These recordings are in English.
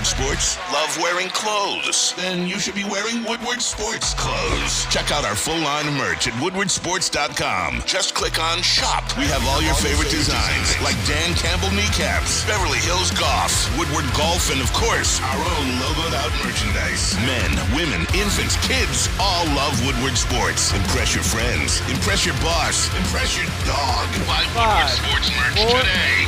sports? Love wearing clothes? Then you should be wearing Woodward sports clothes. Check out our full line of merch at woodwardsports.com. Just click on shop. We have all your favorite designs, like Dan Campbell kneecaps, Beverly Hills Golf, Woodward Golf, and of course, our own logoed out merchandise. Men, women, infants, kids all love Woodward Sports. Impress your friends. Impress your boss. Impress your dog. Buy Woodward Sports merch today.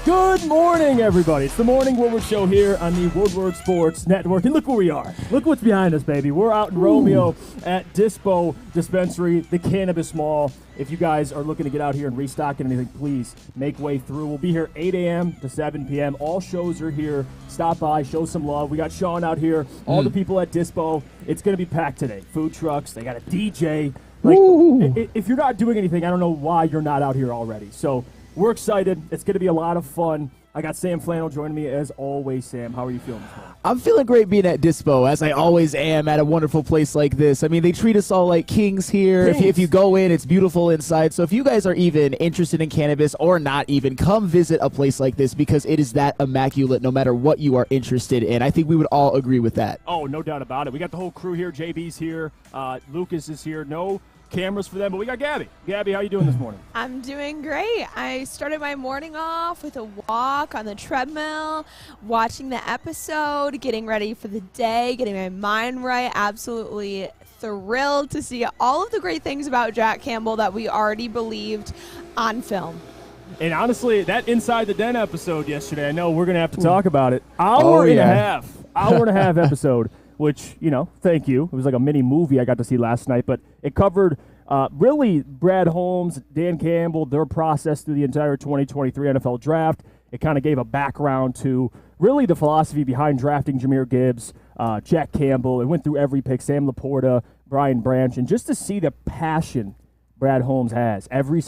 Good morning, everybody. It's the Morning Woodward Show here on the Woodward Sports Network. And look where we are. Look what's behind us, baby. We're out in Romeo at Dispo Dispensary, the Cannabis Mall. If you guys are looking to get out here and restock anything, please make way through. We'll be here 8 a.m. to 7 p.m. All shows are here. Stop by, show some love. We got Sean out here, all the people at Dispo. It's going to be packed today. Food trucks, they got a DJ. Like, if you're not doing anything, I don't know why you're not out here already. So we're excited. It's going to be a lot of fun. I got Sam Flannel joining me as always. Sam, how are you feeling this morning? I'm feeling great being at Dispo, as I always am at a wonderful place like this. I mean, they treat us all like kings here. If you go in, it's beautiful inside. So if you guys are even interested in cannabis or not even, come visit a place like this because it is that immaculate no matter what you are interested in. I think we would all agree with that. Oh, no doubt about it. We got the whole crew here. JB's here. Lucas is here. No cameras for them, but we got Gabby. Gabby, how you doing this morning? I'm doing great. I started my morning off with a walk on the treadmill, watching the episode, getting ready for the day, getting my mind right. Absolutely thrilled to see all of the great things about Jack Campbell that we already believed on film. And honestly, that Inside the Den episode yesterday, I know we're going to have to talk about it. Hour and a half episode. Which, you know, thank you. It was like a mini movie I got to see last night, but it covered really Brad Holmes, Dan Campbell, their process through the entire 2023 NFL Draft. It kind of gave a background to really the philosophy behind drafting Jahmyr Gibbs, Jack Campbell. It went through every pick, Sam Laporta, Brian Branch, and just to see the passion Brad Holmes has. Every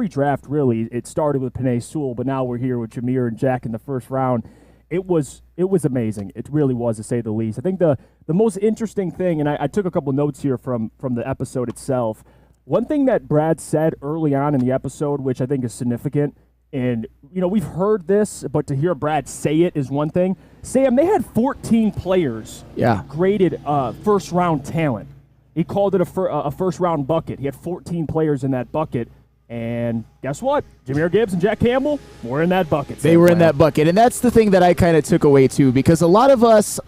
draft, really, it started with Penei Sewell, but now we're here with Jahmyr and Jack in the first round. It was amazing. It really was, to say the least. I think the most interesting thing, and I took a couple notes here from the episode itself. One thing that Brad said early on in the episode, which I think is significant, and you know we've heard this, but to hear Brad say it is one thing. Sam, they had 14 players graded first round talent. He called it a first round bucket. He had 14 players in that bucket. And guess what? Jahmyr Gibbs and Jack Campbell were in that bucket. They were in that bucket, and that's the thing that I kind of took away too, because a lot of us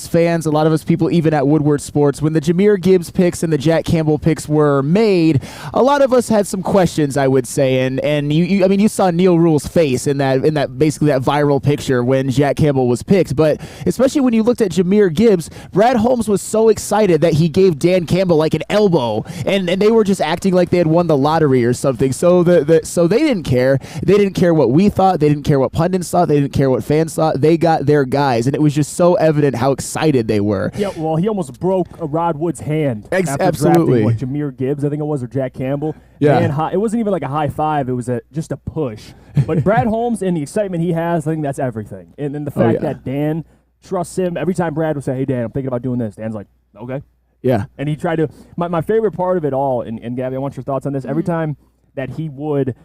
fans, a lot of us people, even at Woodward Sports, when the Jahmyr Gibbs picks and the Jack Campbell picks were made, a lot of us had some questions, I would say, and you saw Neil Rule's face in that basically that viral picture when Jack Campbell was picked, but especially when you looked at Jahmyr Gibbs, Brad Holmes was so excited that he gave Dan Campbell like an elbow, and they were just acting like they had won the lottery or something. So so they didn't care. They didn't care what we thought. They didn't care what pundits thought. They didn't care what fans thought. They got their guys, and it was just so evident how excited they were. Yeah, well, he almost broke Rod Wood's hand. Absolutely. Drafting, Jahmyr Gibbs, I think it was, or Jack Campbell. Yeah. And it wasn't even like a high five. It was just a push. But Brad Holmes and the excitement he has, I think that's everything. And then the fact that Dan trusts him. Every time Brad would say, "Hey, Dan, I'm thinking about doing this," Dan's like, "Okay." Yeah. And he tried to – my favorite part of it all, and Gabby, I want your thoughts on this. Every time that he would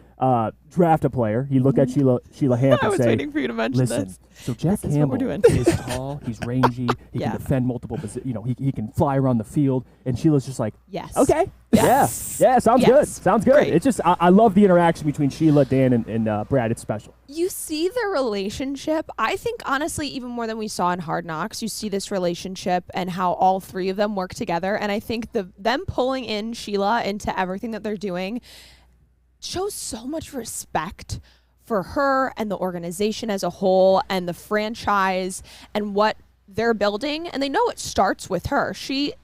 draft a player, he'd look at Sheila Hamp and say, I was waiting for you to mention listen, this. So Jack Campbell is tall, he's rangy, he can defend multiple positions, he can fly around the field, and Sheila's just like, yes. Okay. Yes. Yeah, sounds good. Sounds good. Great. It's just, I love the interaction between Sheila, Dan, and Brad. It's special. You see the relationship. I think, honestly, even more than we saw in Hard Knocks, you see this relationship and how all three of them work together, and I think them pulling in Sheila into everything that they're doing shows so much respect for her and the organization as a whole and the franchise and what they're building. And they know it starts with her. She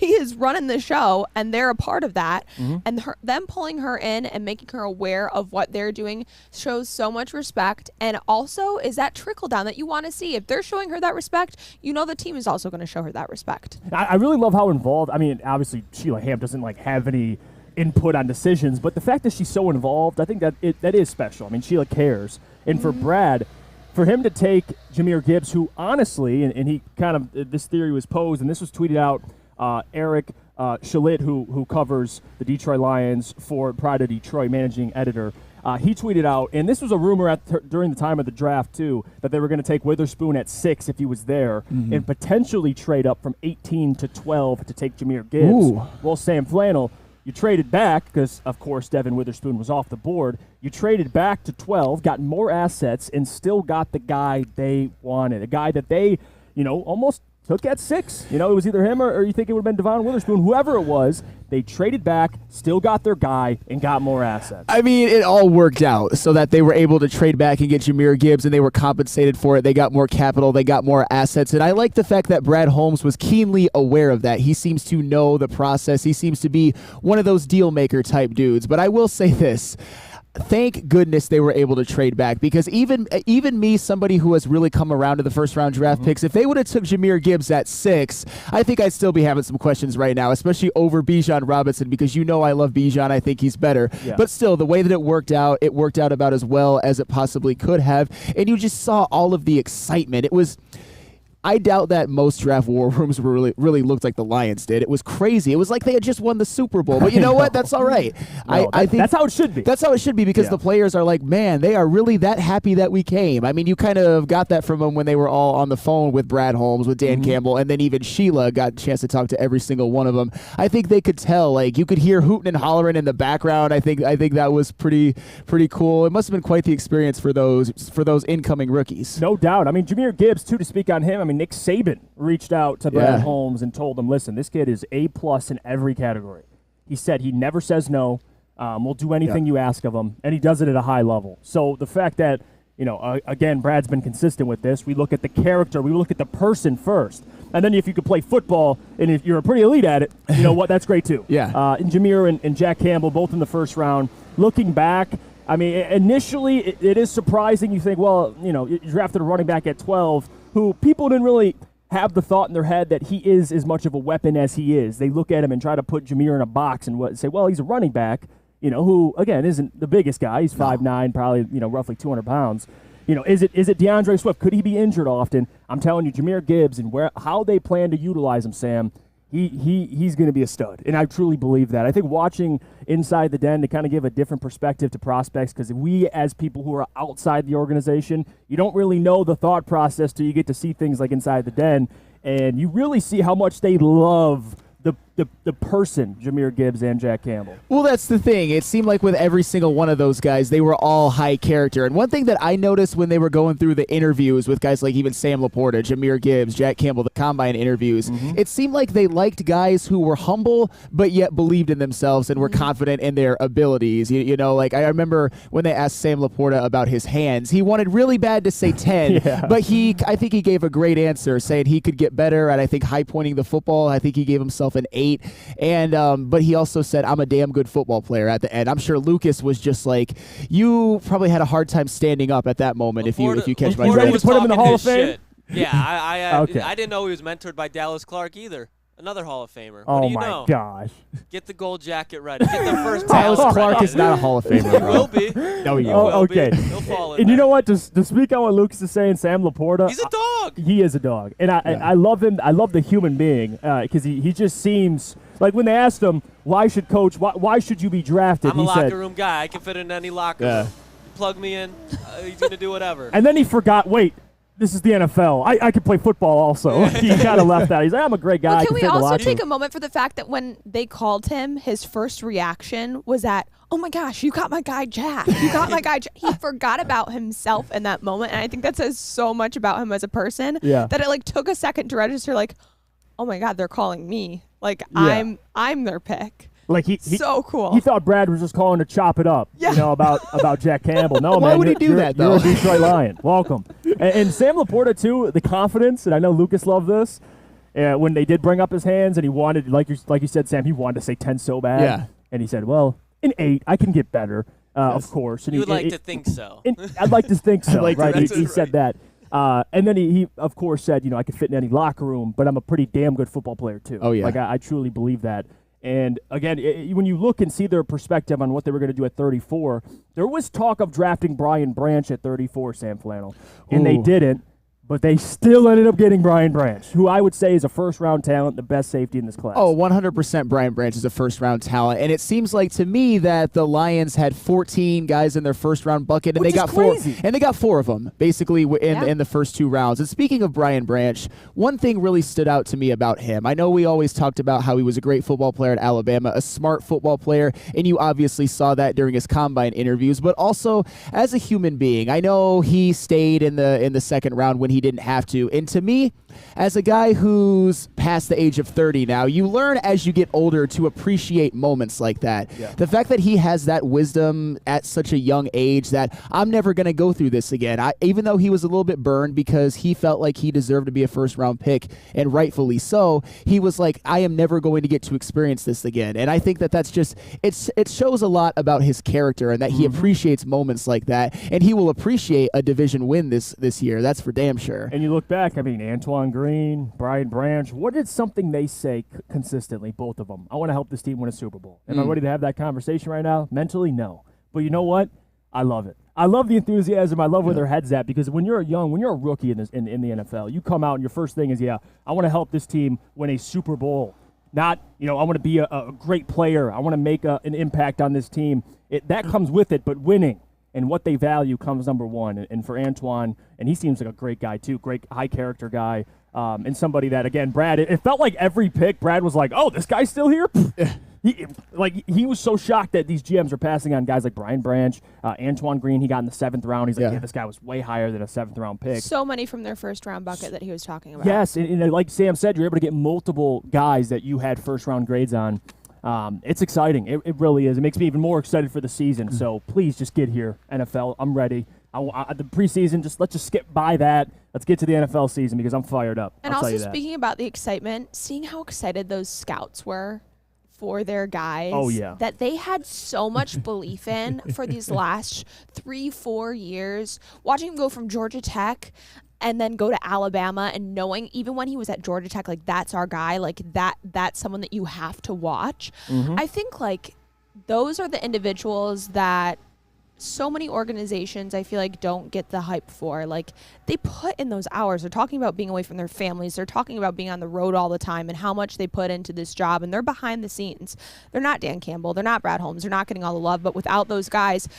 is running the show, and they're a part of that. Mm-hmm. And them pulling her in and making her aware of what they're doing shows so much respect. And also is that trickle down that you want to see. If they're showing her that respect, you know the team is also going to show her that respect. I really love how involved. I mean, obviously Sheila Hamp doesn't have any input on decisions, but the fact that she's so involved, I think that is special. I mean, Sheila cares. And for Brad, for him to take Jahmyr Gibbs, who honestly, and he kind of, this theory was posed, and this was tweeted out, Eric Shalit, who covers the Detroit Lions for Pride of Detroit, managing editor, He tweeted out, and this was a rumor during the time of the draft, too, that they were going to take Witherspoon at 6 if he was there and potentially trade up from 18 to 12 to take Jahmyr Gibbs. Ooh. Well, Sam Flannel, you traded back because, of course, Devin Witherspoon was off the board. You traded back to 12, got more assets, and still got the guy they wanted, a guy that they, almost took at 6. It was either him or you think it would have been Devon Witherspoon. Whoever it was, they traded back, still got their guy, and got more assets. I mean, it all worked out so that they were able to trade back and get Jahmyr Gibbs, and they were compensated for it. They got more capital. They got more assets. And I like the fact that Brad Holmes was keenly aware of that. He seems to know the process. He seems to be one of those deal maker type dudes. But I will say this. Thank goodness they were able to trade back, because even me, somebody who has really come around to the first round draft picks, if they would have took Jahmyr Gibbs at 6, I think I'd still be having some questions right now, especially over Bijan Robinson, because I love Bijan. I think he's better. Yeah. But still, the way that it worked out about as well as it possibly could have, and you just saw all of the excitement. I doubt that most draft war rooms really looked like the Lions did. It was crazy. It was like they had just won the Super Bowl. But you know what? That's all right. No, I think that's how it should be. That's how it should be, because the players are like, man, they are really that happy that we came. I mean, you kind of got that from them when they were all on the phone with Brad Holmes, with Dan Campbell, and then even Sheila got a chance to talk to every single one of them. I think they could tell. Like, you could hear hooting and hollering in the background. I think that was pretty cool. It must have been quite the experience for those incoming rookies. No doubt. I mean, Jahmyr Gibbs, too, to speak on him. I mean, Nick Saban reached out to Brad Holmes and told him, listen, this kid is A+ in every category. He said he never says no. We'll do anything you ask of him, and he does it at a high level. So the fact that, again, Brad's been consistent with this. We look at the character. We look at the person first. And then if you could play football, and if you're pretty elite at it, you know what, that's great too. And Jahmyr and Jack Campbell, both in the first round. Looking back, I mean, initially it is surprising. You think, well, you drafted a running back at 12 who people didn't really have the thought in their head that he is as much of a weapon as he is. They look at him and try to put Jahmyr in a box and say, well, he's a running back, who, again, isn't the biggest guy. He's 5'9", probably, roughly 200 pounds. Is it DeAndre Swift? Could he be injured often? I'm telling you, Jahmyr Gibbs and how they plan to utilize him, Sam, he's going to be a stud, and I truly believe that. I think watching Inside the Den to kind of give a different perspective to prospects, because we as people who are outside the organization, you don't really know the thought process till you get to see things like Inside the Den, and you really see how much they love the person, Jahmyr Gibbs and Jack Campbell. Well, that's the thing. It seemed like with every single one of those guys, they were all high character. And one thing that I noticed when they were going through the interviews with guys like even Sam Laporta, Jahmyr Gibbs, Jack Campbell, the combine interviews, it seemed like they liked guys who were humble but yet believed in themselves and were confident in their abilities. Like I remember when they asked Sam Laporta about his hands, he wanted really bad to say 10, but I think he gave a great answer, saying he could get better at, I think, high pointing the football. I think he gave himself an 8. And but he also said, I'm a damn good football player at the end. I'm sure Lucas was just like, you probably had a hard time standing up at that moment. Laporta, if you catch my drift. drift. Ready to put him in the Hall of Fame? Shit. Yeah, Okay. I didn't know he was mentored by Dallas Clark either. Another Hall of Famer. Oh, what do you my know? gosh. Get the gold jacket ready. Get the first Dallas talent Clark ready. is not a Hall of Famer, He bro. will be. No, he He won't. will okay. be. He'll fall in And you there. know what? To speak on what Lucas is saying, Sam Laporta. He's a dog. He is a dog. And I love him. I love the human being, because he just seems like when they asked him, why should you be drafted? I'm a he locker said, room guy. I can fit in any locker room. You plug me in, he's going to do whatever. and then he forgot, wait, this is the NFL. I can play football also. He kind of left that. He's like, I'm a great guy. Well, can I we fit in the also locker take room. a moment for the fact that when they called him, his first reaction was that, oh my gosh, you got my guy Jack. You got my guy Jack. He forgot about himself in that moment, and I think that says so much about him as a person that it took a second to register, oh my God, they're calling me. I'm their pick. Like so cool. He thought Brad was just calling to chop it up, about Jack Campbell. No, Why man, would he do that, though? You're a Detroit Lion. Welcome. And Sam Laporta too, the confidence, and I know Lucas loved this. When they did bring up his hands, and he wanted, like you said, Sam, he wanted to say 10 so bad. Yeah. And he said, well, in 8, I can get better, of course. And You would like to think so. I'd like to think so, right? He right. said that. And then he, of course, said, I could fit in any locker room, but I'm a pretty damn good football player, too. Oh, yeah. I truly believe that. And, again, when you look and see their perspective on what they were going to do at 34, there was talk of drafting Brian Branch at 34, Sam Flannel. And they didn't. but they still ended up getting Brian Branch, who I would say is a first-round talent, the best safety in this class. Oh, 100% Brian Branch is a first-round talent, and it seems like to me that the Lions had 14 guys in their first-round bucket, and Which they got is crazy. four, and they got 4 of them basically in the first 2 rounds. And speaking of Brian Branch, one thing really stood out to me about him. I know we always talked about how he was a great football player at Alabama, a smart football player, and you obviously saw that during his combine interviews, but also as a human being. I know he stayed in the second round when he didn't have to. And to me, as a guy who's past the age of 30 now, you learn as you get older to appreciate moments like that. Yeah. The fact that he has that wisdom at such a young age that I'm never going to go through this again. Even though he was a little bit burned because he felt like he deserved to be a first-round pick, and rightfully so, he was like, I am never going to get to experience this again. And I think that that's just, it shows a lot about his character and that he appreciates moments like that, and he will appreciate a division win this year. That's for damn sure. And you look back, I mean, Antoine Green, Brian Branch, what is something they say consistently, both of them? I want to help this team win a Super Bowl. Am I ready to have that conversation right now? Mentally, no. But you know what? I love it. I love the enthusiasm. I love where their head's at, because when you're a rookie in the NFL, you come out and your first thing is, I want to help this team win a Super Bowl. Not, I want to be a great player. I want to make an impact on this team. That comes with it, but winning and what they value comes number one. And for Antoine, and he seems like a great guy too, great high character guy, and somebody that, again, Brad, it felt like every pick, Brad was like, oh, this guy's still here? He was so shocked that these GMs are passing on guys like Brian Branch, Antoine Green. He got in the 7th round. He's like, this guy was way higher than a 7th-round pick. So many from their first-round bucket that he was talking about. Yes, and like Sam said, you're able to get multiple guys that you had first-round grades on. It's exciting. It really is. It makes me even more excited for the season. So please just get here, NFL. I'm ready. The preseason, let's just skip by that. Let's get to the NFL season because I'm fired up. And I'll also tell you that. speaking about the excitement, seeing how excited those scouts were for their guys that they had so much belief in for these last 3-4 years, watching him go from Georgia Tech and then go to Alabama, and knowing even when he was at Georgia Tech, like, that's our guy, like that's someone that you have to watch. I think like those are the individuals that so many organizations, I feel like, don't get the hype for. Like, they put in those hours. They're talking about being away from their families. They're talking about being on the road all the time and how much they put into this job. And they're behind the scenes. They're not Dan Campbell. They're not Brad Holmes. They're not getting all the love. But without those guys,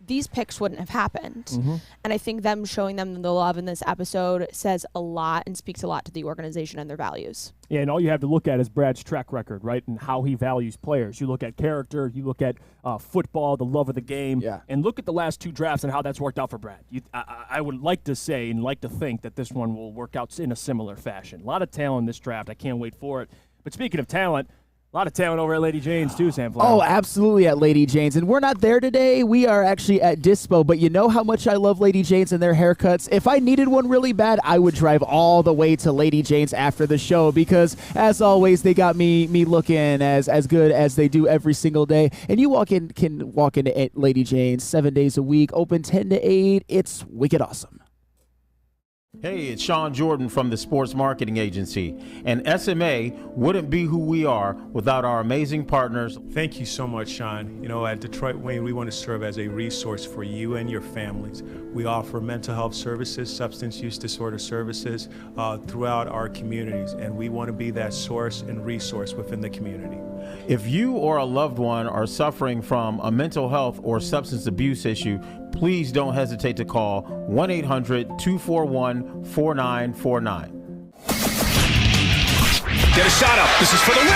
these picks wouldn't have happened. And I think them showing them the love in this episode says a lot and speaks a lot to the organization and their values. Yeah, and all you have to look at is Brad's track record, right, and how he values players. You look at character, you look at football, the love of the game, and look at the last 2 drafts and how that's worked out for Brad. I would like to say and like to think that this one will work out in a similar fashion. A lot of talent in this draft. I can't wait for it. But speaking of talent, a lot of talent over at Lady Jane's too, Sam Flower. Oh, absolutely at Lady Jane's. And we're not there today. We are actually at Dispo. But you know how much I love Lady Jane's and their haircuts? If I needed one really bad, I would drive all the way to Lady Jane's after the show because, as always, they got me looking as good as they do every single day. And you can walk into Lady Jane's 7 days a week, open 10 to 8. It's wicked awesome. Hey, it's Sean Jordan from the Sports Marketing Agency, and SMA wouldn't be who we are without our amazing partners. Thank you so much, Sean. At Detroit Wayne, we want to serve as a resource for you and your families. We offer mental health services, substance use disorder services throughout our communities, and we want to be that source and resource within the community. If you or a loved one are suffering from a mental health or substance abuse issue, please don't hesitate to call 1-800-241-4949. Get a shot up. This is for the win.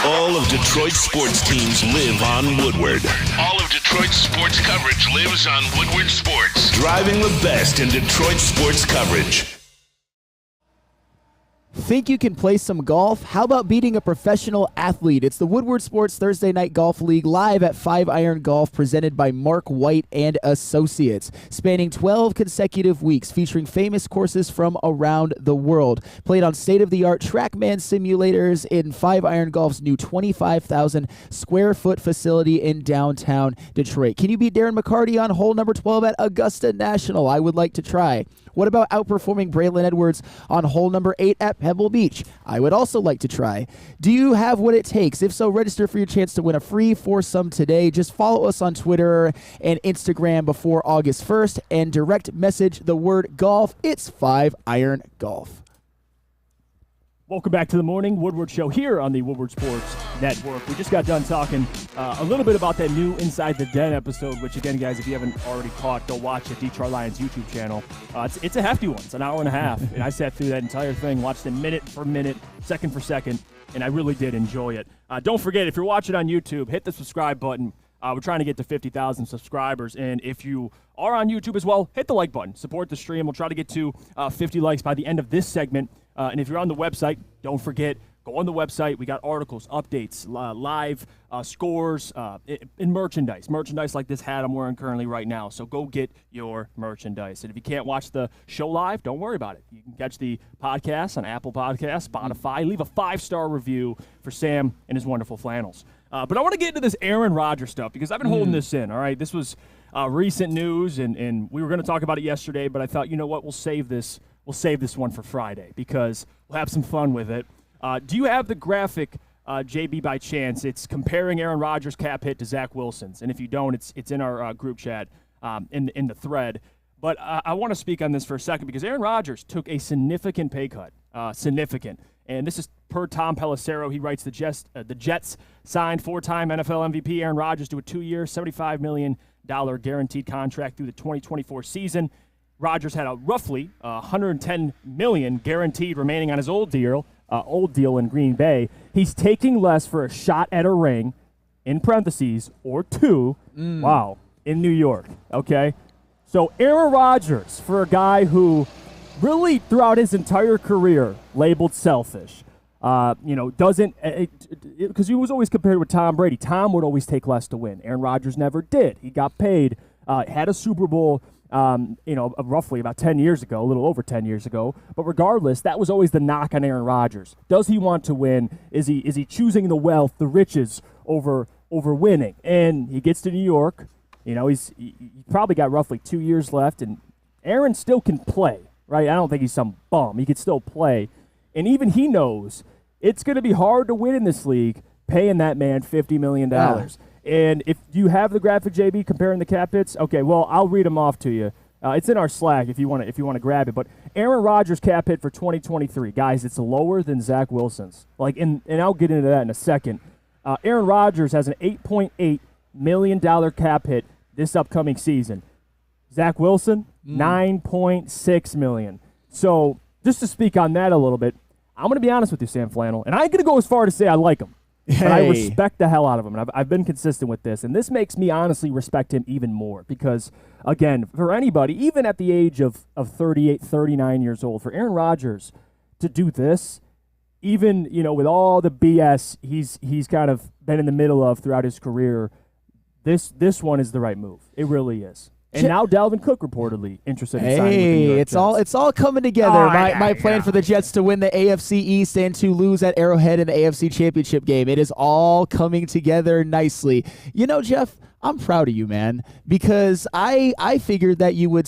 All of Detroit's sports teams live on Woodward. All of Detroit's sports coverage lives on Woodward Sports. Driving the best in Detroit sports coverage. Think you can play some golf? How about beating a professional athlete? It's the Woodward Sports Thursday Night Golf League live at 5 Iron Golf, presented by Mark White and Associates, spanning 12 consecutive weeks, featuring famous courses from around the world. Played on state-of-the-art TrackMan simulators in 5 Iron Golf's new 25,000 square foot facility in downtown Detroit. Can you beat Darren McCarty on hole number 12 at Augusta National? I would like to try. What about outperforming Braylon Edwards on hole number 8 at Pebble Beach? I would also like to try. Do you have what it takes? If so, register for your chance to win a free foursome today. Just follow us on Twitter and Instagram before August 1st and direct message the word golf. It's 5-iron golf. Welcome back to the Morning Woodward Show here on the Woodward Sports Network. We just got done talking a little bit about that new Inside the Den episode, which, again, guys, if you haven't already caught, go watch it, Detroit Lions YouTube channel. It's a hefty one. It's an hour and a half, and I sat through that entire thing, watched it minute for minute, second for second, and I really did enjoy it. Don't forget, if you're watching on YouTube, hit the subscribe button. We're trying to get to 50,000 subscribers, and if you are on YouTube as well, hit the like button. Support the stream. We'll try to get to 50 likes by the end of this segment. And if you're on the website, don't forget, go on the website. We got articles, updates, live scores, and merchandise. Merchandise like this hat I'm wearing currently right now. So go get your merchandise. And if you can't watch the show live, don't worry about it. You can catch the podcast on Apple Podcasts, Spotify. Leave a 5-star review for Sam and his wonderful flannels. But I want to get into this Aaron Rodgers stuff because I've been holding this in, all right? This was recent news, and we were going to talk about it yesterday, but I thought, you know what, we'll save this one for Friday because we'll have some fun with it. Do you have the graphic, JB, by chance? It's comparing Aaron Rodgers' cap hit to Zach Wilson's, and if you don't, it's in our group chat in the thread. But I want to speak on this for a second because Aaron Rodgers took a significant pay cut, significant. And this is per Tom Pelissero. He writes, the Jets signed 4-time NFL MVP Aaron Rodgers to a 2-year, $75 million guaranteed contract through the 2024 season. Rodgers had a roughly $110 million guaranteed remaining on his old deal in Green Bay. He's taking less for a shot at a ring, in parentheses, or 2, in New York, okay? So Aaron Rodgers, for a guy who really throughout his entire career labeled selfish, doesn't, because he was always compared with Tom Brady. Tom would always take less to win. Aaron Rodgers never did. He got paid, had a Super Bowl, roughly about 10 years ago, a little over 10 years ago. But regardless, that was always the knock on Aaron Rodgers. Does he want to win? Is he choosing the wealth, the riches over winning? And he gets to New York. He probably got roughly 2 years left, and Aaron still can play, right? I don't think he's some bum. He could still play. And even he knows it's going to be hard to win in this league paying that man $50 million. And if you have the graphic, JB, comparing the cap hits, okay, well, I'll read them off to you. It's in our Slack if you want to grab it. But Aaron Rodgers' cap hit for 2023, guys, it's lower than Zach Wilson's. And I'll get into that in a second. Aaron Rodgers has an $8.8 million cap hit this upcoming season. Zach Wilson, $9.6 million. So just to speak on that a little bit, I'm going to be honest with you, Sam Flannel, and I'm going to go as far to say I like him. But I respect the hell out of him, and I've been consistent with this. And this makes me honestly respect him even more because, again, for anybody, even at the age of 38, 39 years old, for Aaron Rodgers to do this, even, with all the BS he's kind of been in the middle of throughout his career, this one is the right move. It really is. And now Dalvin Cook reportedly interested in signing with the New York Jets. It's all coming together. My plan for the Jets to win the AFC East and to lose at Arrowhead in the AFC Championship game. It is all coming together nicely. Jeff, I'm proud of you, man, because I figured that you would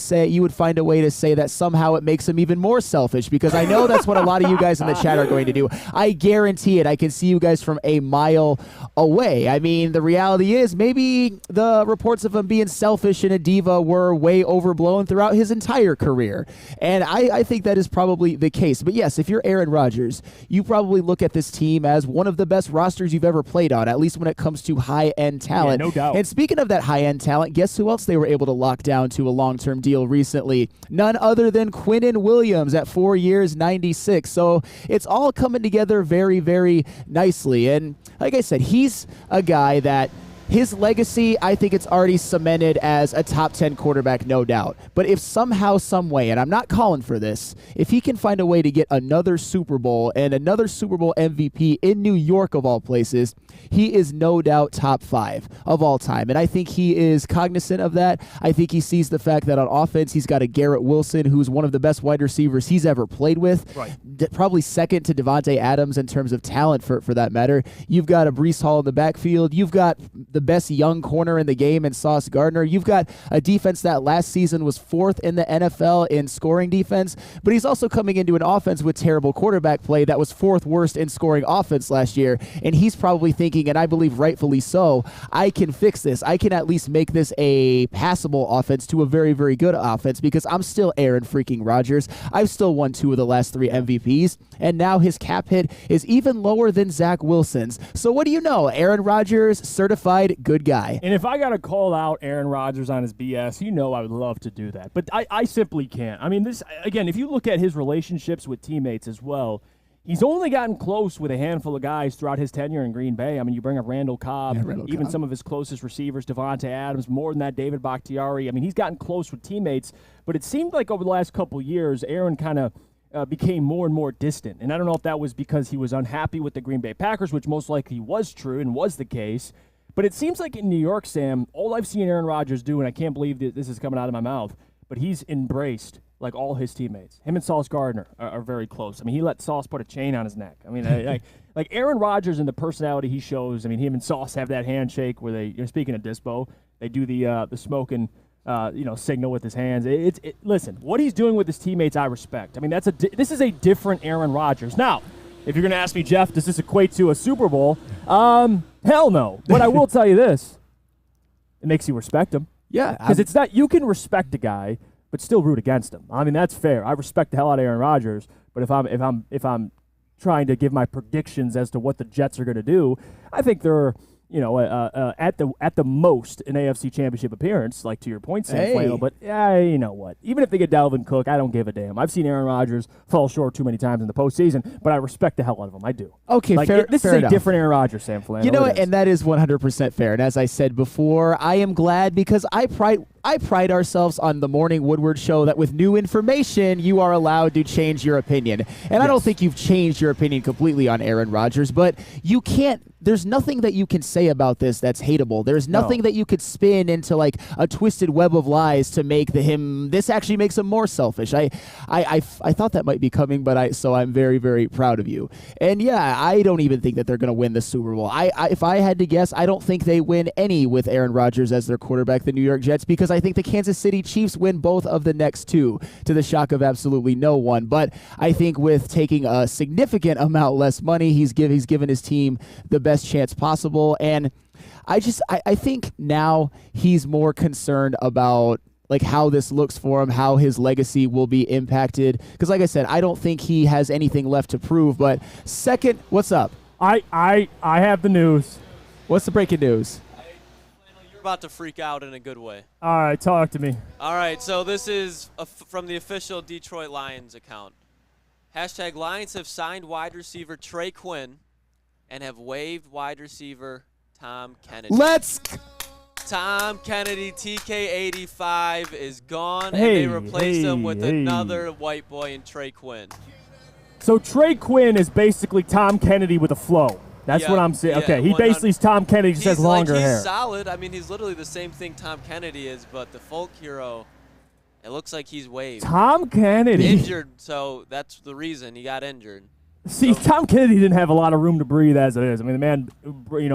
find a way to say that somehow it makes him even more selfish, because I know that's what a lot of you guys in the chat are going to do. I guarantee it. I can see you guys from a mile away. I mean, the reality is maybe the reports of him being selfish and a diva were way overblown throughout his entire career, and I think that is probably the case. But yes, if you're Aaron Rodgers, you probably look at this team as one of the best rosters you've ever played on, at least when it comes to high-end talent. Yeah, no doubt. And speaking of that high-end talent, guess who else they were able to lock down to a long-term deal recently? None other than Quinnen Williams at 4 years, $96. So it's all coming together very, very nicely. And like I said, he's a guy that his legacy, I think it's already cemented as a top 10 quarterback, no doubt. But if somehow, some way, and I'm not calling for this, if he can find a way to get another Super Bowl and another Super Bowl MVP in New York of all places, he is no doubt top 5 of all time. And I think he is cognizant of that. I think he sees the fact that on offense, he's got a Garrett Wilson, who's one of the best wide receivers he's ever played with. Right. Probably second to Devontae Adams in terms of talent, for that matter. You've got a Breece Hall in the backfield. You've got the the best young corner in the game in Sauce Gardner. You've got a defense that last season was 4th in the NFL in scoring defense, but he's also coming into an offense with terrible quarterback play that was 4th worst in scoring offense last year, and he's probably thinking, and I believe rightfully so, I can fix this. I can at least make this a passable offense to a very, very good offense because I'm still Aaron freaking Rodgers. I've still won 2 of the last 3 MVPs, and now his cap hit is even lower than Zach Wilson's. So what do you know? Aaron Rodgers, certified good guy. And if I got to call out Aaron Rodgers on his BS, I would love to do that. But I simply can't. I mean, this again, if you look at his relationships with teammates as well, he's only gotten close with a handful of guys throughout his tenure in Green Bay. I mean, you bring up Randall Cobb, even some of his closest receivers, Devontae Adams, more than that, David Bakhtiari. I mean, he's gotten close with teammates, but it seemed like over the last couple of years, Aaron kind of became more and more distant. And I don't know if that was because he was unhappy with the Green Bay Packers, which most likely was true and was the case. But it seems like in New York, Sam, all I've seen Aaron Rodgers do, and I can't believe that this is coming out of my mouth, but he's embraced like all his teammates. Him and Sauce Gardner are very close. I mean, he let Sauce put a chain on his neck. I mean, like Aaron Rodgers and the personality he shows. I mean, him and Sauce have that handshake where they, speaking of Dispo, they do the smoking, signal with his hands. Listen, what he's doing with his teammates, I respect. I mean, this is a different Aaron Rodgers. Now, if you're going to ask me, Jeff, does this equate to a Super Bowl? Hell no. But I will tell you this: it makes you respect him. Yeah, because it's not. You can respect a guy, but still root against him. I mean, that's fair. I respect the hell out of Aaron Rodgers, but if I'm trying to give my predictions as to what the Jets are going to do, I think they're at the most an AFC Championship appearance, like to your point, Sam Flannel. But you know what? Even if they get Dalvin Cook, I don't give a damn. I've seen Aaron Rodgers fall short too many times in the postseason, but I respect the hell out of him. I do. Okay, this is a different Aaron Rodgers, Sam Flannel. You know what? And that is 100% fair. And as I said before, I am glad because I pride ourselves on the Morning Woodward show that with new information, you are allowed to change your opinion. And yes. I don't think you've changed your opinion completely on Aaron Rodgers, but you can't. There's nothing that you can say about this that's hateable. There's nothing that you could spin into like a twisted web of lies to make this actually makes him more selfish. I thought that might be coming, but so I'm very, very proud of you. And yeah, I don't even think that they're going to win the Super Bowl. If I had to guess, I don't think they win any with Aaron Rodgers as their quarterback, the New York Jets, because I think the Kansas City Chiefs win both of the next 2, to the shock of absolutely no one. But I think with taking a significant amount less money, he's given his team the best chance possible. And I think now he's more concerned about like how this looks for him, how his legacy will be impacted. Because like I said, I don't think he has anything left to prove. But second, what's up? I have the news. What's the breaking news? You're about to freak out in a good way. All right, talk to me. All right, so this is from the official Detroit Lions account. # Lions have signed wide receiver Trey Quinn and have waived wide receiver Tom Kennedy. Tom Kennedy, TK85, is gone, and they replaced him with another white boy in Trey Quinn. So Trey Quinn is basically Tom Kennedy with a flow. That's what I'm saying. Okay, he basically is Tom Kennedy, just has longer hair. He's solid. I mean, he's literally the same thing Tom Kennedy is, but the folk hero, it looks like he's waived. Tom Kennedy. Injured, so that's the reason he got injured. See, Tom Kennedy didn't have a lot of room to breathe as it is. I mean, the man,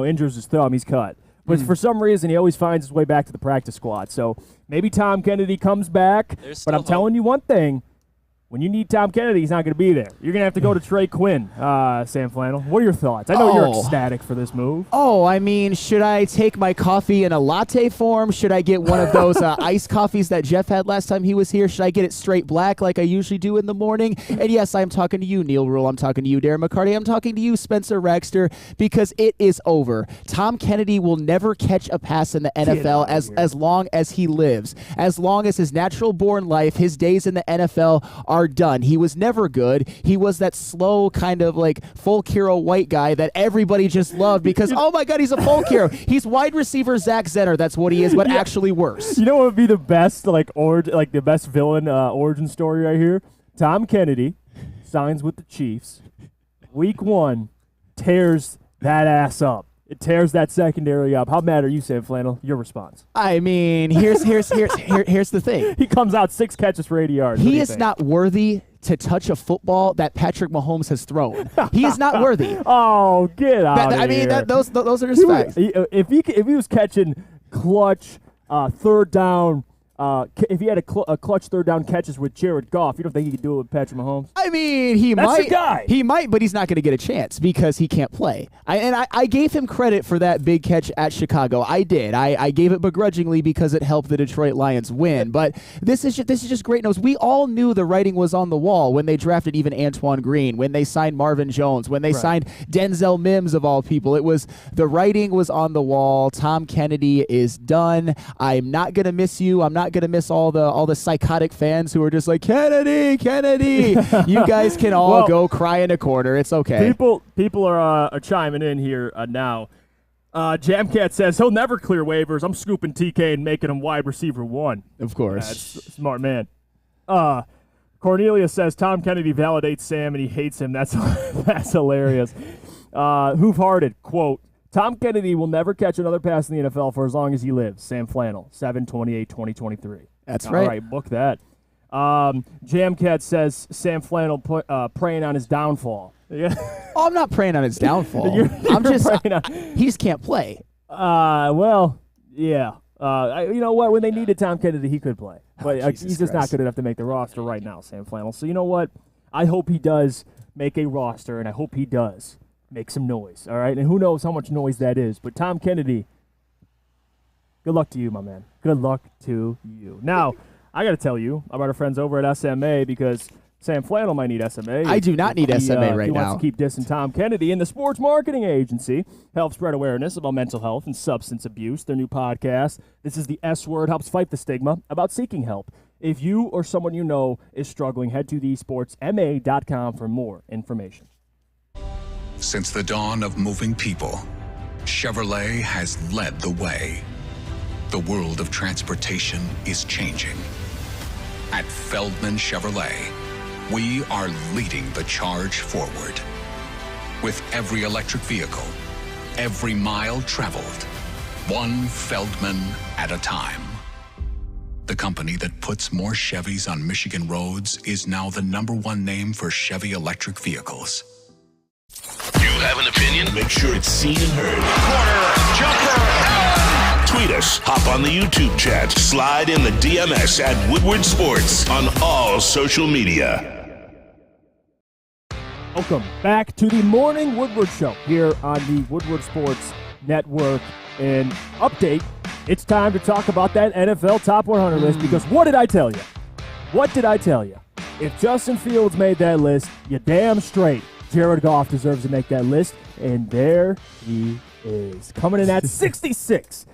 injures his thumb, he's cut. But for some reason, he always finds his way back to the practice squad. So maybe Tom Kennedy comes back. But I'm telling you one thing. When you need Tom Kennedy, he's not going to be there. You're going to have to go to Trey Quinn, Sam Flannel. What are your thoughts? I know you're ecstatic for this move. I mean, should I take my coffee in a latte form? Should I get one of those iced coffees that Jeff had last time he was here? Should I get it straight black like I usually do in the morning? And yes, I'm talking to you, Neil Rule. I'm talking to you, Darren McCarty. I'm talking to you, Spencer Raxter, because it is over. Tom Kennedy will never catch a pass in the NFL as long as he lives. As long as his natural-born life, his days in the NFL are done. He was never good. He was that slow kind of like folk hero white guy that everybody just loved because, oh my God, he's a folk hero. He's wide receiver Zach Zenner. That's what he is, but actually worse. You know what would be the best, the best villain origin story right here? Tom Kennedy signs with the Chiefs. Week 1, tears that ass up. It tears that secondary up. How mad are you, Sam Flannel? Your response. I mean, here's the thing. He comes out 6 catches for 80 yards. He is not worthy to touch a football that Patrick Mahomes has thrown. He is not worthy. Oh, get out of I mean, here. those are just facts. If he was catching clutch third down, if he had a clutch third down catches with Jared Goff, you don't think he could do it with Patrick Mahomes? I mean, he That's might. the guy. He might, but he's not going to get a chance because he can't play. I gave him credit for that big catch at Chicago. I did. I gave it begrudgingly because it helped the Detroit Lions win. But this is just great news. We all knew the writing was on the wall when they drafted even Antoine Green, when they signed Marvin Jones, when they signed Denzel Mims of all people. The writing was on the wall. Tom Kennedy is done. I'm not going to miss you. I'm not going to miss all the psychotic fans who are just like, Kennedy. You guys can all go cry in a corner. It's okay. People are chiming in here now. Jamcat says he'll never clear waivers. I'm scooping TK and making him wide receiver 1. Of course. That's a smart man. Cornelia says Tom Kennedy validates Sam and he hates him. That's hilarious. Hoof-hearted, quote, Tom Kennedy will never catch another pass in the NFL for as long as he lives. Sam Flannel, 7/28/2023. That's All right. right, book that. Jamcat says Sam Flannel preying on his downfall. Yeah. Oh, I'm not preying on his downfall. I'm just he just can't play. Well, yeah. You know what? When they needed Tom Kennedy, he could play. But he's just not good enough to make the roster right now, Sam Flannel. So you know what? I hope he does make a roster, and I hope he does make some noise, all right? And who knows how much noise that is. But Tom Kennedy, good luck to you, my man. Good luck to you. Now, I got to tell you about our friends over at SMA because Sam Flannel might need SMA. I do not need SMA right he now. wants to keep dissing Tom Kennedy. And the Sports Marketing Agency helps spread awareness about mental health and substance abuse. Their new podcast, This is the S Word, helps fight the stigma about seeking help. If you or someone you know is struggling, head to thesportsma.com for more information. Since the dawn of moving people, Chevrolet has led the way. The world of transportation is changing. At Feldman Chevrolet, we are leading the charge forward. With every electric vehicle, every mile traveled, one Feldman at a time. The company that puts more Chevys on Michigan roads is now the #1 name for Chevy electric vehicles. You have an opinion? Make sure it's seen and heard. Corner, jumper, tweet us, hop on the YouTube chat, slide in the DMS at Woodward Sports on all social media. Welcome back to the Morning Woodward Show here on the Woodward Sports Network. And update, it's time to talk about that NFL Top 100 list because what did I tell you? What did I tell you? If Justin Fields made that list, you're damn straight Jared Goff deserves to make that list, and there he is. Coming in at 66,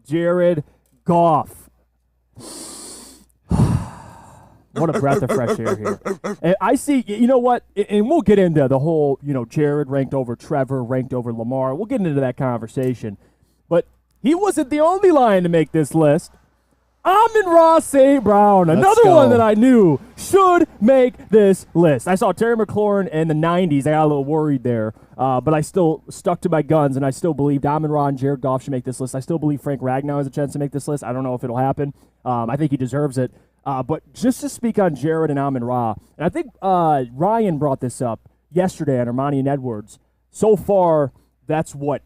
Jared Goff. What a breath of fresh air here. And I see, you know what, and we'll get into the whole, Jared ranked over Trevor, ranked over Lamar. We'll get into that conversation. But he wasn't the only Lion to make this list. Amon-Ra St. Brown, another one that I knew should make this list. I saw Terry McLaurin in the 90s. I got a little worried there, but I still stuck to my guns, and I still believed Amon-Ra and Jared Goff should make this list. I still believe Frank Ragnow has a chance to make this list. I don't know if it'll happen. I think he deserves it. But just to speak on Jared and Amon-Ra, and I think Ryan brought this up yesterday on Ermanni Edwards. So far, that's what?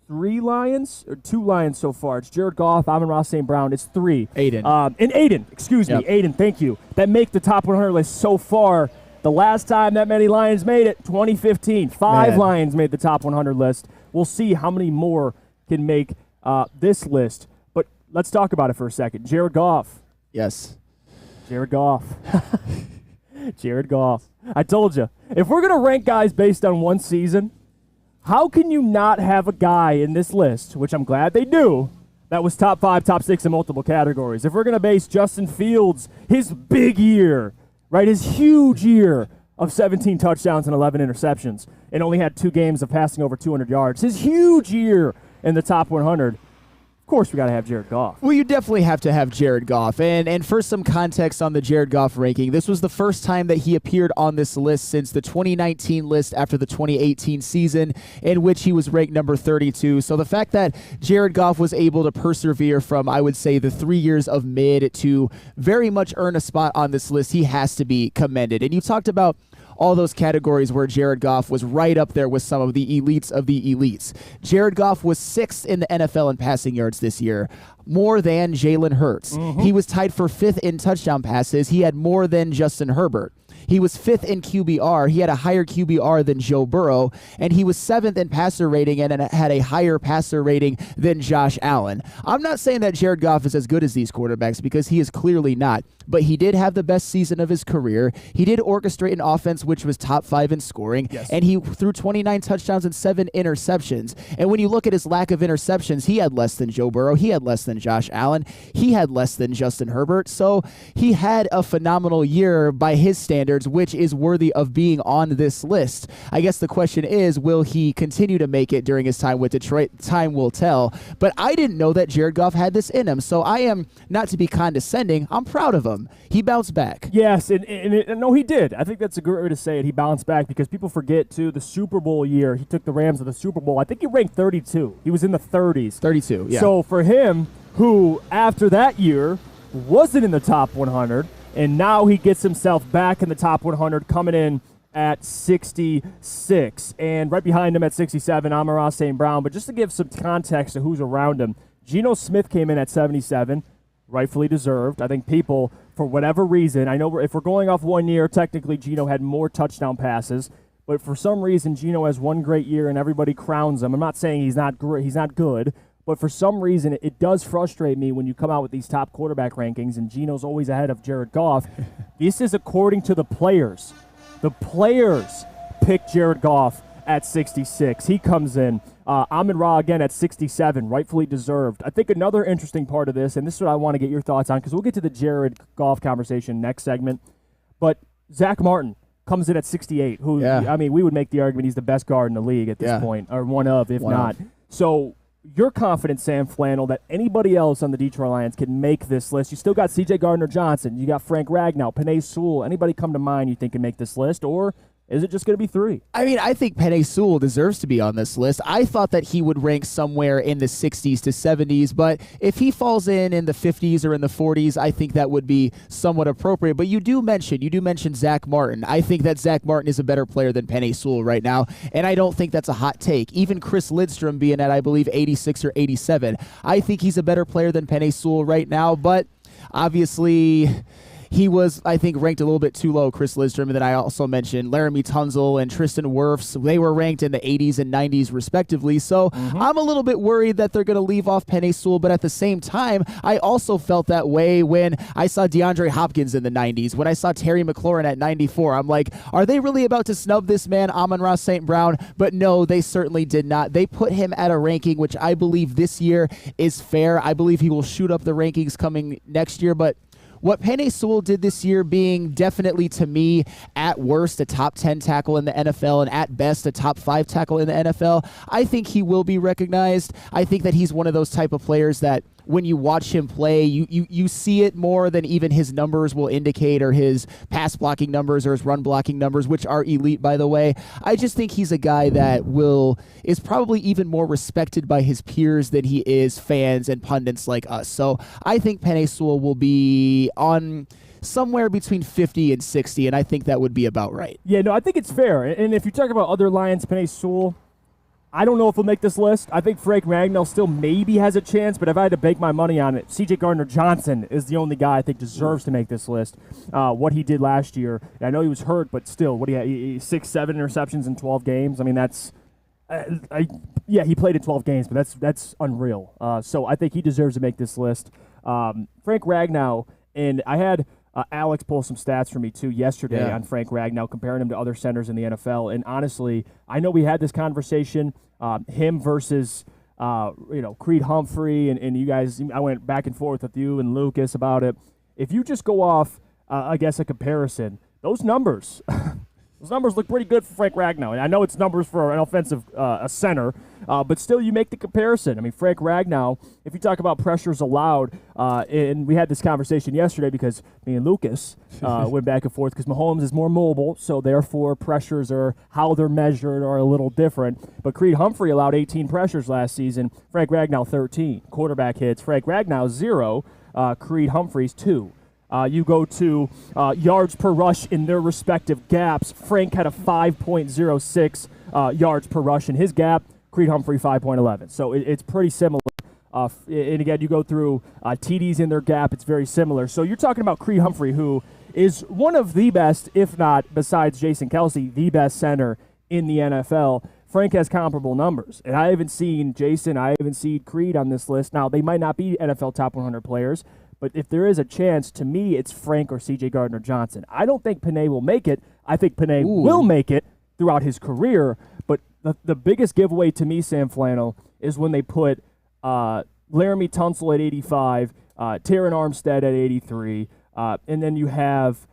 3 Lions or 2 Lions so far. It's Jared Goff, Amon-Ra St. Brown. It's 3. Aiden. And Aiden, excuse me. Aiden, thank you. That make the top 100 list so far. The last time that many Lions made it, 2015. 5 Lions made the top 100 list. We'll see how many more can make this list. But let's talk about it for a second. Jared Goff. Yes. Jared Goff. Jared Goff. I told you. If we're going to rank guys based on one season, how can you not have a guy in this list, which I'm glad they do, that was top 5, top 6 in multiple categories? If we're going to base Justin Fields, his big year, right, his huge year of 17 touchdowns and 11 interceptions, and only had 2 games of passing over 200 yards, his huge year in the top 100, of course we got to have Jared Goff. Well, you definitely have to have Jared Goff. And for some context on the Jared Goff ranking, this was the first time that he appeared on this list since the 2019 list after the 2018 season, in which he was ranked number 32. So the fact that Jared Goff was able to persevere from, I would say, the 3 years of mid to very much earn a spot on this list, he has to be commended. And you talked about all those categories where Jared Goff was right up there with some of the elites of the elites. Jared Goff was 6th in the NFL in passing yards this year, more than Jalen Hurts. He was tied for 5th in touchdown passes. He had more than Justin Herbert. He was 5th in QBR. He had a higher QBR than Joe Burrow, and he was 7th in passer rating and had a higher passer rating than Josh Allen. I'm not saying that Jared Goff is as good as these quarterbacks, because he is clearly not, but he did have the best season of his career. He did orchestrate an offense which was top 5 in scoring, and he threw 29 touchdowns and 7 interceptions. And when you look at his lack of interceptions, he had less than Joe Burrow. He had less than Josh Allen. He had less than Justin Herbert. So he had a phenomenal year by his standards, which is worthy of being on this list. I guess the question is, will he continue to make it during his time with Detroit? Time will tell. But I didn't know that Jared Goff had this in him, so I am, not to be condescending, I'm proud of him. He bounced back. Yes, and no, he did. I think that's a great way to say it. He bounced back, because people forget, too, the Super Bowl year, he took the Rams to the Super Bowl. I think he ranked 32. He was in the 30s. 32, yeah. So for him, who after that year wasn't in the top 100, and now he gets himself back in the top 100, coming in at 66. And right behind him at 67, Amon-Ra St. Brown. But just to give some context to who's around him, Geno Smith came in at 77, rightfully deserved. I think people, for whatever reason, I know if we're going off 1 year, technically Geno had more touchdown passes, but for some reason Geno has one great year and everybody crowns him. I'm not saying he's not great, he's not good, but for some reason it does frustrate me when you come out with these top quarterback rankings and Geno's always ahead of Jared Goff. This is according to the players. The players picked Jared Goff at 66. He comes in. Amon-Ra again at 67, rightfully deserved. I think another interesting part of this, and this is what I want to get your thoughts on, because we'll get to the Jared Goff conversation next segment, but Zach Martin comes in at 68, who, I mean, we would make the argument he's the best guard in the league at this point, or one of, if not. So you're confident, Sam Flannel, that anybody else on the Detroit Lions can make this list? You still got C.J. Gardner-Johnson. You got Frank Ragnow, Penei Sewell. Anybody come to mind you think can make this list, or is it just going to be 3? I mean, I think Penei Sewell deserves to be on this list. I thought that he would rank somewhere in the 60s to 70s, but if he falls in the 50s or in the 40s, I think that would be somewhat appropriate. But you do mention Zach Martin. I think that Zach Martin is a better player than Penei Sewell right now, and I don't think that's a hot take. Even Chris Lidstrom being at, I believe, 86 or 87, I think he's a better player than Penei Sewell right now, but obviously he was, I think, ranked a little bit too low, Chris Lidstrom. And then I also mentioned Laramie Tunzel and Tristan Wirfs. They were ranked in the 80s and 90s, respectively. So I'm a little bit worried that they're going to leave off Penei Sewell. But at the same time, I also felt that way when I saw DeAndre Hopkins in the 90s, when I saw Terry McLaurin at 94. I'm like, are they really about to snub this man, Amon-Ra St. Brown? But no, they certainly did not. They put him at a ranking which I believe this year is fair. I believe he will shoot up the rankings coming next year. But what Penei Sewell did this year, being definitely, to me, at worst, a top 10 tackle in the NFL, and at best, a top 5 tackle in the NFL, I think he will be recognized. I think that he's one of those type of players that when you watch him play, you see it more than even his numbers will indicate, or his pass blocking numbers or his run blocking numbers, which are elite, by the way. I just think he's a guy that is probably even more respected by his peers than he is fans and pundits like us. So I think Penei Sewell will be on somewhere between 50 and 60, and I think that would be about right. Yeah, no, I think it's fair. And if you talk about other Lions, Penei Sewell, I don't know if he'll make this list. I think Frank Ragnow still maybe has a chance, but if I had to bake my money on it, C.J. Gardner-Johnson is the only guy I think deserves to make this list. What he did last year, I know he was hurt, but still, what he had, 6-7 interceptions in 12 games. I mean, that's he played in 12 games, but that's unreal. So I think he deserves to make this list. Frank Ragnow, and I had Alex pull some stats for me, too, yesterday on Frank Ragnow, comparing him to other centers in the NFL. And honestly, I know we had this conversation, him versus, Creed Humphrey, and you guys, I went back and forth with you and Lucas about it. If you just go off, I guess, a comparison, those numbers, Those numbers look pretty good for Frank Ragnow. And I know it's numbers for an offensive a center, but still you make the comparison. I mean, Frank Ragnow, if you talk about pressures allowed, and we had this conversation yesterday because me and Lucas went back and forth because Mahomes is more mobile, so therefore pressures are how they're measured are a little different. But Creed Humphrey allowed 18 pressures last season. Frank Ragnow 13. Quarterback hits. Frank Ragnow 0. Creed Humphreys 2. You go to yards per rush in their respective gaps. Frank had a 5.06 yards per rush in his gap. Creed Humphrey 5.11. So it's pretty similar. And again, you go through TDs in their gap. It's very similar. So you're talking about Creed Humphrey, who is one of the best, if not besides Jason Kelsey, the best center in the NFL. Frank has comparable numbers. And I haven't seen Jason, I haven't seen Creed on this list. Now, they might not be NFL top 100 players, but if there is a chance, to me, it's Frank or C.J. Gardner-Johnson. I don't think Panay will make it. I think Panay will make it throughout his career. But the biggest giveaway to me, Sam Flannel, is when they put Laramie Tunsil at 85, Taron Armstead at 83, and then you have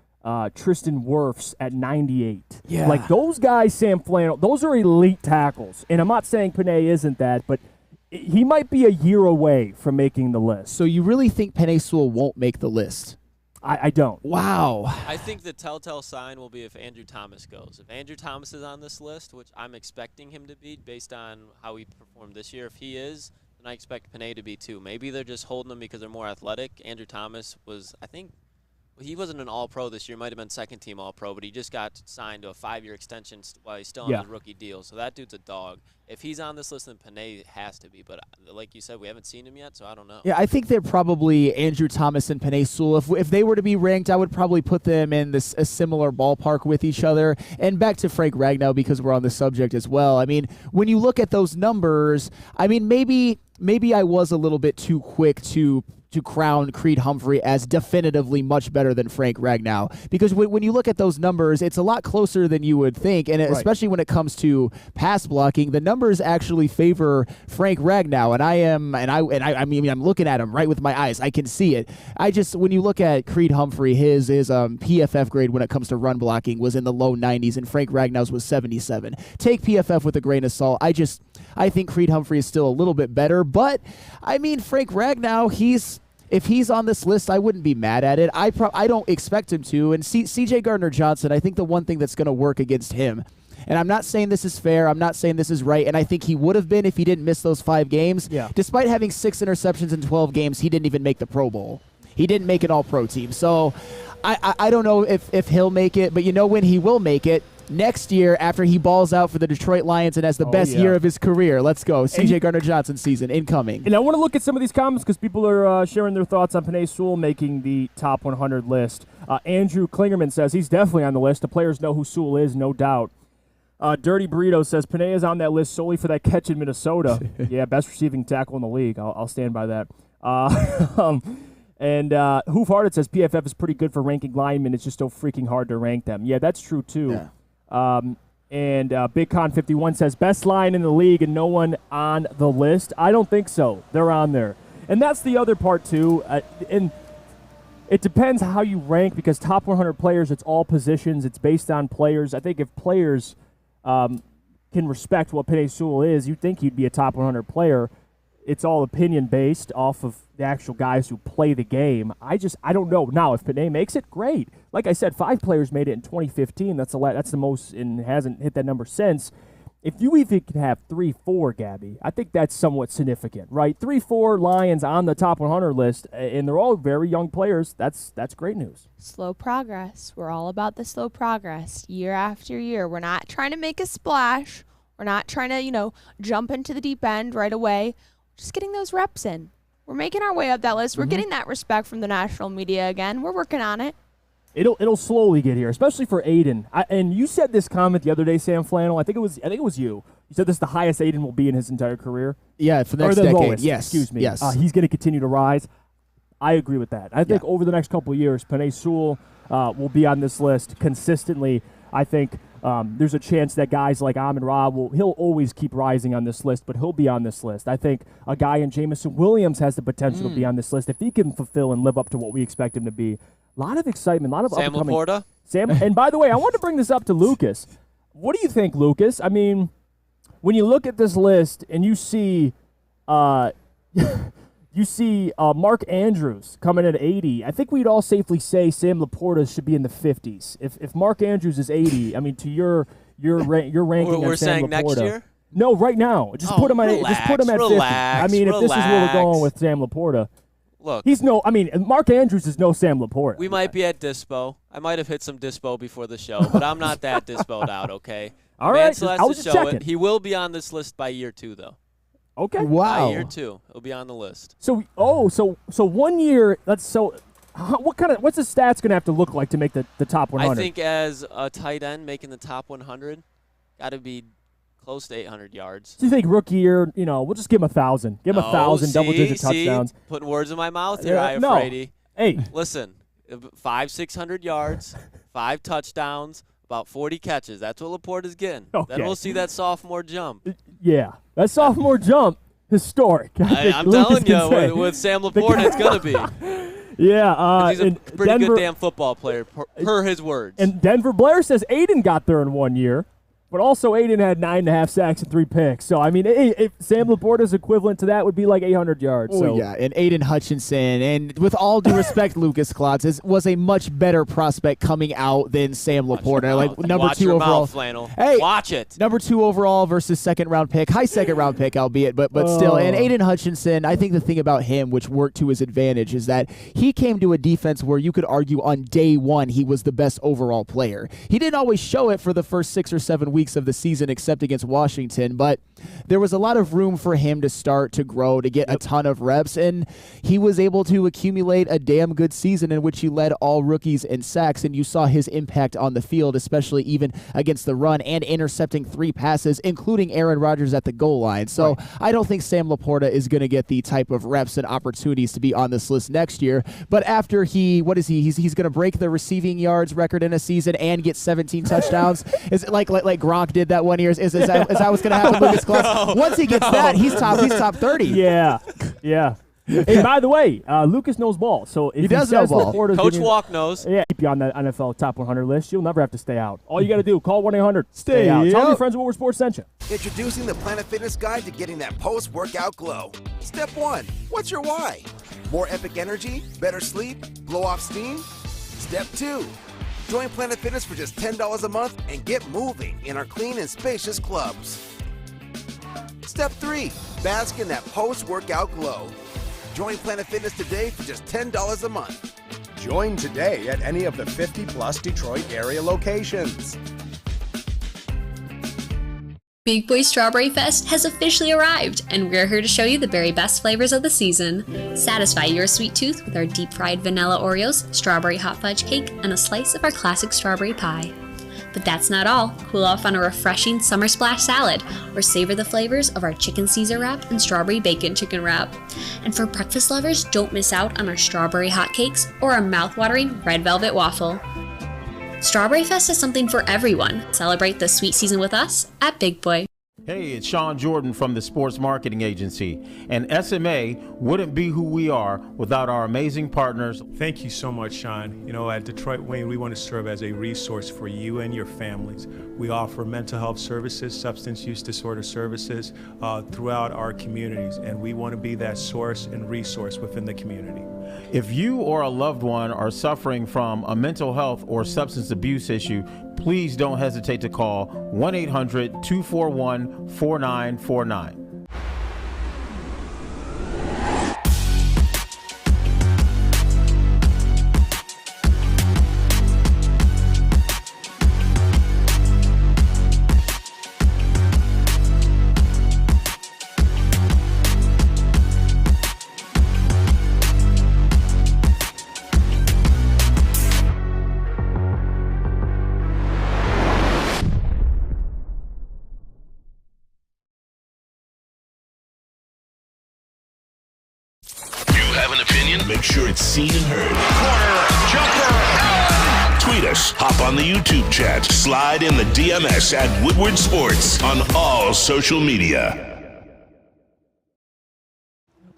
Tristan Wirfs at 98. Yeah. Like, those guys, Sam Flannel, those are elite tackles. And I'm not saying Panay isn't that, but he might be a year away from making the list. So you really think Penei Sewell won't make the list? I don't. Wow. I think the telltale sign will be if Andrew Thomas goes. If Andrew Thomas is on this list, which I'm expecting him to be based on how he performed this year, if he is, then I expect Panay to be too. Maybe they're just holding him because they're more athletic. Andrew Thomas was, I think, he wasn't an All-Pro this year. Might have been second-team All-Pro, but he just got signed to a 5-year extension while he's still on his rookie deal. So that dude's a dog. If he's on this list, then Panay has to be. But like you said, we haven't seen him yet, so I don't know. Yeah, I think they're probably Andrew Thomas and Penei Sewell. If they were to be ranked, I would probably put them in a similar ballpark with each other. And back to Frank Ragnow, because we're on the subject as well. I mean, when you look at those numbers, I mean, maybe I was a little bit too quick to crown Creed Humphrey as definitively much better than Frank Ragnow. Because when you look at those numbers, it's a lot closer than you would think, and especially when it comes to pass blocking, the numbers actually favor Frank Ragnow. And I mean, I'm looking at him right with my eyes. I can see it. When you look at Creed Humphrey, his PFF grade when it comes to run blocking was in the low 90s, and Frank Ragnow's was 77. Take PFF with a grain of salt. I think Creed Humphrey is still a little bit better, but I mean, Frank Ragnow, if he's on this list, I wouldn't be mad at it. I don't expect him to. And C.J. Gardner-Johnson, I think the one thing that's going to work against him, and I'm not saying this is fair, I'm not saying this is right, and I think he would have been if he didn't miss those 5 games. Yeah. Despite having 6 interceptions in 12 games, he didn't even make the Pro Bowl. He didn't make an All-Pro team. So I don't know if he'll make it, but you know when he will make it? Next year, after he balls out for the Detroit Lions and has the best year of his career. Let's go. C.J. Gardner-Johnson season incoming. And I want to look at some of these comments because people are sharing their thoughts on Penei Sewell making the top 100 list. Andrew Klingerman says he's definitely on the list. The players know who Sewell is, no doubt. Dirty Burrito says Penei is on that list solely for that catch in Minnesota. Yeah, best receiving tackle in the league. I'll stand by that. And Hoof Hearted says PFF is pretty good for ranking linemen. It's just so freaking hard to rank them. Yeah, that's true, too. Yeah. And Big Con 51 says best line in the league and no one on the list. I don't think so. They're on there. And that's the other part, too. And it depends how you rank because top 100 players, it's all positions. It's based on players. I think if players can respect what Penei Sewell is, you'd think he'd be a top 100 player. It's all opinion based off of the actual guys who play the game. I don't know. Now, if Penei makes it, great. Like I said, 5 players made it in 2015. That's the most, and hasn't hit that number since. If you even could have 3-4, Gabby, I think that's somewhat significant, right? 3-4 Lions on the top 100 list, and they're all very young players. That's great news. Slow progress. We're all about the slow progress, year after year. We're not trying to make a splash. We're not trying to, jump into the deep end right away. Just getting those reps in. We're making our way up that list. We're getting that respect from the national media again. We're working on it. It'll slowly get here, especially for Aiden. And you said this comment the other day, Sam Flannel. I think it was you. You said this is the highest Aiden will be in his entire career. Yeah, for the next decade. Lowest, yes, excuse me. Yes, he's going to continue to rise. I agree with that. I think over the next couple of years, Penei Sewell will be on this list consistently. I think there's a chance that guys like Amon-Ra he'll always keep rising on this list, but he'll be on this list. I think a guy in Jameson Williams has the potential to be on this list if he can fulfill and live up to what we expect him to be. A lot of excitement, a lot of Sam upcoming. Laporta? Sam, and by the way, I want to bring this up to Lucas. What do you think, Lucas? I mean, when you look at this list and you see Mark Andrews coming at 80, I think we'd all safely say Sam Laporta should be in the 50s. If Mark Andrews is 80, I mean, to your ranking We're on Sam saying Laporta. next year? No, right now. Just put him at 50. I mean, if this is where we're going with Sam Laporta. Look, Mark Andrews is no Sam Laporta. we might be at Dispo. I might have hit some Dispo before the show, but I'm not that Dispo'd out, okay? All Man right, still has I was to just show checking. it. He will be on this list by year 2, though. Okay. By Wow. year 2, he'll be on the list. So 1 year. What's the stats gonna have to look like to make the top 100? I think as a tight end making the top 100, got to be close to 800 yards. So you think rookie year? We'll just give him 1,000. Give him 1,000 double-digit touchdowns. Putting words in my mouth here, No. Frady. Hey, Listen, 600 yards, 5 touchdowns, about 40 catches. That's what Laporta's getting. Okay. Then we'll see that sophomore jump. yeah, that sophomore jump, historic. I'm telling you, with Sam Laporta, it's going to be. Yeah, He's a and pretty Denver, good damn football player, per his words. And Denver Blair says Aiden got there in 1 year. But also, Aiden had 9.5 sacks and 3 picks. So, I mean, if Sam Laporta's equivalent to that would be like 800 yards. Oh, so. yeah, and Aiden Hutchinson, and with all due respect, Lucas Klotz, was a much better prospect coming out than Sam Laporta. Like number Watch 2 your overall. mouth, Flannel. Hey, watch it. Number 2 overall versus second-round pick. High second-round pick, albeit, but still. And Aiden Hutchinson, I think the thing about him, which worked to his advantage, is that he came to a defense where you could argue on day one he was the best overall player. He didn't always show it for the first 6 or 7 weeks of the season, except against Washington, but there was a lot of room for him to start to grow, to get a ton of reps, and he was able to accumulate a damn good season in which he led all rookies in sacks, and you saw his impact on the field, especially even against the run and intercepting 3 passes, including Aaron Rodgers at the goal line. So I don't think Sam Laporta is going to get the type of reps and opportunities to be on this list next year, but after he's going to break the receiving yards record in a season and get 17 touchdowns. Is it like Gronk did that 1 year? Is that what's going to happen, Lucas Klotz? Once he gets that, he's top 30. Yeah. Hey, by the way, Lucas knows ball. So if he does know ball. Coach Walk knows. Yeah, keep you on the NFL top 100 list. You'll never have to stay out. All you got to do, call 1-800. Stay out. Tell your friends Woodward Sports sent you. Introducing the Planet Fitness Guide to getting that post-workout glow. Step 1. What's your why? More epic energy? Better sleep? Blow off steam? Step 2. Join Planet Fitness for just $10 a month and get moving in our clean and spacious clubs. Step 3. Bask in that post-workout glow. Join Planet Fitness today for just $10 a month. Join today at any of the 50-plus Detroit area locations. Big Boy Strawberry Fest has officially arrived, and we're here to show you the very best flavors of the season. Satisfy your sweet tooth with our deep-fried vanilla Oreos, strawberry hot fudge cake, and a slice of our classic strawberry pie. But that's not all. Cool off on a refreshing summer splash salad, or savor the flavors of our chicken Caesar wrap and strawberry bacon chicken wrap. And for breakfast lovers, don't miss out on our strawberry hotcakes or our mouth-watering red velvet waffle. Strawberry Fest is something for everyone. Celebrate the sweet season with us at Big Boy. Hey, it's Sean Jordan from the Sports Marketing Agency, and SMA wouldn't be who we are without our amazing partners. Thank you so much, Sean. At Detroit Wayne, we want to serve as a resource for you and your families. We offer mental health services, substance use disorder services throughout our communities, and we want to be that source and resource within the community. If you or a loved one are suffering from a mental health or substance abuse issue, please don't hesitate to call 1-800-241-4949. Have an opinion? Make sure it's seen and heard. Corner, jumper, Tweet us, hop on the YouTube chat, slide in the DMS at Woodward Sports on all social media.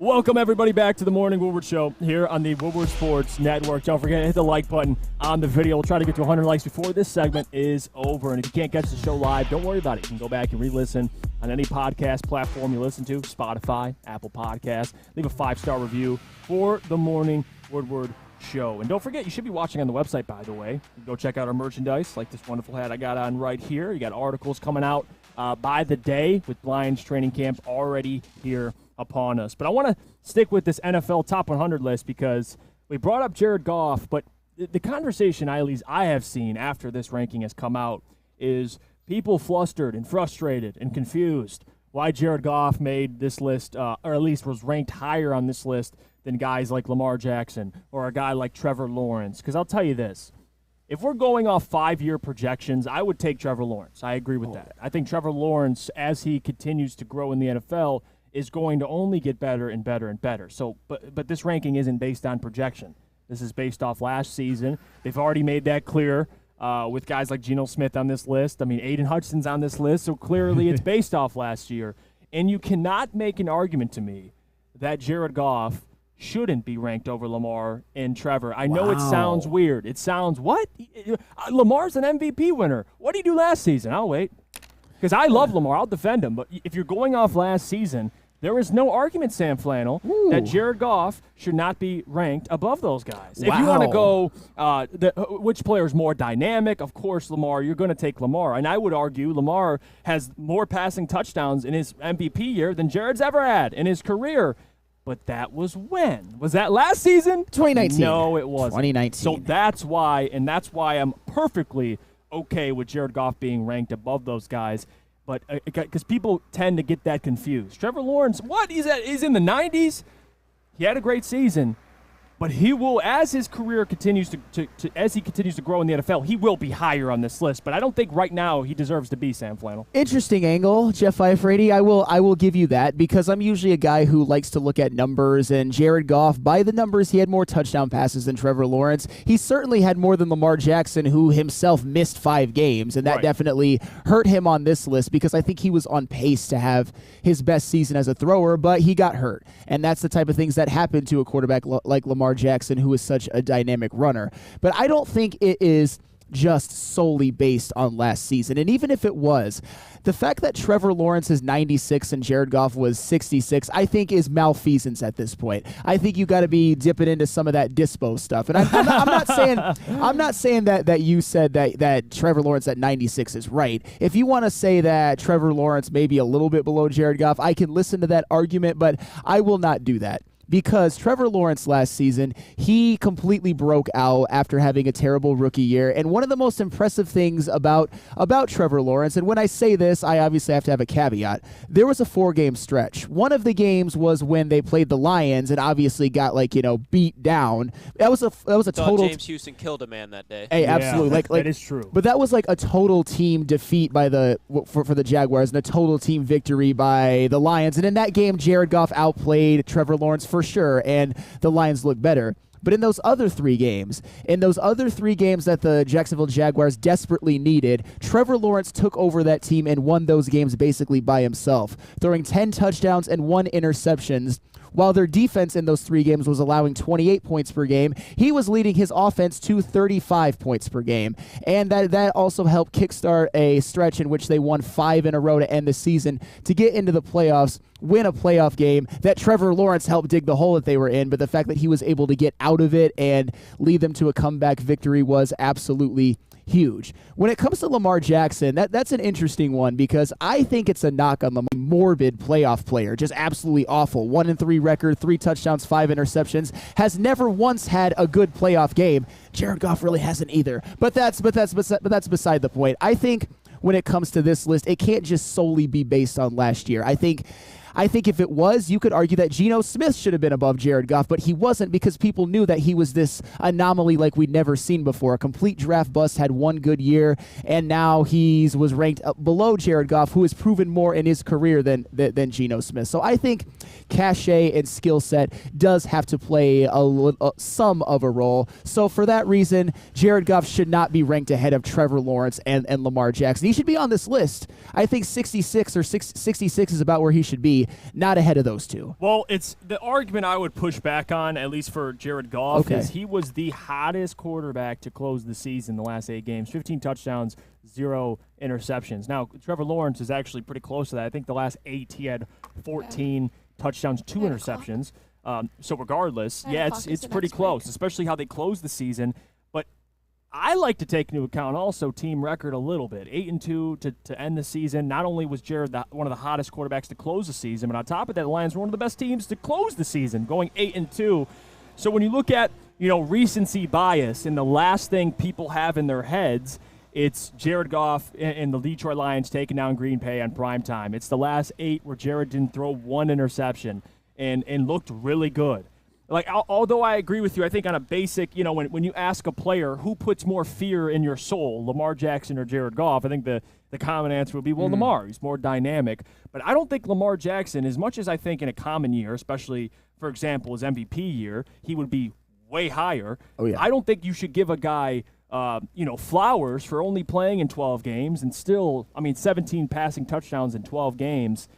Welcome, everybody, back to the Morning Woodward Show here on the Woodward Sports Network. Don't forget to hit the like button on the video. We'll try to get to 100 likes before this segment is over. And if you can't catch the show live, don't worry about it. You can go back and re-listen on any podcast platform you listen to, Spotify, Apple Podcasts. Leave a 5-star review for the Morning Woodward Show. And don't forget, you should be watching on the website, by the way. You can go check out our merchandise, like this wonderful hat I got on right here. You got articles coming out by the day with Lions training camp already here upon us. But I want to stick with this NFL Top 100 list because we brought up Jared Goff, but the conversation I have seen after this ranking has come out is people flustered and frustrated and confused why Jared Goff made this list, or at least was ranked higher on this list than guys like Lamar Jackson or a guy like Trevor Lawrence. Because I'll tell you this, if we're going off 5-year projections, I would take Trevor Lawrence. I agree with that. I think Trevor Lawrence, as he continues to grow in the NFL, is going to only get better and better and better. So, but this ranking isn't based on projection. This is based off last season. They've already made that clear with guys like Geno Smith on this list. I mean, Aiden Hutchinson's on this list, so clearly it's based off last year. And you cannot make an argument to me that Jared Goff shouldn't be ranked over Lamar and Trevor. I know it sounds weird. It sounds, what? Lamar's an MVP winner. What did he do last season? I'll wait. Because I love Lamar. I'll defend him. But if you're going off last season, there is no argument, Sam Flannel, that Jared Goff should not be ranked above those guys. If you want to go which player is more dynamic, of course, Lamar, you're going to take Lamar. And I would argue Lamar has more passing touchdowns in his MVP year than Jared's ever had in his career. But that was when? Was that last season? 2019. No, it wasn't. 2019. So that's why I'm perfectly okay with Jared Goff being ranked above those guys. But because people tend to get that confused. Trevor Lawrence, what? He's in the 90s. He had a great season. But he will, as his career continues as he continues to grow in the NFL, he will be higher on this list. But I don't think right now he deserves to be, Sam Flannel. Interesting angle, Jeff Eifrady. I will give you that because I'm usually a guy who likes to look at numbers. And Jared Goff, by the numbers, he had more touchdown passes than Trevor Lawrence. He certainly had more than Lamar Jackson, who himself missed 5 games, and that definitely hurt him on this list because I think he was on pace to have his best season as a thrower, but he got hurt, and that's the type of things that happen to a quarterback like Lamar Jackson, who is such a dynamic runner. But I don't think it is just solely based on last season. And even if it was, the fact that Trevor Lawrence is 96 and Jared Goff was 66, I think is malfeasance at this point. I think you got to be dipping into some of that dispo stuff. And I'm not saying that you said that Trevor Lawrence at 96 is right. If you want to say that Trevor Lawrence may be a little bit below Jared Goff, I can listen to that argument, but I will not do that. Because Trevor Lawrence last season, he completely broke out after having a terrible rookie year. And one of the most impressive things about Trevor Lawrence, and when I say this, I obviously have to have a caveat, there was a 4-game stretch. One of the games was when they played the Lions and obviously got beat down. That was a total. James Houston killed a man that day. Hey, absolutely, like that is true. But that was like a total team defeat by for the Jaguars and a total team victory by the Lions. And in that game, Jared Goff outplayed Trevor Lawrence for sure, and the Lions look better. But in those other 3 games, that the Jacksonville Jaguars desperately needed, Trevor Lawrence took over that team and won those games basically by himself, throwing 10 touchdowns and 1 interception. While their defense in those 3 games was allowing 28 points per game, he was leading his offense to 35 points per game. And that also helped kickstart a stretch in which they won 5 in a row to end the season to get into the playoffs, win a playoff game that Trevor Lawrence helped dig the hole that they were in. But the fact that he was able to get out of it and lead them to a comeback victory was absolutely huge. When it comes to Lamar Jackson, that's an interesting one because I think it's a knock on the morbid playoff player, just absolutely awful. 1-3 record, 3 touchdowns, 5 interceptions, has never once had a good playoff game. Jared Goff really hasn't either. But that's beside the point. I think when it comes to this list, it can't just solely be based on last year. I think if it was, you could argue that Geno Smith should have been above Jared Goff, but he wasn't because people knew that he was this anomaly like we'd never seen before. A complete draft bust, had 1 good year, and now he was ranked below Jared Goff, who has proven more in his career than Geno Smith. So I think cachet and skill set does have to play some of a role. So for that reason, Jared Goff should not be ranked ahead of Trevor Lawrence and Lamar Jackson. He should be on this list. I think 66 is about where he should be. be not ahead of those two. Well, it's the argument I would push back on, at least for Jared Goff, is he was the hottest quarterback to close the season the last 8 games. 15 touchdowns, 0 interceptions. Now, Trevor Lawrence is actually pretty close to that. I think the last 8 he had 14 touchdowns, 2 interceptions. So regardless, it's pretty close, especially how they closed the season. But I like to take into account also team record a little bit. 8-2 to end the season. Not only was Jared one of the hottest quarterbacks to close the season, but on top of that, the Lions were one of the best teams to close the season, going 8-2. So when you look at recency bias and the last thing people have in their heads, it's Jared Goff and the Detroit Lions taking down Green Bay on primetime. It's the last 8 where Jared didn't throw 1 interception and looked really good. Like, although I agree with you, I think on a basic, when you ask a player who puts more fear in your soul, Lamar Jackson or Jared Goff, I think the common answer would be, well, Lamar. He's more dynamic. But I don't think Lamar Jackson, as much as I think in a common year, especially, for example, his MVP year, he would be way higher. Oh, yeah. I don't think you should give a guy, flowers for only playing in 12 games and still, 17 passing touchdowns in 12 games.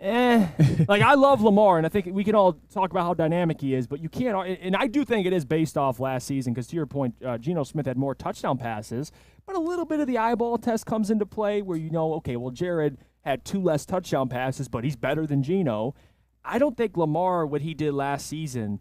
Like, I love Lamar, and I think we can all talk about how dynamic he is, but you can't, and I do think it is based off last season, because to your point, Geno Smith had more touchdown passes, but a little bit of the eyeball test comes into play where Jared had 2 less touchdown passes, but he's better than Geno. I don't think Lamar, what he did last season,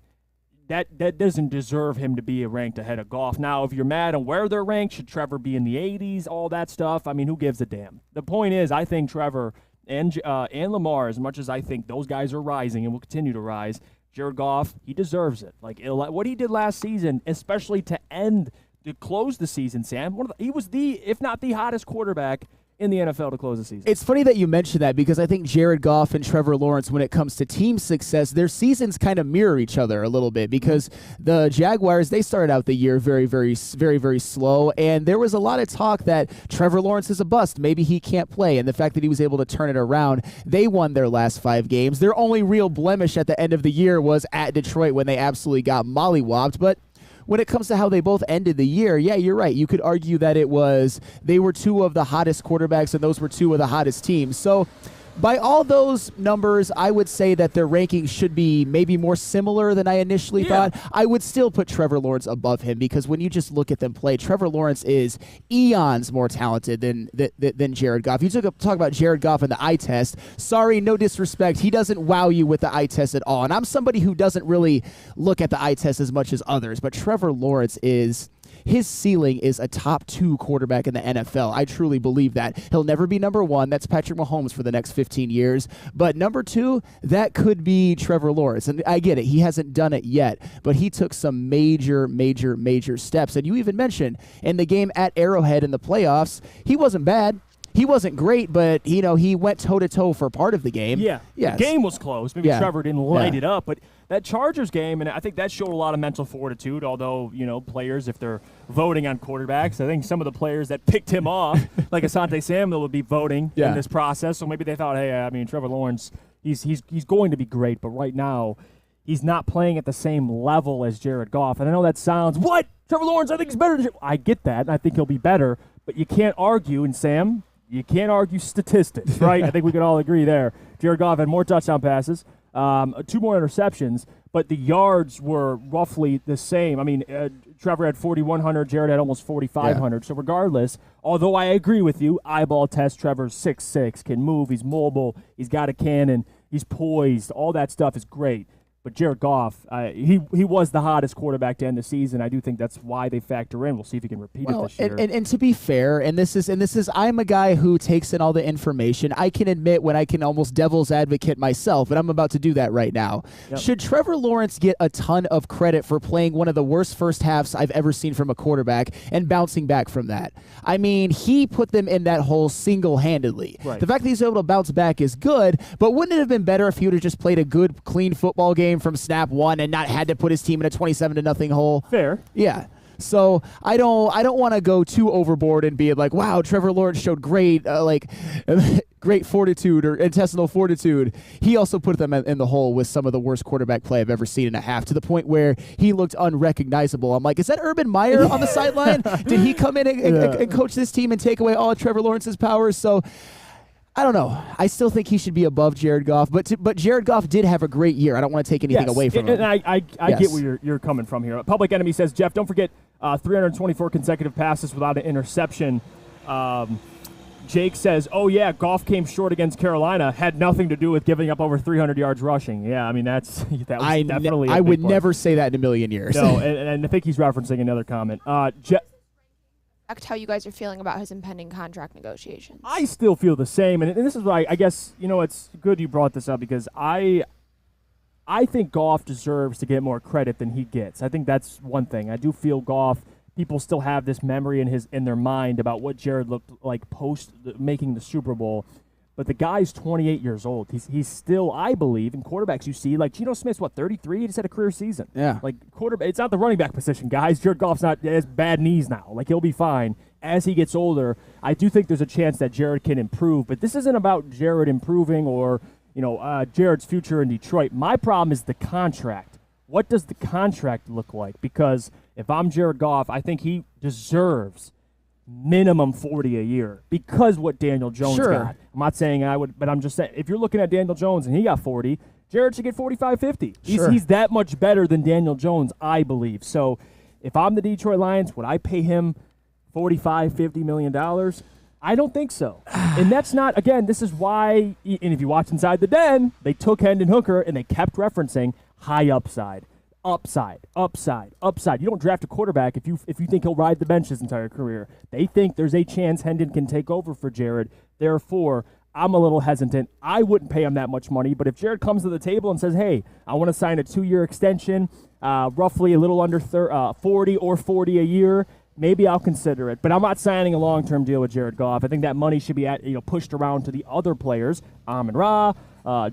that doesn't deserve him to be ranked ahead of Goff. Now, if you're mad on where they're ranked, should Trevor be in the 80s, all that stuff, who gives a damn? The point is, I think Trevor and Lamar, as much as I think those guys are rising and will continue to rise, Jared Goff, he deserves it. Like, what he did last season, especially to close the season, Sam, he was if not the hottest quarterback in the NFL to close the season. It's funny that you mentioned that, because I think Jared Goff and Trevor Lawrence, when it comes to team success, their seasons kind of mirror each other a little bit, because the Jaguars, they started out the year very, very, very, very slow, and there was a lot of talk that Trevor Lawrence is a bust. Maybe he can't play, and the fact that he was able to turn it around, they won their last 5 games. Their only real blemish at the end of the year was at Detroit when they absolutely got mollywopped, but when it comes to how they both ended the year, yeah, you're right. You could argue that they were 2 of the hottest quarterbacks, and those were 2 of the hottest teams. So by all those numbers, I would say that their rankings should be maybe more similar than I initially thought. I would still put Trevor Lawrence above him, because when you just look at them play, Trevor Lawrence is eons more talented than Jared Goff. You talk about Jared Goff and the eye test. Sorry, no disrespect. He doesn't wow you with the eye test at all. And I'm somebody who doesn't really look at the eye test as much as others, but Trevor Lawrence his ceiling is a top 2 quarterback in the NFL. I truly believe that. He'll never be number 1. That's Patrick Mahomes for the next 15 years. But number 2, that could be Trevor Lawrence. And I get it. He hasn't done it yet. But he took some major, major, major steps. And you even mentioned in the game at Arrowhead in the playoffs, he wasn't bad. He wasn't great, but, he went toe-to-toe for part of the game. Yeah. Yes. The game was close. Maybe Trevor didn't light it up, but that Chargers game, and I think that showed a lot of mental fortitude, although, players, if they're voting on quarterbacks, I think some of the players that picked him off, like Asante Samuel, would be voting in this process. So maybe they thought, hey, Trevor Lawrence, he's going to be great, but right now he's not playing at the same level as Jared Goff. And I know that sounds, what? Trevor Lawrence, I think he's better than I get that, and I think he'll be better, but you can't argue, and Sam, you can't argue statistics, right? I think we can all agree there. Jared Goff had more touchdown passes, 2 more interceptions, but the yards were roughly the same. Trevor had 4,100, Jared had almost 4,500. So regardless, although I agree with you, eyeball test, Trevor's 6'6", can move, he's mobile, he's got a cannon, he's poised, all that stuff is great. But Jared Goff, he was the hottest quarterback to end the season. I do think that's why they factor in. We'll see if he can repeat it this year. And to be fair, and this is I'm a guy who takes in all the information. I can admit when I can almost devil's advocate myself, and I'm about to do that right now. Yep. Should Trevor Lawrence get a ton of credit for playing one of the worst first halves I've ever seen from a quarterback and bouncing back from that? He put them in that hole single-handedly. Right. The fact that he's able to bounce back is good, but wouldn't it have been better if he would have just played a good, clean football game from snap 1 and not had to put his team in a 27-0 hole? Fair. Yeah. So I don't want to go too overboard and be like, wow, Trevor Lawrence showed great great fortitude or intestinal fortitude. He also put them in the hole with some of the worst quarterback play I've ever seen in a half, to the point where he looked unrecognizable. I'm like, is that Urban Meyer on the sideline? Did he come in and coach this team and take away all of Trevor Lawrence's powers? So I don't know. I still think he should be above Jared Goff, but Jared Goff did have a great year. I don't want to take anything away from him. And I get where you're coming from here. Public Enemy says, Jeff, don't forget 324 consecutive passes without an interception. Jake says, oh, yeah, Goff came short against Carolina. Had nothing to do with giving up over 300 yards rushing. Yeah, I mean, that was definitely I would never say that in a million years. No, and I think he's referencing another comment. How you guys are feeling about his impending contract negotiations. I still feel the same, and this is why I guess, it's good you brought this up because I think Goff deserves to get more credit than he gets. I think that's one thing. I do feel Goff, people still have this memory in their mind about what Jared looked like post making the Super Bowl. But the guy's 28 years old. He's still, I believe, in quarterbacks you see, like Geno Smith's, 33? He just had a career season. Yeah. Like, quarterback, it's not the running back position, guys. Jared Goff's not has bad knees now. Like, he'll be fine. As he gets older, I do think there's a chance that Jared can improve. But this isn't about Jared improving or, Jared's future in Detroit. My problem is the contract. What does the contract look like? Because if I'm Jared Goff, I think he deserves minimum 40 a year because what Daniel Jones got. I'm not saying I would, but I'm just saying if you're looking at Daniel Jones and he got 40, Jared should get 45, 50. He's that much better than Daniel Jones, I believe. So if I'm the Detroit Lions, would I pay him $45, $50 million? I don't think so. And that's not, again, this is why, and if you watch Inside the Den, they took Hendon Hooker and they kept referencing high upside. Upside. You don't draft a quarterback if you think he'll ride the bench his entire career. They think there's a chance Hendon can take over for Jared. Therefore, I'm a little hesitant. I wouldn't pay him that much money, but if Jared comes to the table and says, hey, I want to sign a 2-year extension, roughly a little under 40 or 40 a year, maybe I'll consider it. But I'm not signing a long-term deal with Jared Goff. I think that money should be pushed around to the other players, Amon-Ra,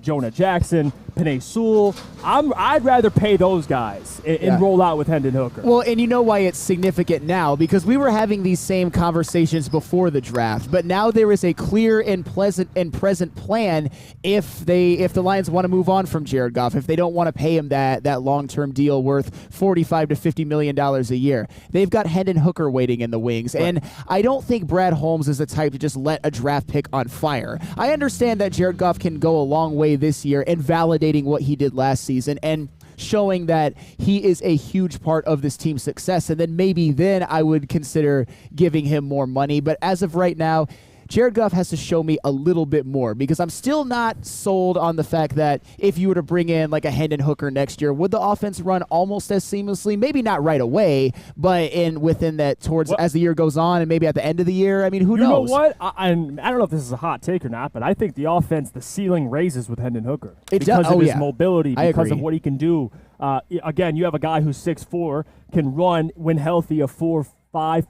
Jonah Jackson, Penei Sewell. I'd rather pay those guys and roll out with Hendon Hooker. Well, and you know why it's significant now? Because we were having these same conversations before the draft, but now there is a clear and pleasant and present plan if the Lions want to move on from Jared Goff, if they don't want to pay him that long-term deal worth $45 to $50 million a year. They've got Hendon Hooker waiting in the wings, and I don't think Brad Holmes is the type to just let a draft pick on fire. I understand that Jared Goff can go a long way this year and validating what he did last season and showing that he is a huge part of this team's success, and then I would consider giving him more money. But as of right now, Jared Goff has to show me a little bit more because I'm still not sold on the fact that if you were to bring in like a Hendon Hooker next year, would the offense run almost as seamlessly? Maybe not right away, but within that as the year goes on and maybe at the end of the year. I mean, who knows? You know what? I don't know if this is a hot take or not, but I think the offense, the ceiling raises with Hendon Hooker because of his mobility, because of what he can do. Again, you have a guy who's 6'4", can run when healthy a 4.5,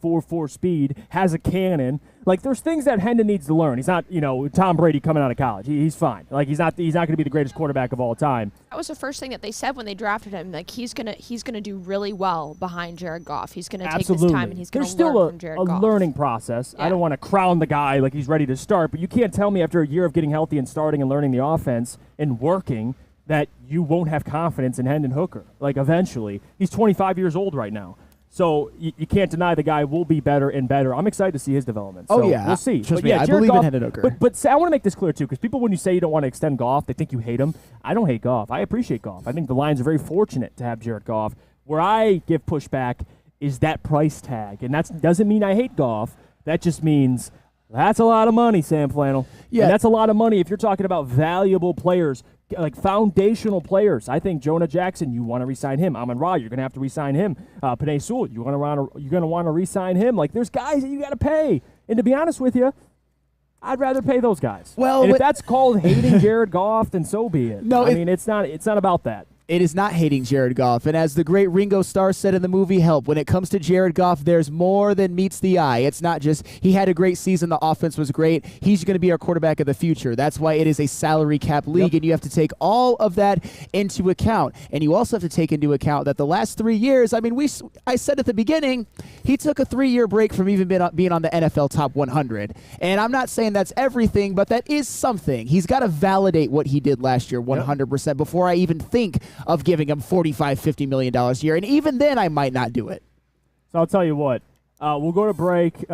4.4 speed, has a cannon. Like, there's things that Hendon needs to learn. He's not, Tom Brady coming out of college. He's fine. Like, he's not going to be the greatest quarterback of all time. That was the first thing that they said when they drafted him. Like, he's gonna do really well behind Jared Goff. He's gonna take his time and he's gonna learn from Jared Goff. There's still a learning process. Yeah. I don't want to crown the guy like he's ready to start, but you can't tell me after a year of getting healthy and starting and learning the offense and working that you won't have confidence in Hendon Hooker. Like, eventually. He's 25 years old right now. So you can't deny the guy will be better and better. I'm excited to see his development. So we'll see. Trust me, I believe in Hendon Hooker. But I want to make this clear, too, because people, when you say you don't want to extend Goff, they think you hate him. I don't hate Goff. I appreciate Goff. I think the Lions are very fortunate to have Jared Goff. Where I give pushback is that price tag. And that doesn't mean I hate Goff. That just means that's a lot of money, Sam Flannel. Yeah. And that's a lot of money if you're talking about valuable players, like foundational players. I think Jonah Jackson, you want to re-sign him. Amon-Ra, you're going to have to re-sign him. Penei Sewell, you're going to want to re-sign him. Like, there's guys that you got to pay. And to be honest with you, I'd rather pay those guys. Well, and if that's called hating Jared Goff, then so be it. No, I mean, it's not about that. It is not hating Jared Goff. And as the great Ringo Starr said in the movie Help, when it comes to Jared Goff, there's more than meets the eye. It's not just he had a great season, the offense was great. He's going to be our quarterback of the future. That's why it is a salary cap league, and you have to take all of that into account. And you also have to take into account that the last 3 years, I mean, I said at the beginning, he took a 3-year break from even being on the NFL Top 100. And I'm not saying that's everything, but that is something. He's got to validate what he did last year 100% before I even think of giving him $45, $50 million a year. And even then, I might not do it. So I'll tell you what. We'll go to break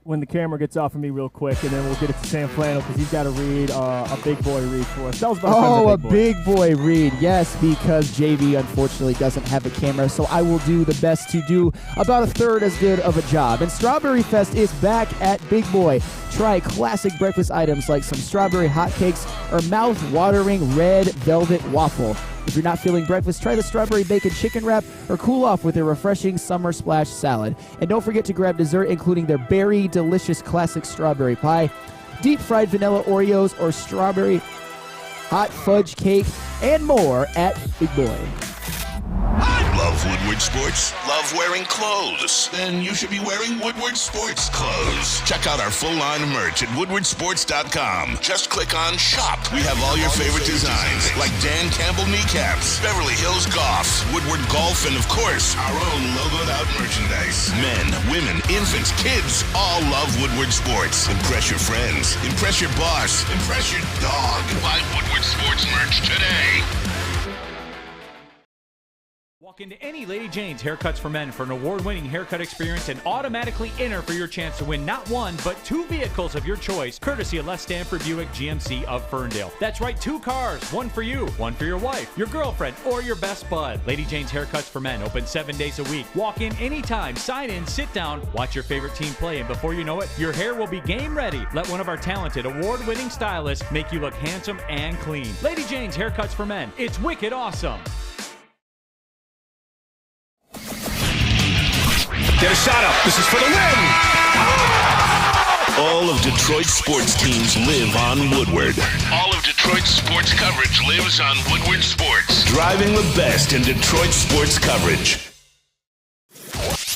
when the camera gets off of me real quick, and then we'll get it to Sam Flannel because he's got to read a big boy read for us. Tell us about a big boy read. Yes, because JV unfortunately doesn't have a camera, so I will do the best to do about a third as good of a job. And Strawberry Fest is back at Big Boy. Try classic breakfast items like some strawberry hotcakes or mouth-watering red velvet waffle. If you're not feeling breakfast, try the strawberry bacon chicken wrap or cool off with a refreshing summer splash salad. And don't forget to grab dessert, including their berry delicious classic strawberry pie, deep fried vanilla Oreos, or strawberry hot fudge cake, and more at Big Boy. Love Woodward Sports? Love wearing clothes? Then you should be wearing Woodward Sports clothes. Check out our full line of merch at woodwardsports.com. Just click on Shop. We have all your favorite designs, like Dan Campbell kneecaps, Beverly Hills Golf, Woodward Golf, and of course, our own logoed out merchandise. Men, women, infants, kids all love Woodward Sports. Impress your friends. Impress your boss. Impress your dog. Buy Woodward Sports merch today. Walk into any Lady Jane's Haircuts for Men for an award-winning haircut experience and automatically enter for your chance to win not one, but 2 vehicles of your choice, courtesy of Les Stanford Buick GMC of Ferndale. That's right, 2 cars, one for you, one for your wife, your girlfriend, or your best bud. Lady Jane's Haircuts for Men, open 7 days a week. Walk in anytime, sign in, sit down, watch your favorite team play, and before you know it, your hair will be game ready. Let one of our talented, award-winning stylists make you look handsome and clean. Lady Jane's Haircuts for Men. It's wicked awesome. Get a shot up. This is for the win. All of Detroit's sports teams live on Woodward. All of Detroit's sports coverage lives on Woodward Sports. Driving the best in Detroit sports coverage.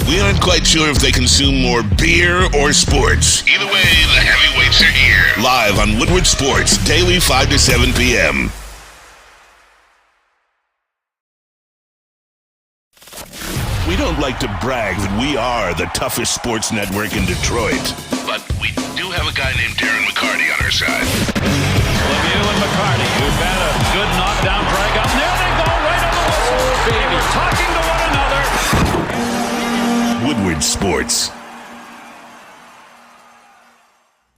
We aren't quite sure if they consume more beer or sports. Either way, the heavyweights are here. Live on Woodward Sports, daily 5 to 7 p.m. We don't like to brag that we are the toughest sports network in Detroit, but we do have a guy named Darren McCarty on our side. Lemieux and McCarty, who've had a good knockdown drag up. There they go, right on the whistle. They were talking to one another. Woodward Sports.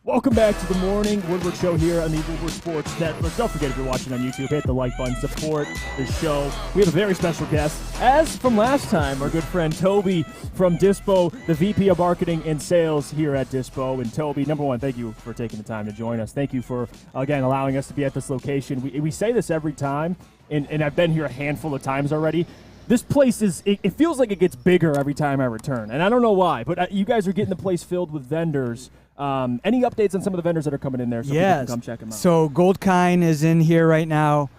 Welcome back to the morning Woodward Show here on the Woodward Sports Network. Don't forget, if you're watching on YouTube, hit the like button, support the show. We have a very special guest, as from last time, our good friend Toby from Dispo, the VP of Marketing and Sales here at Dispo. And Toby, number one, thank you for taking the time to join us. Thank you for, again, allowing us to be at this location. We say this every time, and I've been here a handful of times already. This place it feels like it gets bigger every time I return, and I don't know why, but you guys are getting the place filled with vendors. Any updates on some of the vendors that are coming in there so people can come check them out? So Goldkine is in here right now.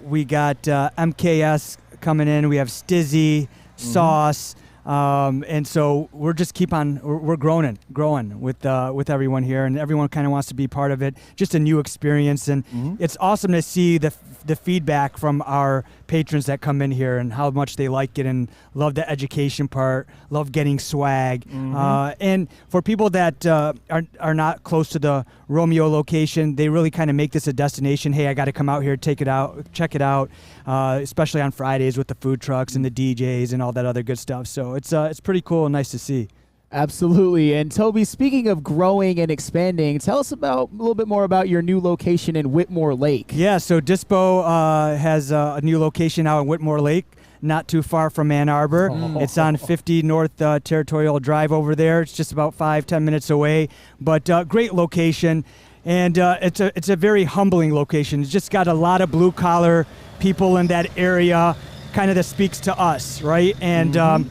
We got MKS coming in. We have Stizzy, Sauce. And so we're just we're growing with everyone here, and everyone kind of wants to be part of it. Just a new experience, and it's awesome to see the feedback from our patrons that come in here and how much they like it and love the education part, love getting swag. And for people that are not close to the Romeo location, they really kind of make this a destination. Hey, I got to come out here, check it out, especially on Fridays with the food trucks and the DJs and all that other good stuff. So it's pretty cool and nice to see. Absolutely. And Toby, speaking of growing and expanding, tell us a little bit more about your new location in Whitmore Lake. Yeah, so Dispo has a new location out in Whitmore Lake, not too far from Ann Arbor. It's on 50 North Territorial Drive over there. It's just about 5-10 minutes away, but great location. And it's a very humbling location. It's just got a lot of blue-collar people in that area, kind of that speaks to us, right? And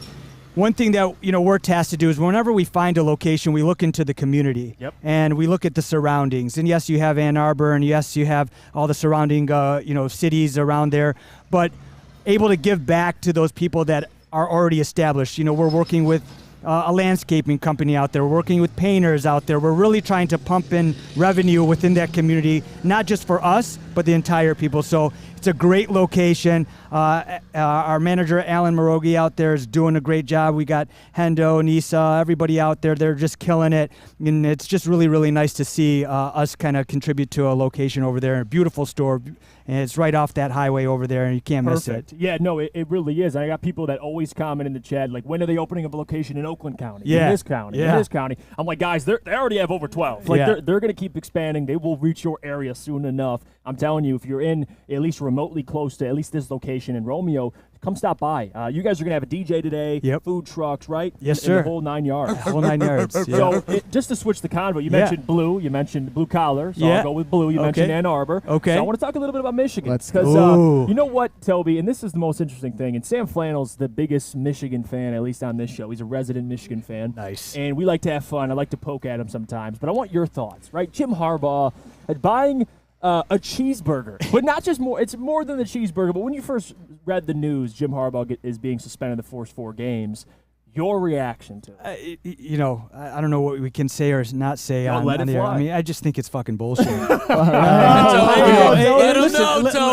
one thing that we're tasked to do is whenever we find a location, we look into the community and we look at the surroundings. And yes, you have Ann Arbor, and yes, you have all the surrounding cities around there, but able to give back to those people that are already established. We're working with a landscaping company out there. We're working with painters out there. We're really trying to pump in revenue within that community, not just for us, but the entire people. So It's a great location. Our manager, Alan Morogi, out there is doing a great job. We got Hendo, Nisa, everybody out there. They're just killing it. And it's just really, really nice to see us kind of contribute to a location over there. A beautiful store. And it's right off that highway over there, and you can't miss it. Yeah, no, it really is. I got people that always comment in the chat, like, when are they opening up a location in Oakland County, in this county, in this county? I'm like, guys, they already have over 12. Like, they're going to keep expanding. They will reach your area soon enough. I'm telling you, if you're in at least remotely close to at least this location in Romeo, come stop by. You guys are going to have a DJ today, food trucks, right? Yes, sir. In the whole 9 yards. Whole 9 yards. Yeah. So just to switch the convo, you mentioned blue, you mentioned blue collar, so I'll go with blue. You mentioned Ann Arbor. Okay. So I want to talk a little bit about Michigan. Because you know what, Toby, and this is the most interesting thing, and Sam Flannel's the biggest Michigan fan, at least on this show. He's a resident Michigan fan. Nice. And we like to have fun. I like to poke at him sometimes, but I want your thoughts, right? Jim Harbaugh buying a cheeseburger, but not just more. It's more than the cheeseburger. But when you first read the news, Jim Harbaugh is being suspended the first 4 games. Your reaction to it? I don't know what we can say or not say on the air. I mean, I just think it's fucking bullshit.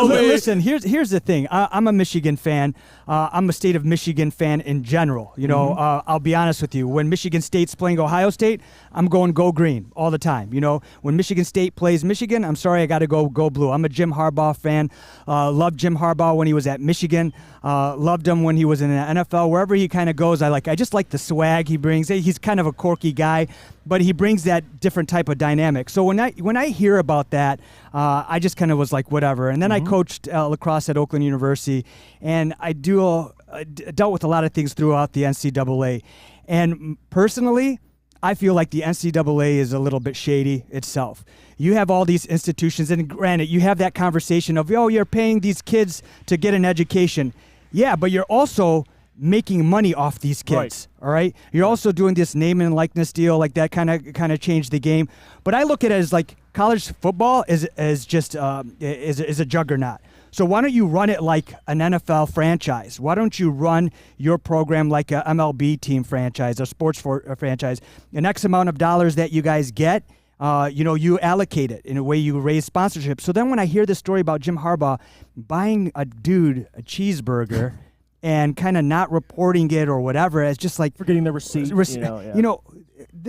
Listen, here's the thing. I'm a Michigan fan. I'm a state of Michigan fan in general. I'll be honest with you. When Michigan State's playing Ohio State, I'm going go green all the time. When Michigan State plays Michigan, I'm sorry, I got to go blue. I'm a Jim Harbaugh fan. Loved Jim Harbaugh when he was at Michigan. Loved him when he was in the NFL. Wherever he kind of goes, I just like the swag he brings. He's kind of a quirky guy, but he brings that different type of dynamic. So when I hear about that, I just kind of was like, whatever. And then I coached lacrosse at Oakland University, and I dealt with a lot of things throughout the NCAA. And personally, I feel like the NCAA is a little bit shady itself. You have all these institutions, and granted, you have that conversation of, you're paying these kids to get an education. Yeah, but you're also making money off these kids, all right? You're also doing this name and likeness deal, like that kind of changed the game. But I look at it as like college football is just is a juggernaut. So why don't you run it like an NFL franchise? Why don't you run your program like a MLB team franchise, a sports franchise? An X amount of dollars that you guys get, you allocate it in a way you raise sponsorship. So then when I hear this story about Jim Harbaugh buying a dude a cheeseburger and kind of not reporting it or whatever, it's just like forgetting the receipt.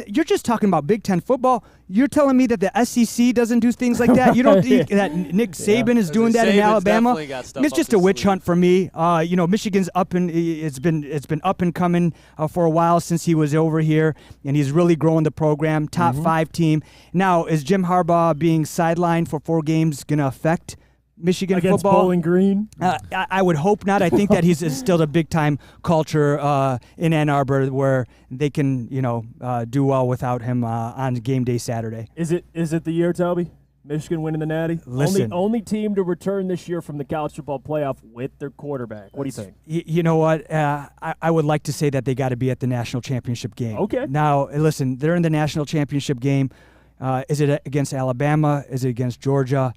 You're just talking about Big Ten football. You're telling me that the SEC doesn't do things like that? You don't think that Nick Saban is doing that in Alabama? It's just a witch hunt for me. Michigan's it's been up and coming for a while since he was over here, and he's really growing the program. Top 5 team. Now, is Jim Harbaugh being sidelined for 4 games going to affect Michigan against football? Bowling Green? I would hope not. I think that he's still a big-time culture in Ann Arbor where they can, do well without him on game day Saturday. Is it the year, Toby? Michigan winning the Natty? Listen. Only team to return this year from the college football playoff with their quarterback. What do you think? You know what? I would like to say that they got to be at the national championship game. Okay. Now, listen, they're in the national championship game. Is it against Alabama? Is it against Georgia?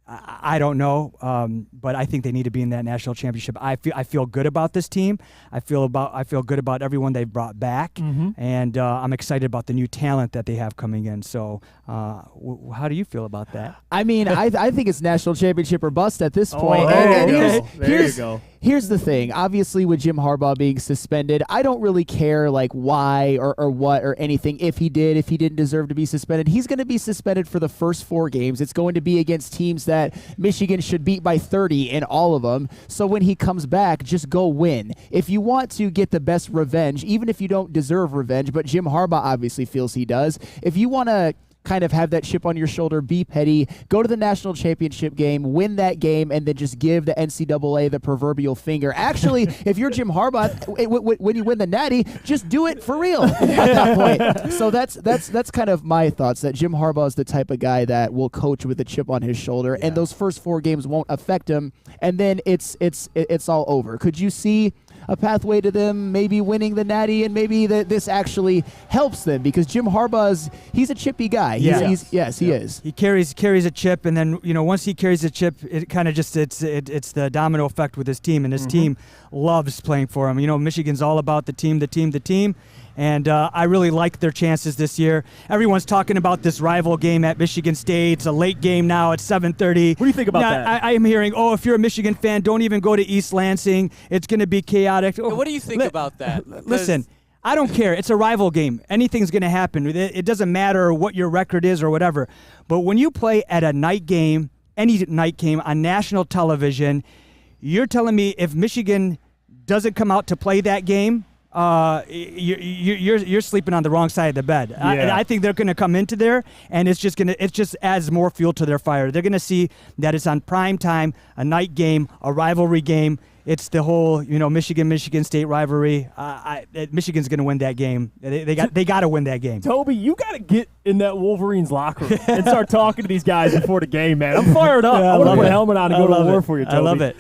I don't know, but I think they need to be in that national championship. I feel good about this team. I feel good about everyone they've brought back, and I'm excited about the new talent that they have coming in. So, how do you feel about that? I mean, I think it's national championship or bust at this point. There you go. Here's the thing. Obviously, with Jim Harbaugh being suspended, I don't really care like why or what or anything. If he didn't deserve to be suspended, he's going to be suspended for the first 4 games. It's going to be against teams that Michigan should beat by 30 in all of them. So when he comes back, just go win. If you want to get the best revenge, even if you don't deserve revenge, but Jim Harbaugh obviously feels he does. If you want to kind of have that chip on your shoulder, be petty, go to the national championship game, win that game, and then just give the NCAA the proverbial finger. Actually, if you're Jim Harbaugh, when you win the Natty, just do it for real at that point. So that's kind of my thoughts, that Jim Harbaugh is the type of guy that will coach with a chip on his shoulder, and those first 4 games won't affect him, and then it's all over. Could you see a pathway to them maybe winning the Natty, and maybe this actually helps them, because Jim Harbaugh he's a chippy guy. He is. He carries a chip, and then once he carries a chip, it kind of just it's the domino effect with his team, and his team loves playing for him. Michigan's all about the team, And I really like their chances this year. Everyone's talking about this rival game at Michigan State. It's a late game now. It's 7:30. What do you think about that? I am hearing, if you're a Michigan fan, don't even go to East Lansing. It's going to be chaotic. What do you think about that? Listen, I don't care. It's a rival game. Anything's going to happen. It doesn't matter what your record is or whatever. But when you play at a night game, any night game on national television, you're telling me if Michigan doesn't come out to play that game, you're sleeping on the wrong side of the bed. Yeah. I think they're going to come into there, and it just adds more fuel to their fire. They're going to see that it's on prime time, a night game, a rivalry game. It's the whole, Michigan State rivalry. Michigan's going to win that game. They got to win that game. Toby, you got to get in that Wolverines locker room and start talking to these guys before the game, man. I'm fired up. I want to put a helmet on and go to war for you, Toby. I love it.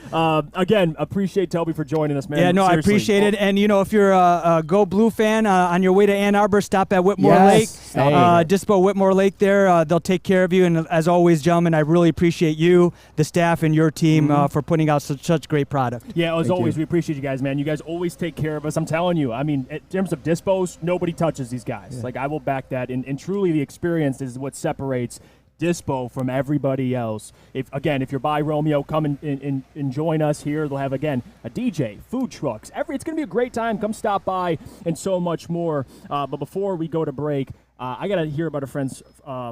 Again, appreciate Toby for joining us, man. Yeah, no, Seriously. I appreciate it. And, if you're a Go Blue fan, on your way to Ann Arbor, stop at Whitmore Lake. Dispo Whitmore Lake there. They'll take care of you. And as always, gentlemen, I really appreciate you, the staff, and your team for putting out such great product. Yeah, as always, we appreciate you guys, man. You guys always take care of us. I'm telling you. I mean, in terms of dispos, nobody touches these guys. Like, I will back that. And truly, the experience is what separates Dispo from everybody else. If you're by Romeo, come and join us here. They'll have, again, a DJ, food trucks. It's going to be a great time. Come stop by and so much more. But before we go to break, I got to hear about our friends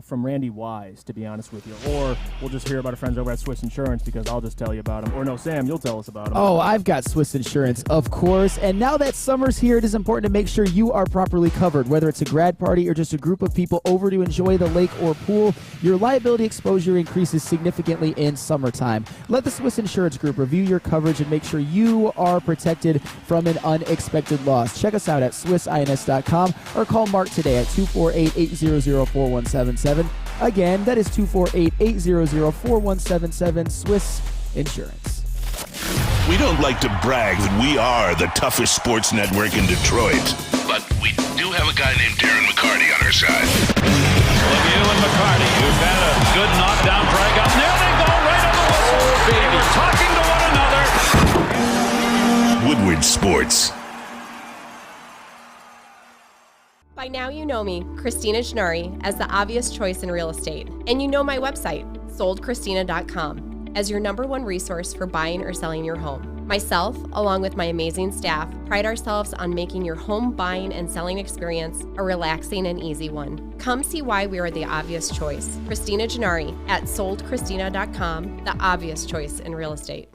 from Randy Wise, to be honest with you. Or we'll just hear about our friends over at Swiss Insurance because I'll just tell you about them. Or no, Sam, you'll tell us about them. Oh, I've got Swiss Insurance, of course. And now that summer's here, it is important to make sure you are properly covered. Whether it's a grad party or just a group of people over to enjoy the lake or pool, your liability exposure increases significantly in summertime. Let the Swiss Insurance Group review your coverage and make sure you are protected from an unexpected loss. Check us out at SwissINS.com or call Mark today at 248-800-4177. Again, that is 248-800-4177, Swiss Insurance. We don't like to brag that we are the toughest sports network in Detroit, but we do have a guy named Darren McCarty on our side. Lemieux and McCarty, who've had a good knockdown drag up. There they go, right on the whistle. They were talking to one another. Woodward Sports. By now you know me, Christina Gennari, as the obvious choice in real estate. And you know my website, soldchristina.com, as your #1 resource for buying or selling your home. Myself, along with my amazing staff, pride ourselves on making your home buying and selling experience a relaxing and easy one. Come see why we are the obvious choice. Christina Gennari at soldchristina.com, the obvious choice in real estate.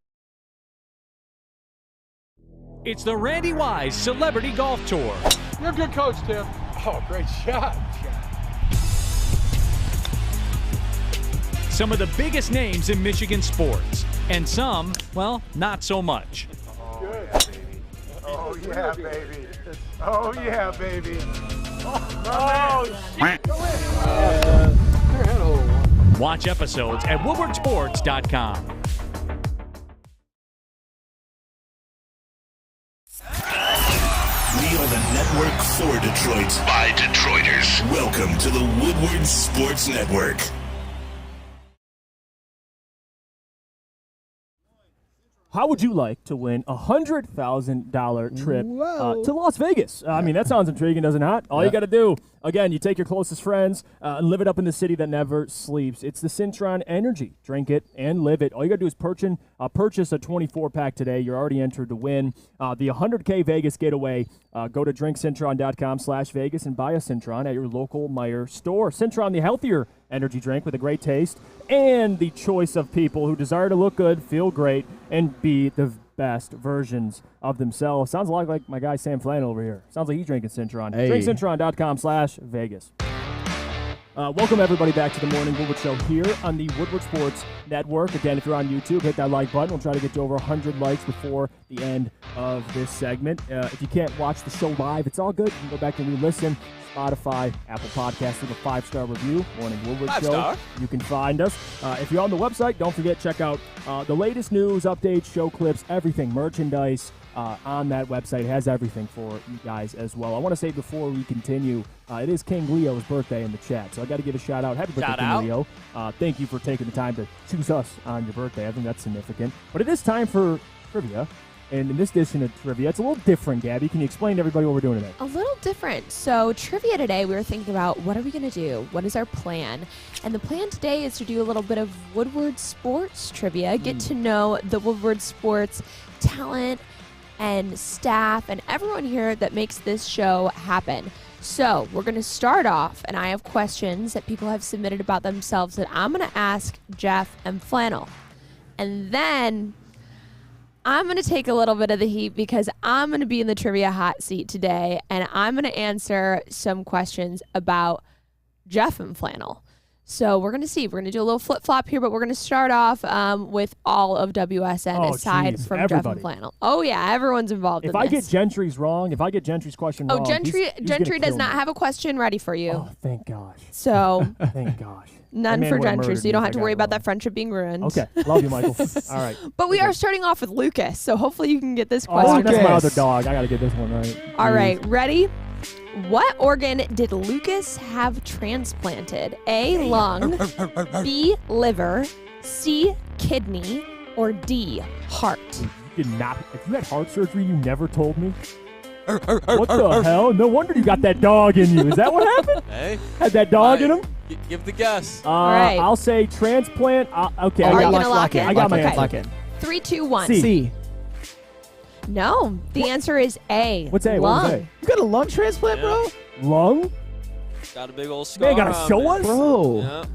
It's the Randy Wise Celebrity Golf Tour. You're a good coach, Tim. Oh, great shot. Some of the biggest names in Michigan sports, and some, well, not so much. Oh, yeah, baby. Oh, yeah, baby. Watch episodes at woodwardsports.com. We are the network for Detroit by Detroiters. Welcome to the Woodward Sports Network. How would you like to win a $100,000 trip to Las Vegas? I mean, that sounds intriguing, doesn't it? All you got to do, again, you take your closest friends and live it up in the city that never sleeps. It's the Cintron Energy. Drink it and live it. All you got to do is purchase a 24-pack today. You're already entered to win the $100K Vegas getaway. Go to drinkcintron.com/Vegas and buy a Cintron at your local Meijer store. Cintron, the healthier energy drink with a great taste and the choice of people who desire to look good, feel great, and be the best versions of themselves. Sounds a lot like my guy Sam Flannel over here. Sounds like he's drinking Cintron. Hey. drinkcintron.com/Vegas. Welcome, everybody, back to the Morning Woodward Show here on the Woodward Sports Network. Again, if you're on YouTube, hit that like button. We'll try to get to over 100 likes before the end of this segment. If you can't watch the show live, it's all good. You can go back and re-listen. Spotify, Apple Podcasts, with a 5-star review. Morning Woodward Show. 5-star. You can find us. If you're on the website, don't forget, check out the latest news, updates, show clips, everything, merchandise. On that website. It has everything for you guys as well. I want to say before we continue, it is King Leo's birthday in the chat, so I got to give a shout out. Happy birthday, King Leo. Thank you for taking the time to choose us on your birthday. I think that's significant. But it is time for trivia. And in this edition of trivia, it's a little different, Gabby. Can you explain to everybody what we're doing today? A little different. So trivia today, we were thinking about what are we going to do? What is our plan? And the plan today is to do a little bit of Woodward sports trivia, get to know the Woodward sports talent and staff and everyone here that makes this show happen. So we're going to start off, and I have questions that people have submitted about themselves that I'm going to ask Jeff and Flannel. And then I'm going to take a little bit of the heat because I'm going to be in the trivia hot seat today, and I'm going to answer some questions about Jeff and Flannel. So we're going to see. We're going to do a little flip-flop here, but we're going to start off with all of WSN aside from everybody. Jeff and Flannel. Oh, yeah, everyone's involved in If I this. get Gentry's wrong, if I get Gentry's question wrong, Gentry he's gonna does kill not me. have a question ready for you. Oh, thank gosh. So Thank gosh. none That man for would've Gentry, murdered so you me don't if have I to got worry it about wrong. that friendship being ruined. Okay, love you, Michael. All right. But we are starting off with Lucas, so hopefully you can get this Oh, question that's my right. other dog. I got to get this one right. All right, ready? What organ did Lucas have transplanted? A, lung, B, liver, C, kidney, or D, heart? You did not. If you had heart surgery, you never told me. What the hell? No wonder you got that dog in you. Is that what happened? Hey. Had that dog in him? Give the guess. right. I'll say transplant. Okay, Are I you got, gonna lock in? I got my Okay. answer. Lock in. 3, 2, 1. C. No, the answer is A. What's A? Lung. What was You got a lung transplant, bro? A? Lung? Got a big old scar. Man, gotta on show it. us? Bro. Yeah.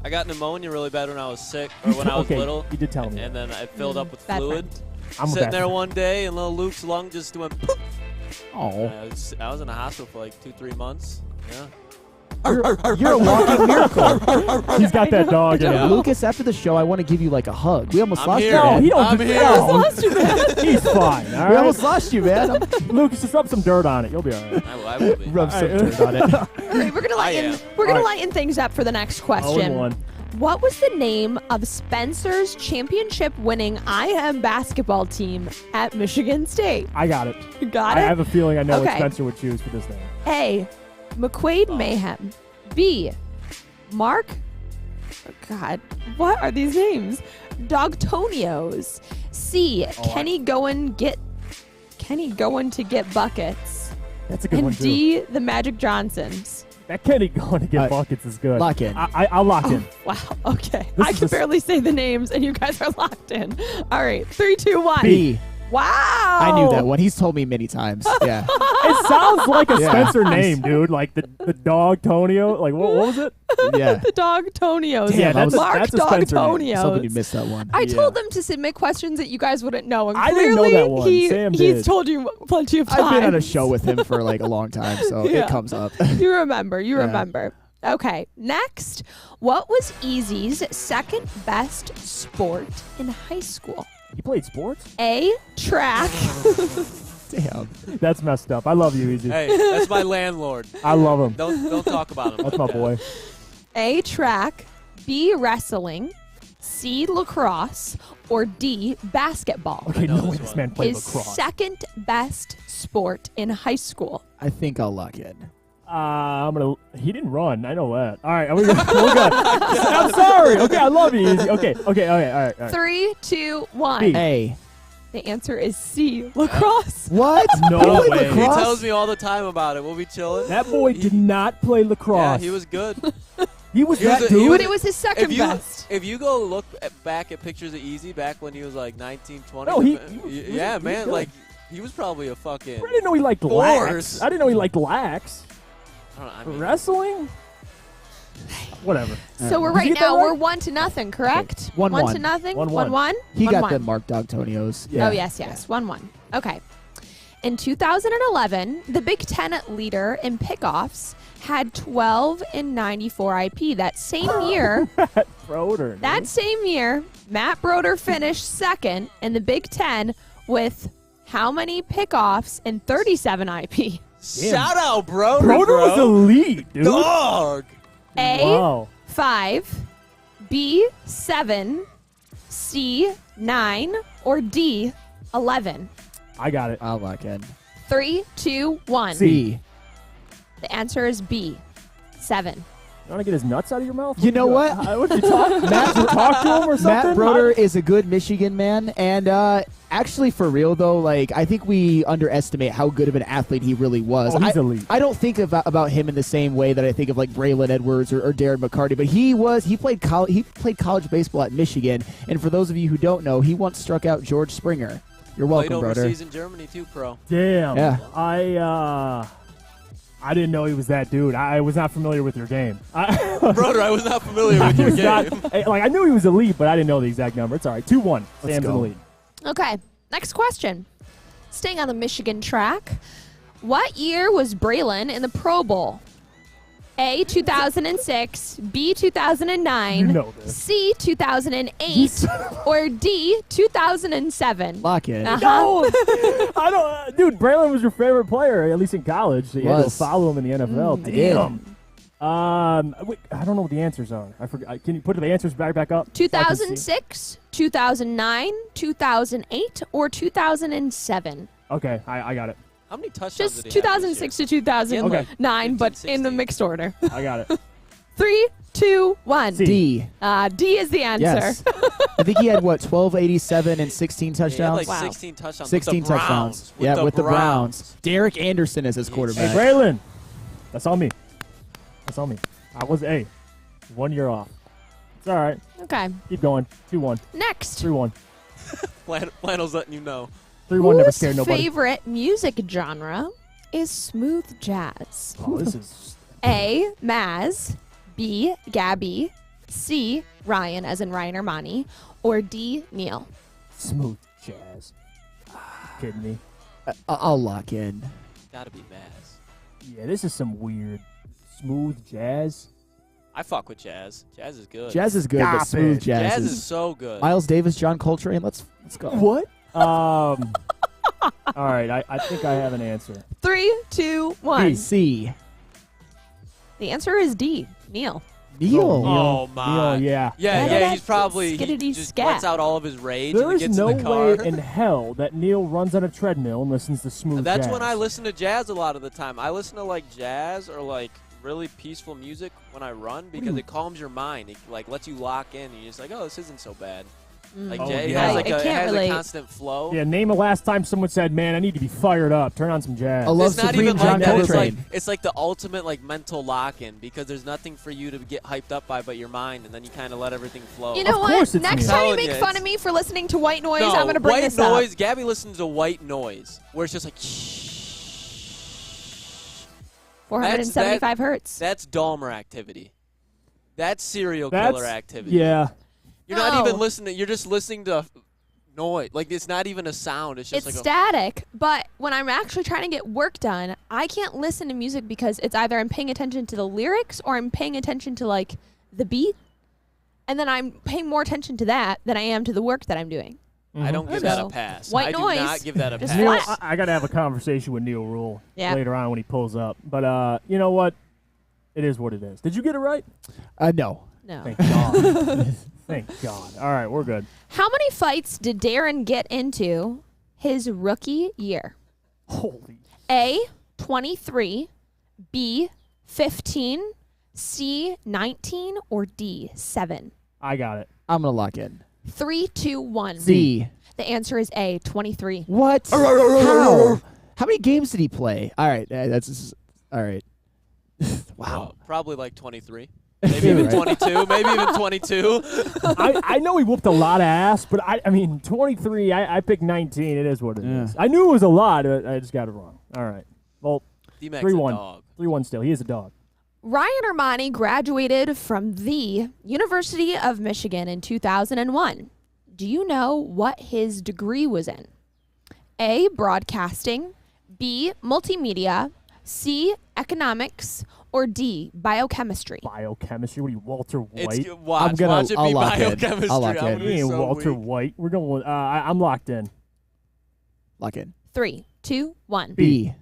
I got pneumonia really bad when I was sick, or when I was Okay, little. you did tell me. And then I filled up with Bad fluid. I'm a Sitting bad there friend. one day, and little Luke's lung just went poof. Oh. I was in the hospital for like 2-3 months. Yeah. You're a walking miracle. He's got that dog in him. Lucas, after the show, I want to give you like a hug. We almost I'm lost here. you, No, man. he don't. I'm just, here. no. Lost you, man. He's fine. All We right. almost lost you, man. Lucas, just rub some dirt on it. You'll be all right. I will be. Rub some All right. dirt on it. All right, we're gonna lighten. We're gonna All right. lighten things up for the next 0-1. question. What was the name of Spencer's championship-winning IM basketball team at Michigan State? I got it. You got I it? have a feeling I know what Okay. Spencer would choose for this name. A. McQuaid Mayhem. B. Mark. Oh God, what are these names? Dogtonios. C. Kenny going to get buckets. That's a good And one, too. D. The Magic Johnsons. That Kenny going to get right. buckets is good. Lock in. I'll lock in. Wow. Okay. This I is can a- barely say the names, and you guys are locked in. All right. 3, 2, 1. B. Wow. I knew that one. He's told me many times. Yeah. It sounds like a Yeah. Spencer name, dude. Like the dog Tonio. Like what was it? Yeah. The Dogtonios. Damn, that's Mark a Spencer name. I was hoping you Dogtonios. missed that one. I told them to submit questions that you guys wouldn't know, and I didn't know clearly that one. Sam he's did. told you plenty of times. I've been on a show with him for like a long time, so Yeah. it comes up. You remember. You Yeah. remember. Okay, next. What was Easy's second best sport in high school? He played sports? A. Track. Damn. That's messed up. I love you, Easy. Hey, that's my landlord. I love him. Don't talk about him. That's like my that. boy. A. Track. B. Wrestling. C. Lacrosse. Or D. Basketball. Okay, know no this way this one. man played His lacrosse. second best sport in high school. I think I'll lock in. He didn't run. I know that. All right, we're good. I'm sorry. Okay, I love you, Easy. Okay, all right. 3, 2, 1. B. A. The answer is C. Lacrosse. What? No He played way. He lacrosse? tells me all the time about it. We'll be chilling. That boy did not play Yeah, lacrosse. he was good. He was He was that a- he dude. But it was his second best. If you go look back at pictures of Easy back when he was like 19, 20. No, he was yeah, man, good. like he was probably a fucking. I didn't know he liked Force. lax. I didn't know he liked lax. I don't know, I mean, Wrestling? Whatever. So we're Did you right get that now, right? we're 1-0, correct? Okay. 1-1. 1-0? 1-1. 1-1? He got 1-1. them Mark Dogtonios. Oh, yes. 1-1. Okay. In 2011, the Big Ten leader in pickoffs had 12 in 94 IP. That same year, Broder. That same year, Matt Broder finished second in the Big Ten with how many pickoffs and 37 IP? shout out, bro. Broder was elite, dude. Dog. A, Wow. 5, B, 7, C, 9, or D, 11? I got it. I'll lock in. 3, 2, 1. C. The answer is B, 7. You want to get his nuts out of your mouth? You know what? What you talk to him or something? Matt Broder is a good Michigan man, and actually, for real though, like I think we underestimate how good of an athlete he really was. Oh, he's elite. I don't think about him in the same way that I think of like Braylon Edwards or Darren McCarty, but he played college baseball at Michigan, and for those of you who don't know, he once struck out George Springer. You're welcome, Played Broder. overseas in Germany too, pro. Damn. Yeah. I didn't know he was that dude. I was not familiar with your game. Broder, I was not familiar with your game. I knew he was elite, but I didn't know the exact number. It's all right. 2-1. Sam's in the lead. Okay, next question. Staying on the Michigan track, what year was Braylon in the Pro Bowl? A, 2006, B, 2009, You know this. C, 2008, or D, 2007? Lock in. Uh-huh. No, I don't. Dude, Braylon was your favorite player, at least in college. So you had to follow him in the NFL. Damn. Wait, I don't know what the answers are. I forgot. Can you put the answers back up? 2006, 2009, 2008, or 2007? Okay, I got it. How many touchdowns Just did he have this 2006 to 2009, but in the mixed order. I got it. 3, 2, 1. D. D is the answer. Yes. I think he had, 1287 and 16 touchdowns? He had 16 touchdowns. 16 with the touchdowns. Browns. With the Browns. Derek Anderson is his quarterback. Hey, Braylon. That's on me. That's on me. I was 1 year off. It's all right. Okay. Keep going. 2-1. Next. 3-1. Flannel's letting you know. 3-1 never Whose scared nobody. favorite music genre is smooth jazz? Oh, this is... A, Maz, B, Gabby, C, Ryan, as in Ryan Ermanni, or D, Neil? Smooth jazz. Kidding me? I'll lock in. Gotta be Maz. Yeah, this is some weird smooth jazz. I fuck with jazz. Jazz is good. Jazz is good, but smooth jazz, Jazz is so good. Miles Davis, John Coltrane. Let's go. What? All right, I think I have an answer. 3, 2, 1. B, C. The answer is D, Neil. Neil. Oh my. Neil, yeah. Yeah, he's probably Skiddity he just scat. lets out all of his rage There and he is gets no in the car. way in hell that Neil runs on a treadmill and listens to smooth That's jazz. when I listen to jazz a lot of the time. I listen to like jazz or like really peaceful music when I run because it calms your mind. It like lets you lock in and you're just like, oh, this isn't so bad. Like it has like it has a constant flow. Yeah, name a last time someone said, "Man, I need to be fired up. Turn on some jazz." I love It's not Supreme even John like that. Coltrane. It's like the ultimate like mental lock-in because there's nothing for you to get hyped up by but your mind, and then you kind of let everything flow. You know what? Next time you make fun of me for listening to white noise, I'm going to bring white this noise. up. Gabby listens to white noise, where it's just like 475 hertz. That's Dahmer activity. That's serial killer activity. Yeah. You're not even listening. You're just listening to noise. Like it's not even a sound. It's just It's like static, but when I'm actually trying to get work done, I can't listen to music because it's either I'm paying attention to the lyrics or I'm paying attention to like the beat, and then I'm paying more attention to that than I am to the work that I'm doing. I don't give that a pass. White I noise. do not give that a Just pass. Neil, I got to have a conversation with Neil Rule later on when he pulls up. But you know what? It is what it is. Did you get it right? No. No. Thank God. Thank God. All right, we're good. How many fights did Darren get into his rookie year? Holy. A, 23, B, 15, C, 19, or D, 7? I got it. I'm going to lock in. 3, 2, 1. C. The answer is A, 23. What? How? How many games did he play? All right. That's all right. Wow. Probably like 23. Maybe even 22. Maybe even 22. I know he whooped a lot of ass, but I mean, 23, I picked 19. It is what it is. I knew it was a lot, but I just got it wrong. All right. Well, D-Mac's a 3-1. dog. 3-1 still. He is a dog. Ryan Ermanni graduated from the University of Michigan in 2001. Do you know what his degree was in? A, broadcasting, B, multimedia, C, economics, or D, biochemistry? Biochemistry? What are you, Walter White? Watch it be biochemistry. I'll lock I'm in. gonna be He ain't so Walter weak. White. We're going with, I'm locked in. Lock in. 3, 2, 1. B.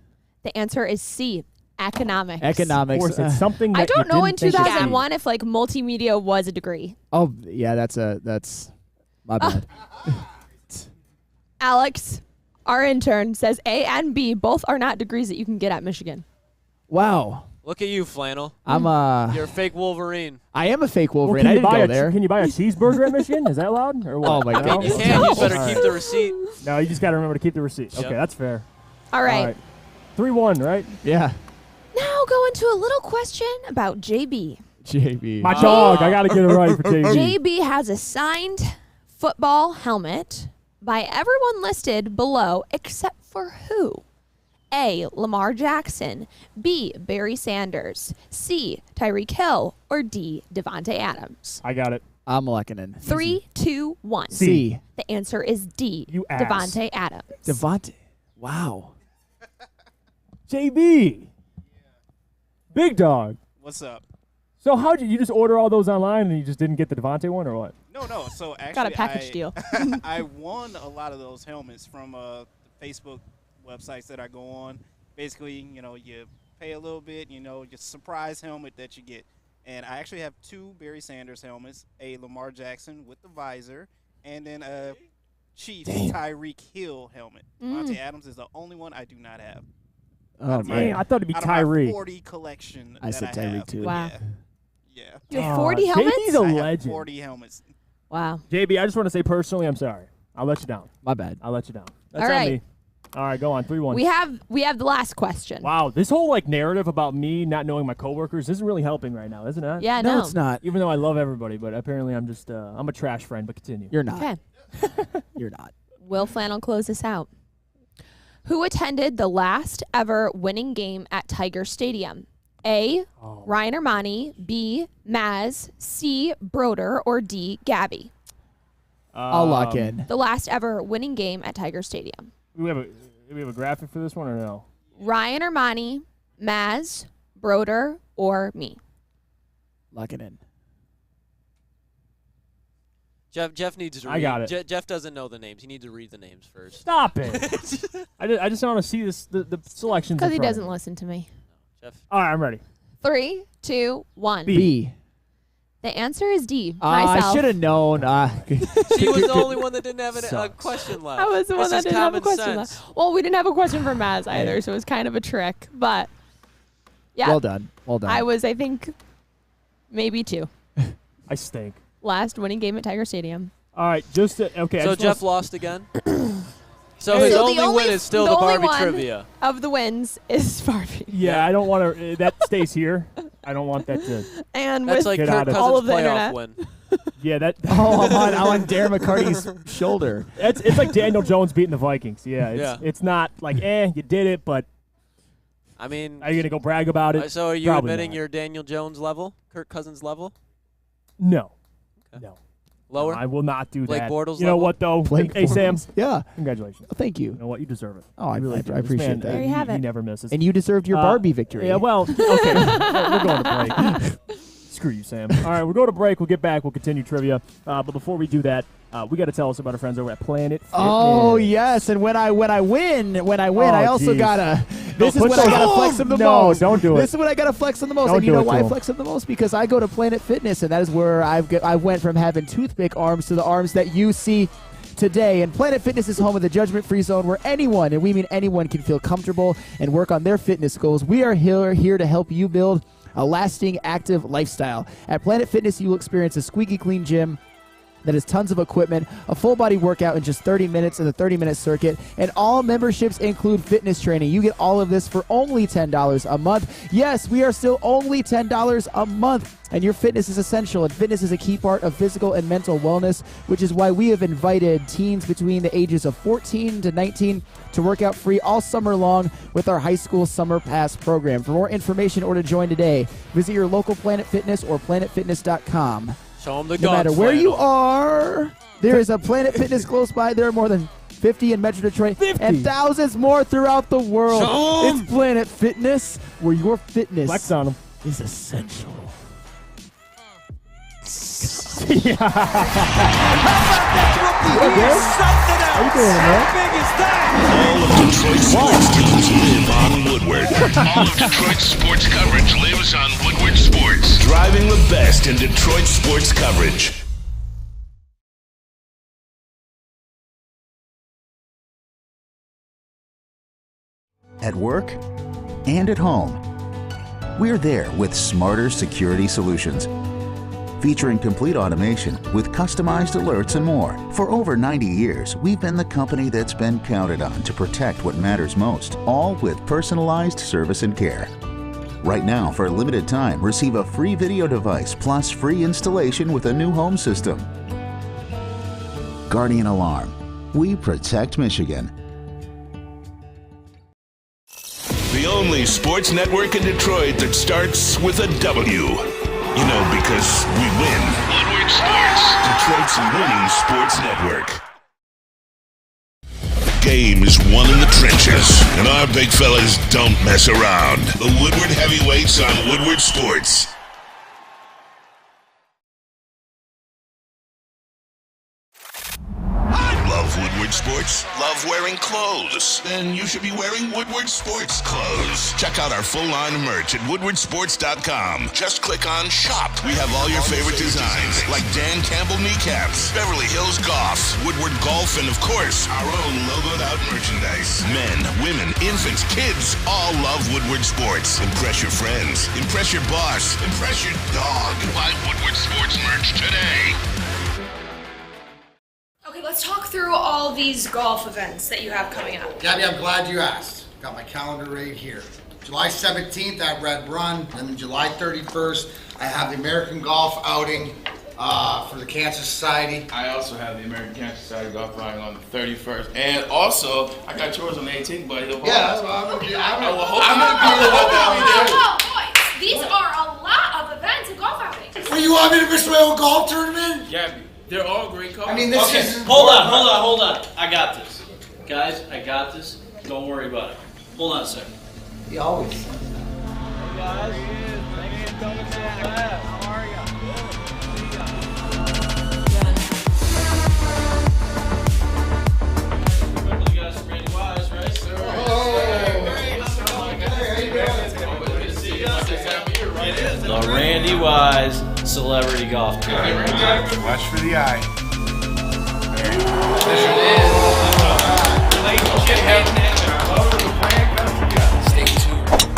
The answer is C, economics. Economics. Of course, it's something that I don't you know in didn't think it would be. 2001 if like multimedia was a degree. Oh, yeah, that's my bad. Alex, our intern, says A and B both are not degrees that you can get at Michigan. Wow. Look at you, Flannel. You're a fake Wolverine. I am a fake Wolverine. Well, I didn't go there. Can you buy a cheeseburger at Michigan? Is that allowed? Or what? Oh, my God. No? You can. You better keep the receipt. No, you just got to remember to keep the receipt. Yep. Okay, that's fair. All right. 3-1, right? Yeah. Now go into a little question about JB. JB. My dog. I got to get it right for JB. JB has a signed football helmet by everyone listed below except for who? A. Lamar Jackson, B. Barry Sanders, C. Tyreek Hill, or D. Devontae Adams. I got it. I'm locking in. 3, 2, 1. C. The answer is D. You ass. Devontae Adams. Devontae. Wow. JB. Big dog. What's up? So how did you just order all those online and you just didn't get the Devontae one or what? No. So actually, Got a package deal. I won a lot of those helmets from the Facebook websites that I go on. Basically, you pay a little bit, just surprise helmet that you get. And I actually have 2 Barry Sanders helmets, a Lamar Jackson with the visor, and then a Chiefs Tyreek Hill helmet. Devontae Adams is the only one I do not have. Oh, man. I thought it'd be out Tyreek. Of my 40 collection. I said Tyreek too. Wow. Yeah. You have 40 helmets? JB's a I have legend. 40 helmets. Wow. JB, I just want to say personally, I'm sorry. I'll let you down. My bad. I'll let you down. That's All on right. me. All right, go on. 3-1. We have the last question. Wow, this whole narrative about me not knowing my coworkers isn't really helping right now, isn't it? Yeah, No, no. it's not. Even though I love everybody, but apparently I'm just I'm a trash friend. But continue. You're not. Okay. You're not. Will Flannel close this out? Who attended the last ever winning game at Tiger Stadium? A. Ryan Ermanni, B. Maz, C. Broder, or D. Gabby? I'll lock in. The last ever winning game at Tiger Stadium. Do we have a graphic for this one or no? Ryan Ermanni, Maz, Broder, or me? Lock it in. Jeff needs to read. I got it. Jeff doesn't know the names. He needs to read the names first. Stop it. I just want to see the selections. Because he doesn't listen to me. Jeff. All right, I'm ready. 3, 2, 1. B. The answer is D. I Myself. should have known. She was the only one that didn't have a question left. I was the one This that is didn't have a common question sense. left. Well, we didn't have a question for Maz either, so it was kind of a trick. But yeah. Well done. Well done. I was, I think, maybe 2. I stink. Last winning game at Tiger Stadium. All right, just okay. So Jeff lost again. So Hey. his So the only win is still the only Barbie one trivia. of the wins is Barbie. Yeah, I don't want to. That stays here. I don't want that to. And That's with like Get Kirk out of it. Cousins' all of the playoff internet. win. Yeah, that. I'm on Darren McCarty's shoulder. It's like Daniel Jones beating the Vikings. Yeah, it's not like you did it, but I mean, are you gonna go brag about it? so are you Probably admitting not. you're Daniel Jones level, Kirk Cousins level, No. Okay. No. lower? I will not do Blake that. Bortles You know level? what though? Blake Hey Sam, Bortles. Yeah. congratulations. Thank you. You know what? You deserve it. Oh, I You really do. I This appreciate man, that. There you have He it. never misses. And you deserved your Barbie victory. Yeah, well, okay. We're going to break. Screw you, Sam. All right, we'll go to break. We'll get back. We'll continue trivia. But before we do that, we got to tell us about our friends over at Planet Fitness. Oh yes, and when I win, I also geez. gotta. This is put when I those- gotta flex them the No, most. don't do it. This is when I gotta flex them the most. Don't And you do know it why to I him. flex them the most? Because I go to Planet Fitness, and that is where I went from having toothpick arms to the arms that you see today. And Planet Fitness is home of the judgment-free zone where anyone, and we mean anyone, can feel comfortable and work on their fitness goals. We are here to help you build a lasting, active lifestyle. At Planet Fitness, you will experience a squeaky clean gym that has tons of equipment, a full body workout in just 30 minutes in the 30-minute circuit, and all memberships include fitness training. You get all of this for only $10 a month. Yes, we are still only $10 a month, and your fitness is essential, and fitness is a key part of physical and mental wellness, which is why we have invited teens between the ages of 14 to 19 to work out free all summer long with our high school summer pass program. For more information or to join today, visit your local Planet Fitness or planetfitness.com. Show him the No matter where you are, there is a Planet Fitness close by. There are more than 50 in Metro Detroit 50. and thousands more throughout the world. Show 'em. It's Planet Fitness, where your fitness Flex on him. is essential. How you doing, man? All of Detroit's sports teams live on Woodward. All of Detroit's sports coverage lives on Woodward Sports. Driving the best in Detroit sports coverage. At work and at home. We're there with smarter security solutions, featuring complete automation with customized alerts and more. For over 90 years, we've been the company that's been counted on to protect what matters most, all with personalized service and care. Right now, for a limited time, receive a free video device plus free installation with a new home system. Guardian Alarm. We protect Michigan. The only sports network in Detroit that starts with a W. You know, because we win. Woodward Sports, Detroit's winning sports network. The game is won in the trenches, and our big fellas don't mess around. The Woodward Heavyweights on Woodward Sports. Love Woodward Sports? Love wearing clothes? Then you should be wearing Woodward Sports clothes. Check out our full line of merch at woodwardsports.com. Just click on Shop. We have all your favorite designs, like Dan Campbell kneecaps, Beverly Hills Golf, Woodward Golf, and of course, our own logoed out merchandise. Men, women, infants, kids all love Woodward Sports. Impress your friends. Impress your boss. Impress your dog. Buy Woodward Sports merch today. Okay, let's talk through all these golf events that you have coming up. Gabby, I'm glad you asked. Got my calendar right here. July 17th at Red Run, and then July 31st, I have the American Golf Outing for the Cancer Society. I also have the American Cancer Society Golf Outing on the 31st. And also, I got yours on the 18th, buddy. Yeah, that's what I'm going to be. I'm going Whoa, boys, these are a lot of events and golf outings. Well, you want me to miss my own golf tournament? Gabby, they're all great cars. I mean, this is... Hold on. I got this. Guys, I got this. Don't worry about it. Hold on a second. He always. Hey guys. Thanks for coming so fast. How are you? Remember the guys from Randy Wise, right? Sir. The Randy Wise Celebrity Golf Tour. Watch for the eye.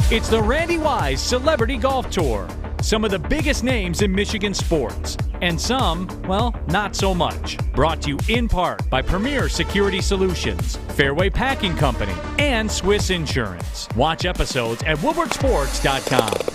It's the Randy Wise Celebrity Golf Tour. Some of the biggest names in Michigan sports, and some, well, not so much. Brought to you in part by Premier Security Solutions, Fairway Packing Company, and Swiss Insurance. Watch episodes at woodwardsports.com.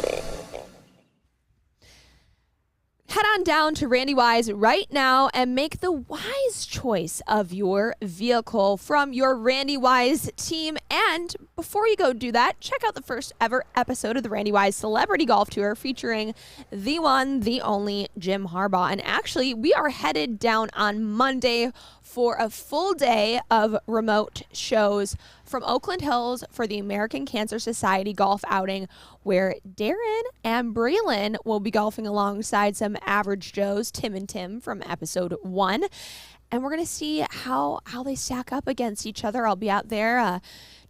Head on down to Randy Wise right now and make the wise choice of your vehicle from your Randy Wise team. And before you go do that, check out the first ever episode of the Randy Wise Celebrity Golf Tour featuring the one, the only Jim Harbaugh. And actually, we are headed down on Monday for a full day of remote shows from Oakland Hills for the American Cancer Society golf outing, where Darren and Braylon will be golfing alongside some average Joes, Tim and Tim from episode 1. And we're going to see how they stack up against each other. I'll be out there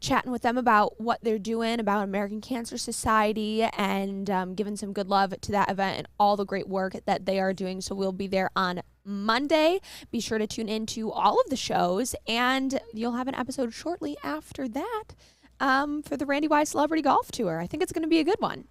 chatting with them about what they're doing, about American Cancer Society, and giving some good love to that event and all the great work that they are doing. So we'll be there on Monday. Be sure to tune in to all of the shows, and you'll have an episode shortly after that for the Randy Wise Celebrity Golf Tour. I think it's going to be a good one.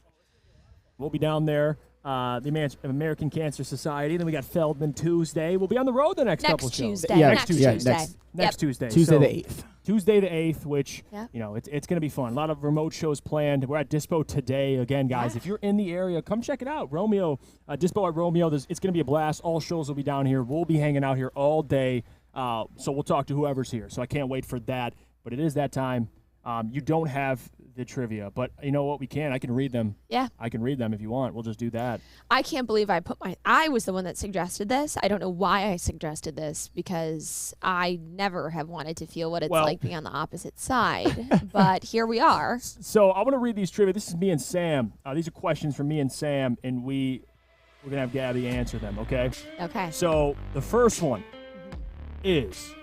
We'll be down there. The American Cancer Society. Then we got Feldman Tuesday. We'll be on the road the next couple shows. Tuesday. Next Tuesday. Next Tuesday. Tuesday So, the 8th. Tuesday the 8th, which, you know, it's going to be fun. A lot of remote shows planned. We're at Dispo today. Again, guys, if you're in the area, come check it out. Romeo, Dispo at Romeo. It's going to be a blast. All shows will be down here. We'll be hanging out here all day. So we'll talk to whoever's here. So I can't wait for that. But it is that time. You don't have the trivia, but you know what? We can. I can read them. Yeah. I can read them if you want. We'll just do that. I can't believe I was the one that suggested this. I don't know why I suggested this, because I never have wanted to feel what it's like being on the opposite side. But here we are. So I want to read these trivia. This is me and Sam. These are questions from me and Sam, and we're going to have Gabby answer them, okay? Okay. So the first one is,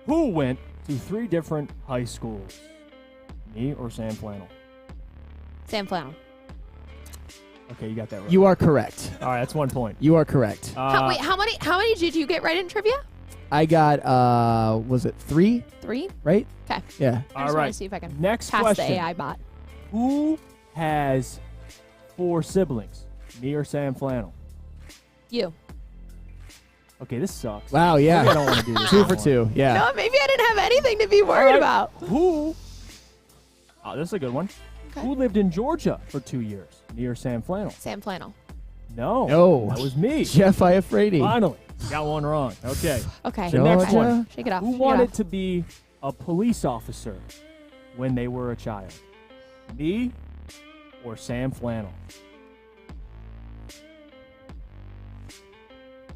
who went to 3 different high schools? Me or Sam Flannel? Sam Flannel. Okay, you got that right. You are correct. All right, that's 1 point. You are correct. Wait, how many did you get right in trivia? I got, was it 3? 3? Right? Okay. Yeah. I just want to see if I can Next pass question. the AI bot. Who has 4 siblings, me or Sam Flannel? You. Okay, this sucks. Wow, yeah. Maybe I don't want to do this 2 for anymore. 2, yeah. No, maybe I didn't have anything to be worried about. Who? Oh, this is a good one. Okay. Who lived in Georgia for 2 years? Me or Sam Flannel? Sam Flannel. No. That was me. Jeff Iafrate. Finally. Got one wrong. Okay. Okay. The next one. Shake it off. Who Shake it wanted off. to be a police officer when they were a child? Me or Sam Flannel?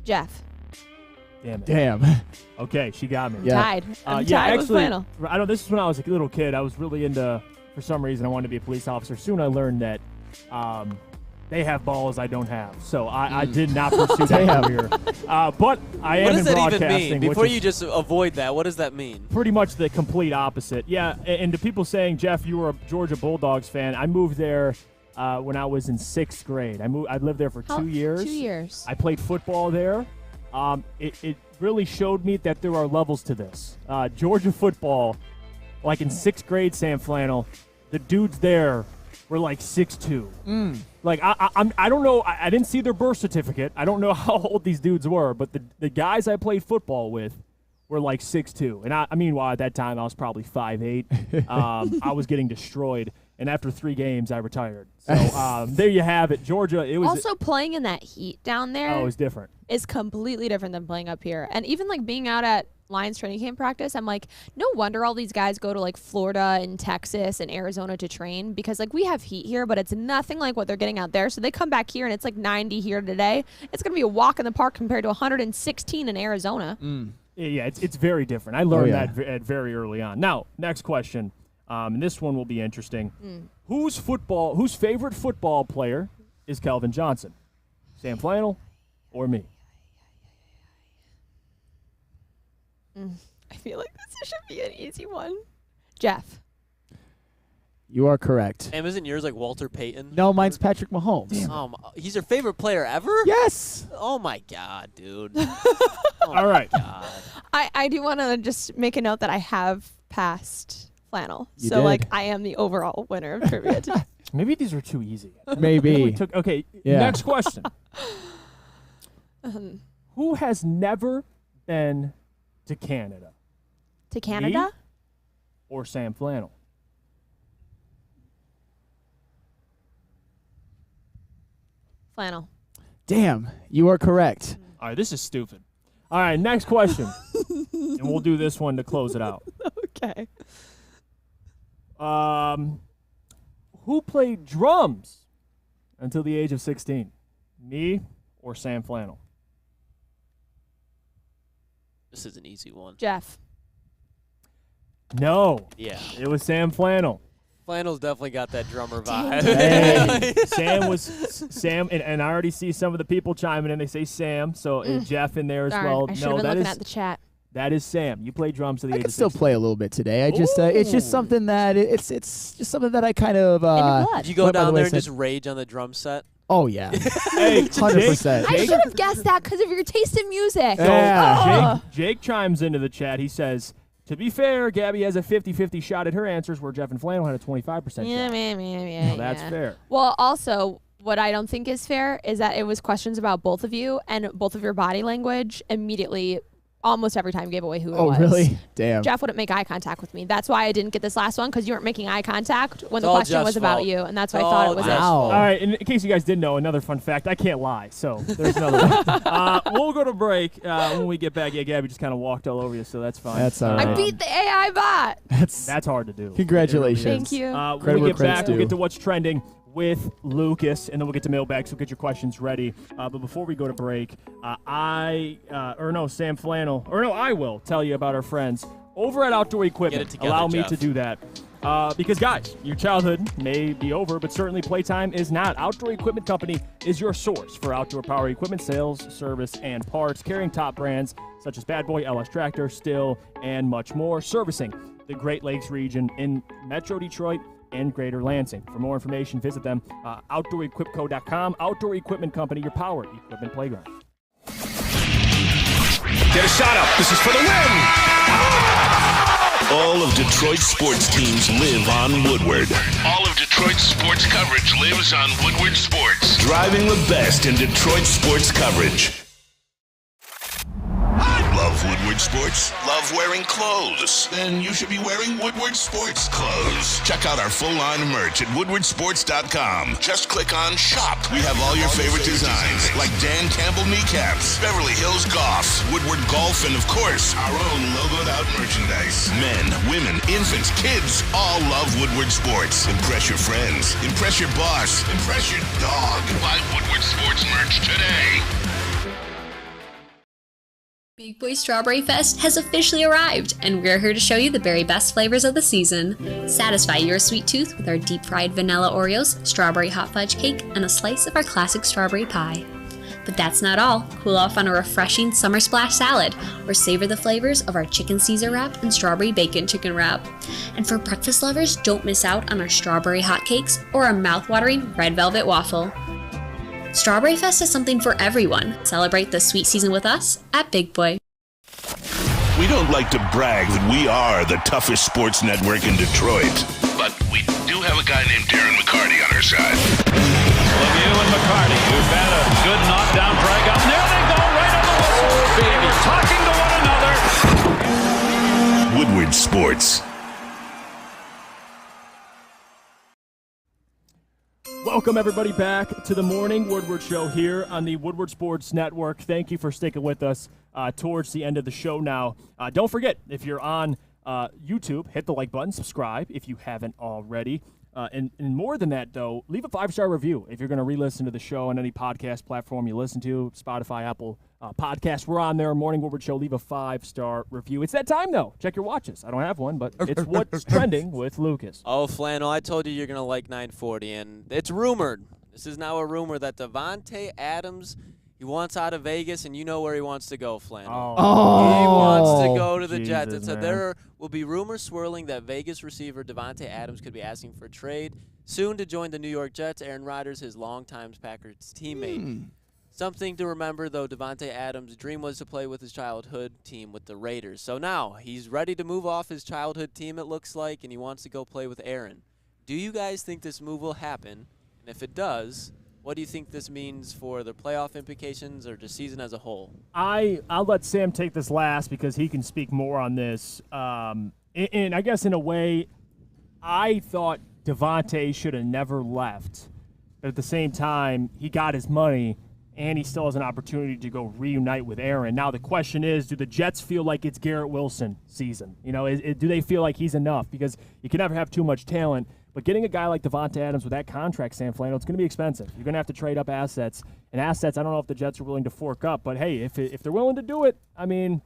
Jeff. Damn it. Damn. Okay, she got me. Yeah. Tied. I'm yeah, tied with actually, Flannel. I know this is when I was a little kid. I was really into, for some reason, I wanted to be a police officer. Soon I learned that they have balls I don't have. So I did not pursue that career. But I am What in does that even broadcasting. mean? Before which you is just avoid that, what does that mean? pretty much the complete opposite. Yeah, and to people saying, Jeff, you were a Georgia Bulldogs fan, I moved there when I was in 6th grade. I lived there for 2 years. 2 years. I played football there. It really showed me that there are levels to this. Georgia football, like in 6th grade, Sam Flannel, the dudes there were like 6'2". Like I don't know. I didn't see their birth certificate. I don't know how old these dudes were, but the guys I played football with were like 6'2". And I meanwhile, at that time, I was probably 5'8". I was getting destroyed. And after 3 games, I retired. So there you have it. Georgia, it was Also, playing in that heat down there it was different. is completely different than playing up here. And even like being out at Lions training camp practice, I'm like, no wonder all these guys go to like Florida and Texas and Arizona to train, because like we have heat here, but it's nothing like what they're getting out there. So they come back here and it's like 90 here today. It's going to be a walk in the park compared to 116 in Arizona. Yeah, it's very different. I learned that at very early on. Now, next question. And this one will be interesting. Whose favorite football player is Kelvin Johnson? Sam Flannel or me? I feel like this should be an easy one. Jeff. You are correct. Sam, isn't yours like Walter Payton? No, mine's Patrick Mahomes. He's your favorite player ever? Yes. Oh my God, dude. All right. God. I do want to just make a note that I have passed Flannel. You so did. like I am the overall winner of trivia today. Maybe these are too easy. Maybe. Yeah. Next question. Who has never been to Canada? To Canada? Me or Sam Flannel? Flannel. Damn, you are correct. All right, this is stupid. All right, next question. And we'll do this one to close it out. Okay. Who played drums until the age of 16? Me or Sam Flannel? This is an easy one. Jeff. No. Yeah. It was Sam Flannel. Flannel's definitely got that drummer vibe. Hey, Sam, and I already see some of the people chiming in. They say Sam, so Jeff in there as Darn, well. I should have been looking at the chat. That is Sam. You play drums to the I age can of still 16. play a little bit today. It's just something that it's just something that I kind of. Did you go went by the down there and wayside. just rage on the drum set? Oh yeah. Hey, 100%. I should have guessed that because of your taste in music. So Jake chimes into the chat. He says, to be fair, Gabby has a 50-50 shot at her answers where Jeff and Flannel had a 25% shot. Yeah. So that's fair. Well, also, what I don't think is fair is that it was questions about both of you, and both of your body language immediately, almost every time, gave away who it was. Oh really? Damn. Jeff wouldn't make eye contact with me. That's why I didn't get this last one, because you weren't making eye contact when It's the all question Jeff's was about fault. you, and that's why It's I thought all it was Jeff's it. fault. All right, and in case you guys didn't know, another fun fact, I can't lie, so there's another one. We'll go to break. When we get back, Gabby just kind of walked all over you, so that's fine. That's all right. I beat the AI bot. That's hard to do. Congratulations. Thank you. When Credit we where get back, credit's we'll due. get to what's trending with Lucas, and then we'll get to mailbag, so get your questions ready. But before we go to break, Sam Flannel, I will tell you about our friends over at Outdoor Equipment. Get it together, Allow me Jeff. to do that. Because, guys, your childhood may be over, but certainly playtime is not. Outdoor Equipment Company is your source for outdoor power equipment sales, service, and parts, carrying top brands such as Bad Boy, LS Tractor, Stihl, and much more, servicing the Great Lakes region in Metro Detroit and Greater Lansing. For more information, visit them, OutdoorEquipCo.com. Outdoor Equipment Company, your power equipment playground. Get a shot up. This is for the win. All of Detroit's sports teams live on Woodward. All of Detroit's Detroit sports coverage lives on Woodward Sports. Driving the best in Detroit sports coverage. Love Woodward Sports? Love wearing clothes? Then you should be wearing Woodward Sports clothes. Check out our full line of merch at woodwardsports.com. Just click on Shop. We have all your favorite designs, like Dan Campbell kneecaps, Beverly Hills Golf, Woodward Golf, and of course, our own logoed out merchandise. Men, women, infants, kids all love Woodward Sports. Impress your friends. Impress your boss. Impress your dog. Buy Woodward Sports merch today. Big Boy Strawberry Fest has officially arrived, and we're here to show you the very best flavors of the season. Satisfy your sweet tooth with our deep-fried vanilla Oreos, strawberry hot fudge cake, and a slice of our classic strawberry pie. But that's not all. Cool off on a refreshing summer splash salad, or savor the flavors of our chicken Caesar wrap and strawberry bacon chicken wrap. And for breakfast lovers, don't miss out on our strawberry hotcakes or our mouth-watering red velvet waffle. Strawberry Fest is something for everyone. Celebrate the sweet season with us at Big Boy. We don't like to brag that we are the toughest sports network in Detroit, but we do have a guy named Darren McCarty on our side. Lemieux and McCarty, who've had a good knockdown drag up. There they go, right on the whistle. They were talking to one another. Woodward Sports. Welcome, everybody, back to the Morning Woodward Show here on the Woodward Sports Network. Thank you for sticking with us towards the end of the show now. Don't forget, if you're on YouTube, hit the like button, subscribe if you haven't already. And more than that, though, leave a 5-star review if you're going to re-listen to the show on any podcast platform you listen to, Spotify, Apple Podcasts. We're on there, Morning Woodward Show. Leave a 5-star review. It's that time, though. Check your watches. I don't have one, but it's what's trending with Lucas. Oh, Flannel, I told you you're going to like 940, and it's rumored. This is now a rumor that Davante Adams, he wants out of Vegas, and you know where he wants to go, Flannel. He wants to go to the Jets. It said there will be rumors swirling that Vegas receiver Davante Adams could be asking for a trade soon to join the New York Jets. Aaron Rodgers, his longtime Packers teammate. Something to remember, though, Davante Adams' dream was to play with his childhood team with the Raiders. So now he's ready to move off his childhood team, it looks like, and he wants to go play with Aaron. Do you guys think this move will happen? And if it does, what do you think this means for the playoff implications or the season as a whole? I'll let Sam take this last because he can speak more on this. And I guess in a way, I thought Davante should have never left. But at the same time, he got his money, and he still has an opportunity to go reunite with Aaron. Now the question is, do the Jets feel like it's Garrett Wilson season? You know, do they feel like he's enough? Because you can never have too much talent. But getting a guy like Davante Adams with that contract, Sam Flannel, it's going to be expensive. You're going to have to trade up assets. And assets, I don't know if the Jets are willing to fork up. But, hey, if they're willing to do it, I mean,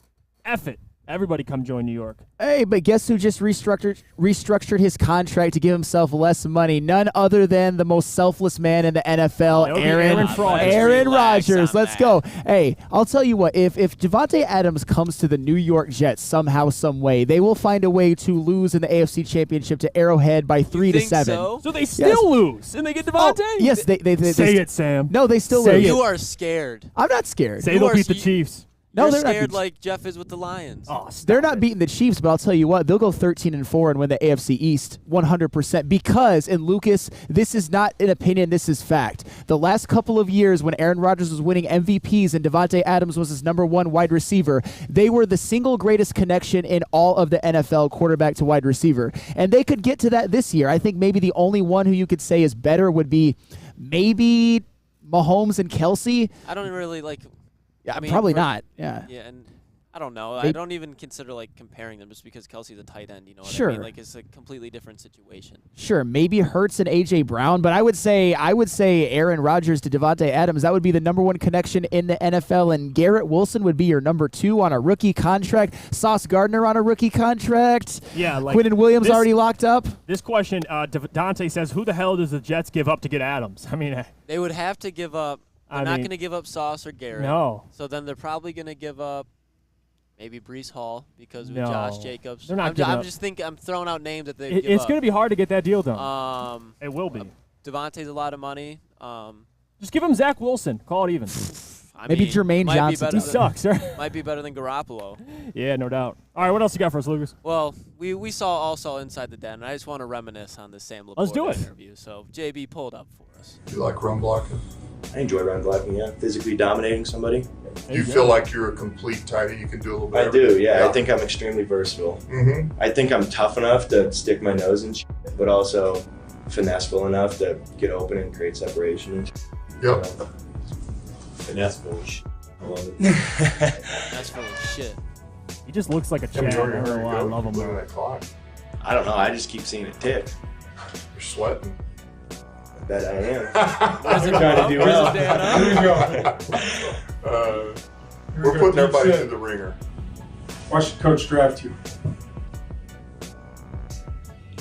F it. Everybody come join New York. Hey, but guess who just restructured his contract to give himself less money? None other than the most selfless man in the NFL, Aaron Rodgers. Let's go. Hey, I'll tell you what, if Davante Adams comes to the New York Jets somehow, some way, they will find a way to lose in the AFC Championship to Arrowhead by 3-7. So they still lose, and they get Davante? Oh, yes, they say it, Sam. No, they still lose. You are scared. I'm not scared. Say they'll beat the Chiefs. No, they're scared not like Jeff is with the Lions. Oh, they're not beating the Chiefs, but I'll tell you what, they'll go 13-4 and win the AFC East 100%. Because, and Lucas, this is not an opinion, this is fact. The last couple of years when Aaron Rodgers was winning MVPs and Davante Adams was his #1 wide receiver, they were the single greatest connection in all of the NFL, quarterback to wide receiver. And they could get to that this year. I think maybe the only one who you could say is better would be maybe Mahomes and Kelsey. I don't really like... Yeah, I mean, probably not. Yeah. Yeah, and I don't know. I don't even consider like comparing them just because Kelsey's a tight end. You know what I mean? Like it's a completely different situation. Sure, maybe Hurts and A.J. Brown, but I would say Aaron Rodgers to Davante Adams. That would be the #1 connection in the NFL, and Garrett Wilson would be your #2 on a rookie contract. Sauce Gardner on a rookie contract. Yeah, like Quinnen Williams already locked up. This question, Dante says, who the hell does the Jets give up to get Adams? I mean, they would have to give up. They're not going to give up Sauce or Garrett. No. So then they're probably going to give up maybe Breece Hall because with Josh Jacobs. They're not I'm throwing out names that they give up. It's going to be hard to get that deal done. It will be. Davante's a lot of money. Just give him Zach Wilson. Call it even. Maybe Jermaine might be Johnson. better He than- sucks, right? Might be better than Garoppolo. Yeah, no doubt. All right, what else you got for us, Lucas? Well, we saw Inside the Den, and I just want to reminisce on the Sam Let's do Laporta it. interview. So, JB, pull it up for us. Do you like run blocking? I enjoy run blocking, yeah. Physically dominating somebody. Do you feel like you're a complete tight end? You can do a little bit I of everything? do, yeah. I think I'm extremely versatile. I think I'm tough enough to stick my nose in shit, but also finesseful enough to get open and create separation. And shit. Yep. Finesseful and shit. I love it. That's full of shit. He just looks like a Tim Chad. Jordan, I don't know why I love him. look at though. that clock. I don't know. I just keep seeing it tick. You're sweating. I bet I am. Where's it I'm trying going? to do Where's well. it, Dan? Here we go. We're putting everybody through the ringer. Why should coach draft you?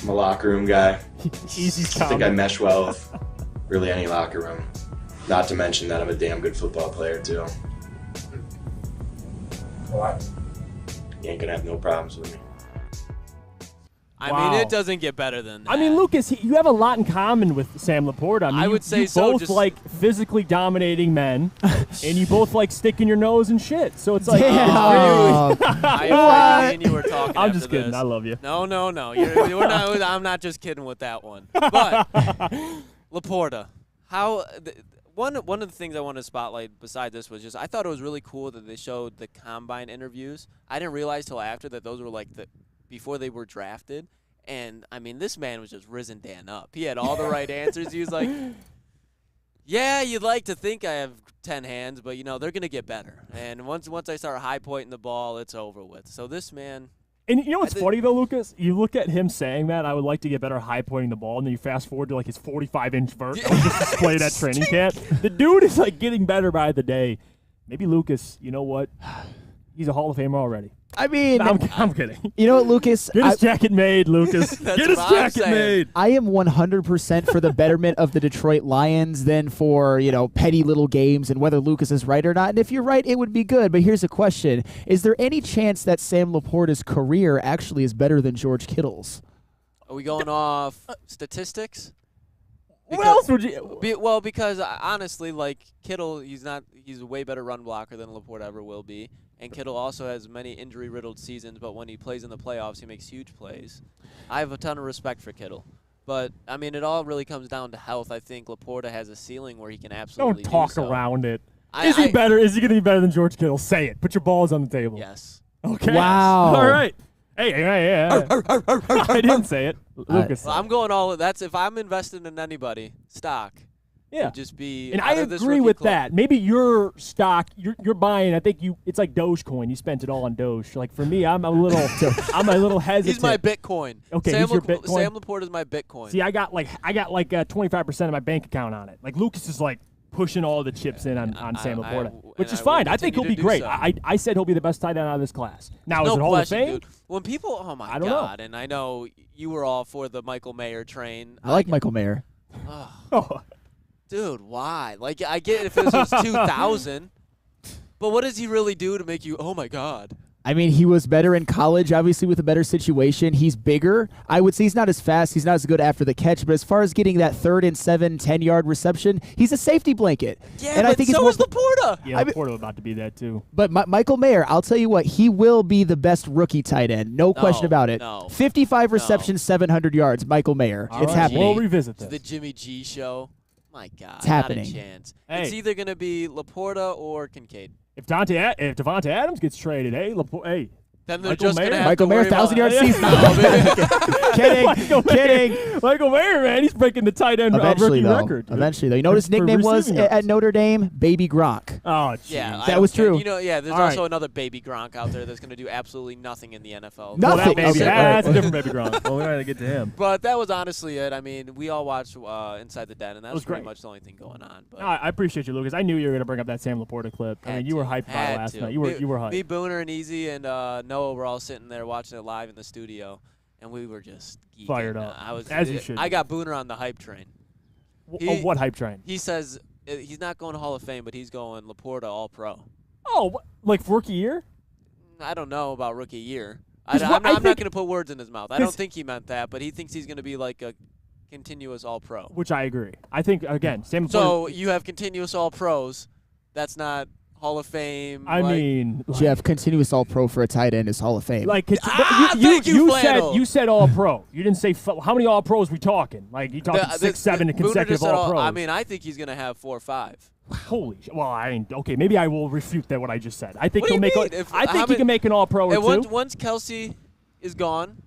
I'm a locker room guy. Easy I think I mesh well with really any locker room. Not to mention that I'm a damn good football player too. What? You ain't gonna have no problems with me. I Wow. mean, it doesn't get better than that. I mean, Lucas, you have a lot in common with Sam Laporta. I mean, I would say you so, both just- like physically dominating men, and you both like sticking your nose in shit. So it's like, Damn. I thought me and you were talking I'm after just kidding. this. I love you. No. We're not, I'm not just kidding with that one. But Laporta, one of the things I wanted to spotlight besides this was just I thought it was really cool that they showed the combine interviews. I didn't realize till after that those were like before they were drafted. And I mean, this man was just risen Dan up. He had all the right answers. He was like, "Yeah, you'd like to think I have 10 hands, but they're gonna get better. And once I start high pointing the ball, it's over with." So this man. And you know what's funny though, Lucas? You look at him saying that I would like to get better high pointing the ball, and then you fast forward to like his 45-inch vert that was just displayed at training camp. The dude is like getting better by the day. Maybe Lucas, you know what? He's a Hall of Famer already. I mean, I'm kidding. You know what, Lucas? Get his jacket made, Lucas. That's Get his what I'm jacket saying. made. I am 100% for the betterment of the Detroit Lions than for, petty little games and whether Lucas is right or not. And if you're right, it would be good. But here's a question. Is there any chance that Sam Laporta's career actually is better than George Kittle's? Are we going off statistics? What else would you? Because honestly, like Kittle, he's a way better run blocker than Laporta ever will be. And Kittle also has many injury-riddled seasons, but when he plays in the playoffs, he makes huge plays. I have a ton of respect for Kittle. But, I mean, it all really comes down to health. I think Laporta has a ceiling where he can absolutely Don't talk do so. around it. Is he better? Is he going to be better than George Kittle? Say it. Put your balls on the table. Yes. Okay. Wow. All right. Hey. I didn't say it. Lucas. Well, I'm going all. That's if I'm investing in anybody stock. Yeah. Would just be. And out I of this agree rookie with club. that. Maybe your stock, you're buying. I think it's like Dogecoin. You spent it all on Doge. Like for me, I'm a little hesitant. He's my Bitcoin. Okay, Sam he's your Bitcoin. Sam Laporta is my Bitcoin. See, I got like 25% of my bank account on it. Like Lucas is like pushing all the chips in on Sam Laporta, which is fine. I think he'll be great. I said he'll be the best tight end out of this class. Now, is it Hall of Fame? Dude. When people, oh my I don't God, and I know you were all for the Michael Mayer train. I like Michael Mayer. Oh. Dude, why? Like, I get it if it was 2000, but what does he really do to make you, oh my God? I mean, he was better in college, obviously, with a better situation. He's bigger. I would say he's not as fast. He's not as good after the catch. But as far as getting that 3rd and 7, 10-yard reception, he's a safety blanket. Yeah, and but I think so he's is Laporta. Yeah, Laporta about to be that too. But Michael Mayer, I'll tell you what, he will be the best rookie tight end. No question about it. No. 55 receptions, 700 yards, Michael Mayer. All It's right, happening. We'll revisit To this. the Jimmy G show. My God, It's happening. Not a chance. Hey. It's either going to be Laporta or Kincaid. If Devontae Adams gets traded, hey, Then they're Michael just going to Mayer? have Michael to Mayer, worry about 1,000-yard season. Kidding. Michael Mayer, man, he's breaking the tight end Eventually, rookie though. record. Eventually, though. You know what his For nickname was receiving yards. at Notre Dame? Baby Gronk. Oh, jeez. Yeah, That was true. There's All also right. another baby Gronk out there that's going to do absolutely nothing in the NFL. Nothing. Well, that baby, Okay. that's a different baby Gronk. Well, we're going to get to him. But that was honestly it. I mean, we all watched Inside the Den, and that was was pretty great. much the only thing going on. But No, I appreciate you, Lucas. I knew you were going to bring up that Sam Laporta clip. I mean, you were hyped about it last night. You were hyped. Me, Booner, and Easy, and Noah were all sitting there watching it live in the studio, and we were just geeking. Fired up. I was, As you should I be. got Booner on the hype train. What hype train? He says he's not going to Hall of Fame, but he's going Laporta All-Pro. Oh, like for rookie year? I don't know about rookie year. 'Cause I'm what- I not think- going to put words in his mouth. I 'cause- don't think he meant that, but he thinks he's going to be like a continuous All-Pro. Which I agree. I think, again, Sam Laporta. So you have continuous All-Pros. That's not Hall of Fame. I mean, Jeff, continuous All-Pro for a tight end is Hall of Fame. Like, thank you, Flannel. you said All-Pro. You didn't say how many All-Pros we talking. Like, you talking 6, 7 consecutive All-Pros. I mean, I think he's gonna have 4 or 5. Holy well, I ain't okay. Maybe I will refute that what I just said. I think What do he'll you make. mean? I think he can make an All-Pro or And two. once Kelsey is gone,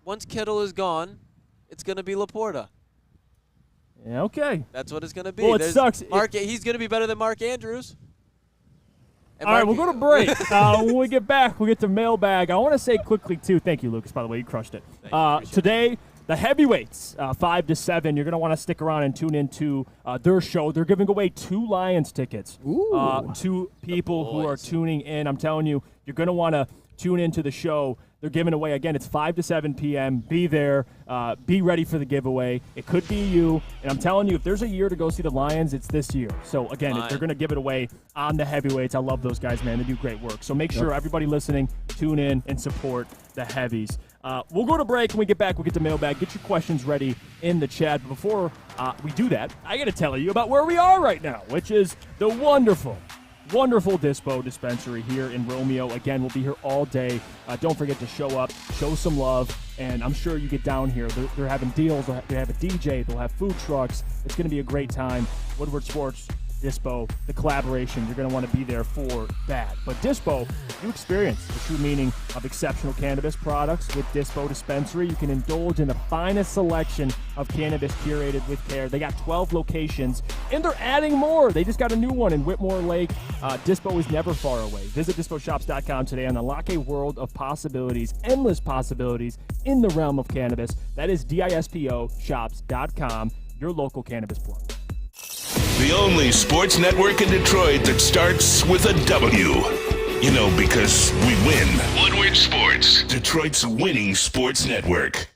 once Kittle is gone, it's gonna be Laporta. Yeah, okay. That's what it's gonna be. Well, it sucks. He's gonna be better than Mark Andrews. And All right, Mark- we'll go to break. When we get back, we'll get to mailbag. I want to say quickly, too, thank you, Lucas, by the way. You crushed it. Today, the heavyweights, 5 to 7. You're going to want to stick around and tune into their show. They're giving away 2 Lions tickets to people who are tuning in. I'm telling you, you're going to want to tune into the show. They're giving away, again, it's 5 to 7 p.m. Be there. Be ready for the giveaway. It could be you. And I'm telling you, if there's a year to go see the Lions, it's this year. So, again, they're going to give it away on the heavyweights. I love those guys, man. They do great work. So make sure everybody listening, tune in and support the heavies. We'll go to break. When we get back, we'll get to mailbag. Get your questions ready in the chat. But before we do that, I got to tell you about where we are right now, which is the wonderful Dispo dispensary here in Romeo. Again, we'll be here all day. Don't forget to show up, show some love, and I'm sure you get down here. They're having deals. They have a DJ. They'll have food trucks. It's going to be a great time. Woodward Sports, Dispo, the collaboration. You're going to want to be there for that. But Dispo, you experience the true meaning of exceptional cannabis products with Dispo Dispensary. You can indulge in the finest selection of cannabis curated with care. They got 12 locations, and they're adding more. They just got a new one in Whitmore Lake. Dispo is never far away. Visit disposhops.com today and unlock a world of possibilities, endless possibilities in the realm of cannabis. That is disposhops.com, your local cannabis plug. The only sports network in Detroit that starts with a W. You know, because we win. Woodward Sports, Detroit's winning sports network.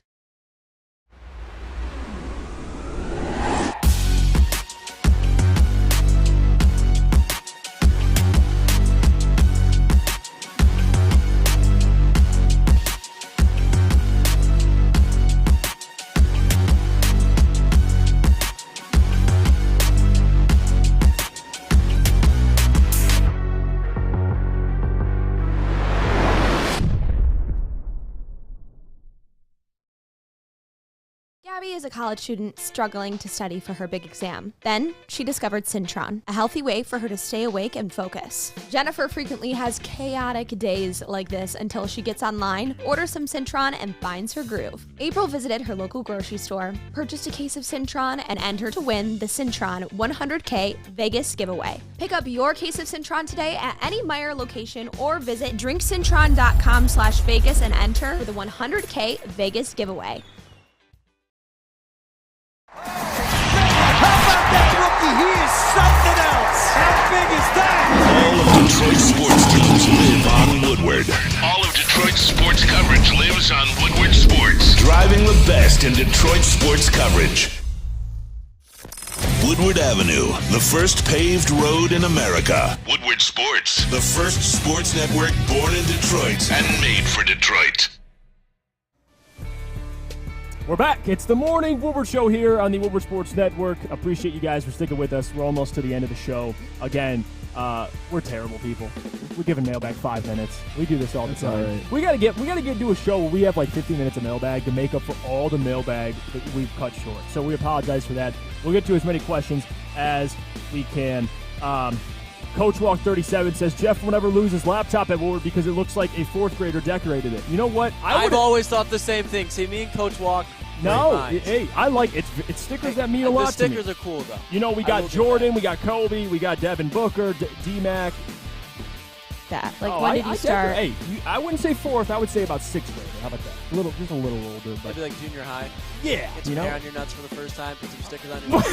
Gabby is a college student struggling to study for her big exam. Then, she discovered Syntron, a healthy way for her to stay awake and focus. Jennifer frequently has chaotic days like this until she gets online, orders some Syntron, and finds her groove. April visited her local grocery store, purchased a case of Syntron, and entered to win the Syntron 100K Vegas giveaway. Pick up your case of Syntron today at any Meijer location or visit drinksyntron.com/Vegas and enter for the 100K Vegas giveaway. How about that rookie? He is something else. How big is that? All of Detroit's sports teams live on Woodward. All of Detroit's sports coverage lives on Woodward Sports. Driving the best in Detroit sports coverage. Woodward Avenue, the first paved road in America. Woodward Sports, the first sports network born in Detroit and made for Detroit. We're back. It's the morning Woodward Show here on the Woodward Sports Network. Appreciate you guys for sticking with us. We're almost to the end of the show. Again, we're terrible people. We're giving mailbag 5 minutes. We do this all the time. All right. We gotta do a show where we have like 15 minutes of mailbag to make up for all the mailbag that we've cut short. So we apologize for that. We'll get to as many questions as we can. Coach Walk 37 says Jeff will never lose his laptop at Woodward because it looks like a 4th grader decorated it. You know what? I've always thought the same thing. See, me and Coach Walk. No, hey, I like it. It's stickers that mean a lot to me. The stickers are cool, though. You know, we got Jordan, we got Kobe, we got Devin Booker, D-Mac. That, when did you start? Hey, I wouldn't say 4th. I would say about 6th grade. How about that? Just a little older, but maybe like junior high. Yeah, get some hair on your nuts for the first time. Put some stickers on your nuts.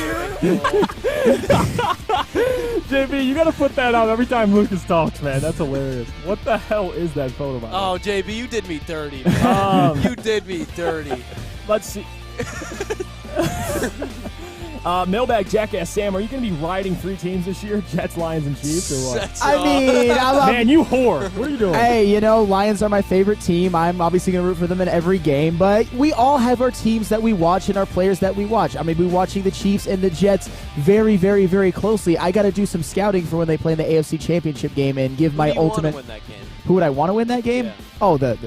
JB, you gotta put that out every time Lucas talks, man. That's hilarious. What the hell is that photo about? Oh, JB, you did me dirty, man. You did me dirty. Let's see. Mailbag Jackass Sam, are you going to be riding 3 teams this year? Jets, Lions, and Chiefs, or what? Man, you whore. What are you doing? Hey, Lions are my favorite team. I'm obviously going to root for them in every game, but we all have our teams that we watch and our players that we watch. I'm going to be watching the Chiefs and the Jets very, very, very closely. I got to do some scouting for when they play in the AFC Championship game and give my ultimate. Who would win that game? Who would I want to win that game? Yeah. Oh, the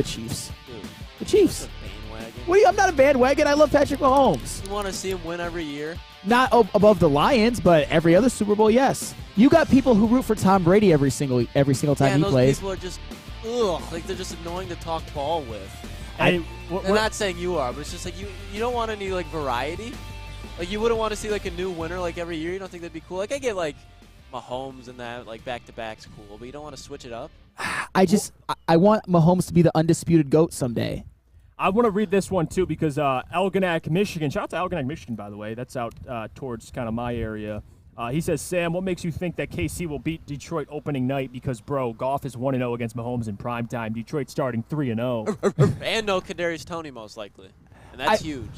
Chiefs. Dude, The Chiefs. bandwagon. What are you? I'm not a bandwagon. I love Patrick Mahomes. You want to see him win every year? Not above the Lions, but every other Super Bowl, yes. You got people who root for Tom Brady every single time he and those plays. people are just, like they're just annoying to talk ball with. Hey, I'm not saying you are, but it's just like you don't want any like variety. Like you wouldn't want to see like a new winner like every year. You don't think that'd be cool? Like I get like Mahomes and that like back to back's cool, but you don't want to switch it up. I want Mahomes to be the undisputed GOAT someday. I want to read this one, too, because Algonac, Michigan. Shout out to Algonac, Michigan, by the way. That's out towards kind of my area. He says, Sam, what makes you think that KC will beat Detroit opening night? Because, bro, Goff is 1-0 against Mahomes in primetime. Detroit starting 3-0. And no Kadarius Toney, most likely. And that's huge.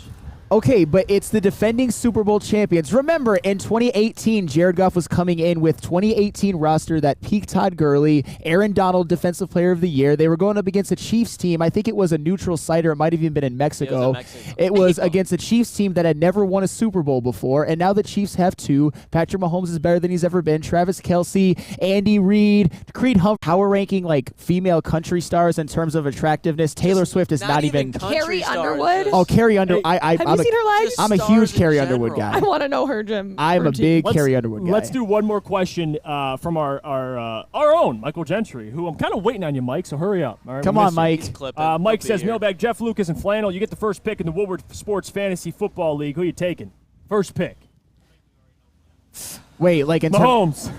Okay, but it's the defending Super Bowl champions. Remember, in 2018, Jared Goff was coming in with 2018 roster that peaked Todd Gurley, Aaron Donald, Defensive Player of the Year. They were going up against a Chiefs team. I think it was a neutral site, or it might have even been in Mexico. It was against a Chiefs team that had never won a Super Bowl before, and now the Chiefs have 2. Patrick Mahomes is better than he's ever been. Travis Kelce, Andy Reid, Creed Humphrey. Power ranking like female country stars in terms of attractiveness. Taylor Swift is not even Carrie Underwood. Oh, Carrie Underwood. Have you seen her legs? I'm a huge Carrie Underwood guy. I want to know her gym. I'm a big Carrie Underwood guy. Let's do one more question from our own Michael Gentry, who I'm kind of waiting on you, Mike, so hurry up. All right, Come on, Mike. Mike says, Mailbag, Jeff Lucas and Flannel, you get the first pick in the Woodward Sports Fantasy Football League. Who are you taking? First pick. Wait, like in Mahomes.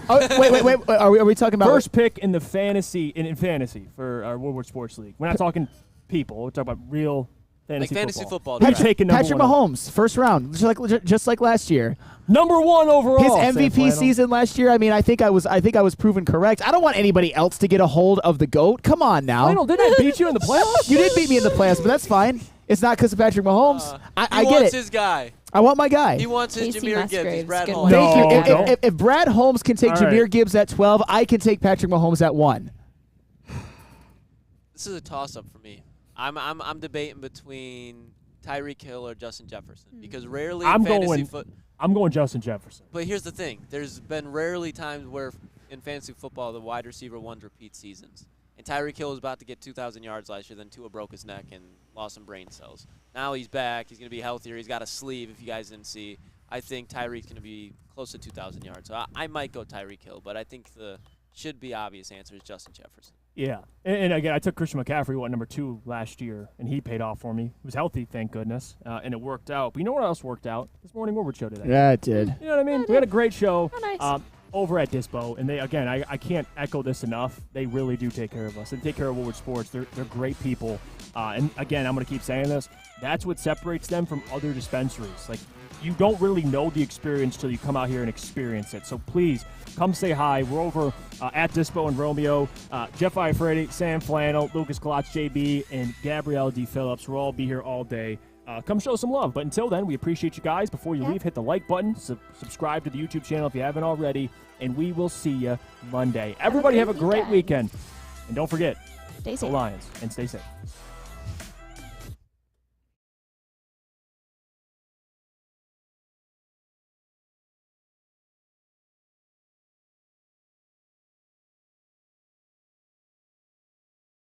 Wait. Are we talking about first pick in the fantasy in fantasy for our Woodward Sports League? We're not talking people. We're talking about real fantasy football. Patrick Patrick Mahomes, first round, just like last year. Number 1 overall. His MVP season last year. I mean, I think I was proven correct. I don't want anybody else to get a hold of the GOAT. Come on now. Flannel, didn't I beat you in the playoffs? You did beat me in the playoffs, but that's fine. It's not because of Patrick Mahomes. I get it. He wants his guy. I want my guy. He wants his Casey Jahmyr Gibbs. He's Brad Musgraves. Holmes. Thank you. No. If Brad Holmes can take All Jahmyr right. Gibbs at 12, I can take Patrick Mahomes at 1. This is a toss-up for me. I'm debating between Tyreek Hill or Justin Jefferson because rarely I'm going Justin Jefferson. But here's the thing: there's been rarely times where in fantasy football the wide receiver ones repeat seasons. And Tyreek Hill was about to get 2,000 yards last year, then Tua broke his neck and lost some brain cells. Now he's back. He's going to be healthier. He's got a sleeve, if you guys didn't see. I think Tyreek's going to be close to 2,000 yards. So I might go Tyreek Hill, but I think the should be obvious answer is Justin Jefferson. Yeah. And again, I took Christian McCaffrey, number 2 last year, and he paid off for me. He was healthy, thank goodness, and it worked out. But you know what else worked out? This morning Woodward show today. Yeah, it did. You know what I mean? We had a great show. Oh, nice. Over at Dispo, and they again, I can't echo this enough. They really do take care of us. They take care of Woodward Sports. They're great people, and again, I'm going to keep saying this. That's what separates them from other dispensaries. Like you don't really know the experience till you come out here and experience it. So please come say hi. We're over at Dispo and Romeo. Jeff Iafredi, Sam Flannel, Lucas Klotz, JB, and Gabrielle D. Phillips. We'll all be here all day. Come show some love. But until then, we appreciate you guys. Before you leave, hit the like button. Subscribe to the YouTube channel if you haven't already. And we will see you Monday. Everybody have a great weekend. And don't forget, stay safe. Go Lions, and stay safe.